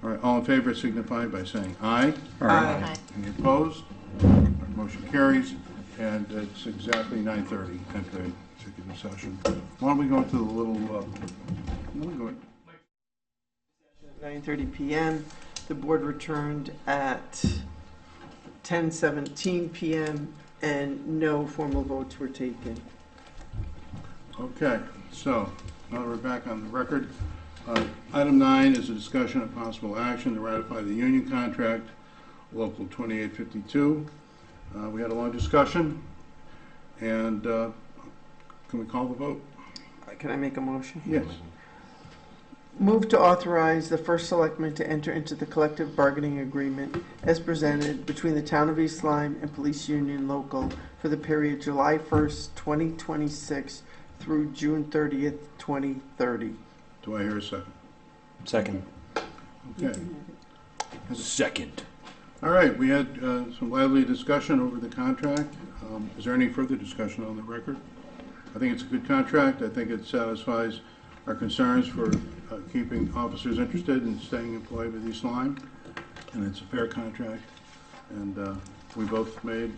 All right, all in favor signify by saying aye. Aye. Any opposed? Motion carries, and it's exactly 9:30, enter executive session. Why don't we go into the little, why don't we go, 9:30 p.m. The board returned at 10:17 p.m. and no formal votes were taken. okay, so, now that we're back on the record, item 9 is a discussion of possible action to ratify the union contract, Local 2852. We had a long discussion, and can we call the vote? Can I make a motion? Yes. Move to authorize the first selectman to enter into the collective bargaining agreement as presented between the town of East Lyme and Police Union Local for the period July 1st, 2026 through June 30th, 2030. Do I hear a second? Second. Okay. Second. All right, we had some lively discussion over the contract. Is there any further discussion on the record? I think it's a good contract. I think it satisfies our concerns for keeping officers interested in staying employed with East Lyme, and it's a fair contract. And we both made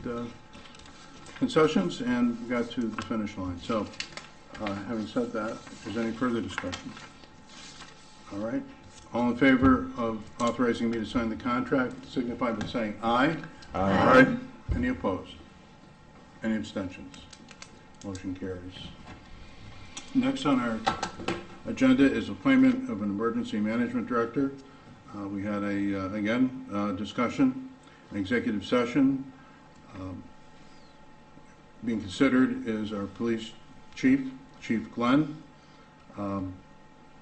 concessions and we got to the finish line. So, having said that, if there's any further discussion. All right. All in favor of authorizing me to sign the contract, signify by saying aye. Aye. Any opposed? Any abstentions? Motion carries. Next on our agenda is appointment of an emergency management director. We had a discussion, an executive session. Being considered is our police chief, Chief Glenn.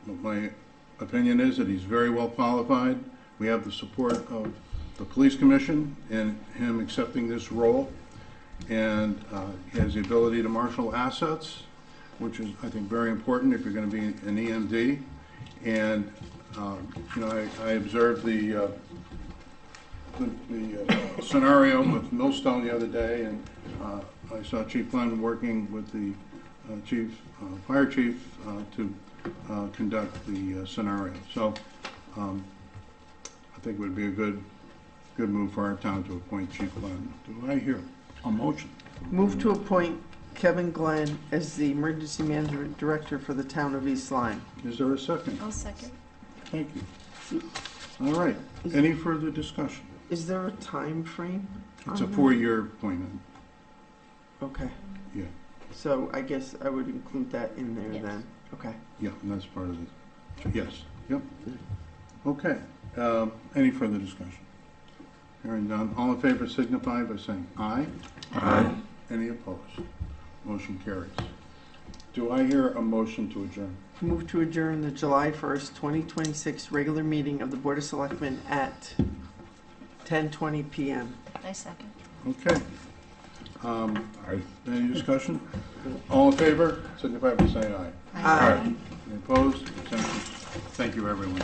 My opinion is that he's very well qualified. We have the support of the police commission in him accepting this role, and he has the ability to marshal assets, which is, I think, very important if you're going to be an EMD. And I observed the scenario with Millstone the other day, and I saw Chief Glenn working with the fire chief to conduct the scenario. So I think it would be a good move for our town to appoint Chief Glenn. Do I hear a motion? Move to appoint Kevin Glenn as the Emergency Management Director for the town of East Lyme. Is there a second? I'll second. Thank you. All right. Any further discussion? Is there a time frame? It's a on that? 4-year appointment. Okay, Yeah. so I guess I would include that in there Yes. then. Okay. Yeah, and that's part of the, yes, yep. Okay, any further discussion? Hearing none, all in favor signify by saying aye. Aye. Any opposed? Motion carries. Do I hear a motion to adjourn? Move to adjourn the July 1st, 2026 regular meeting of the Board of Selectmen at 10:20 p.m. I second. Okay. Aye. Any discussion? All in favor signify by saying aye. Aye. Any opposed? Abstentions? Thank you, everyone.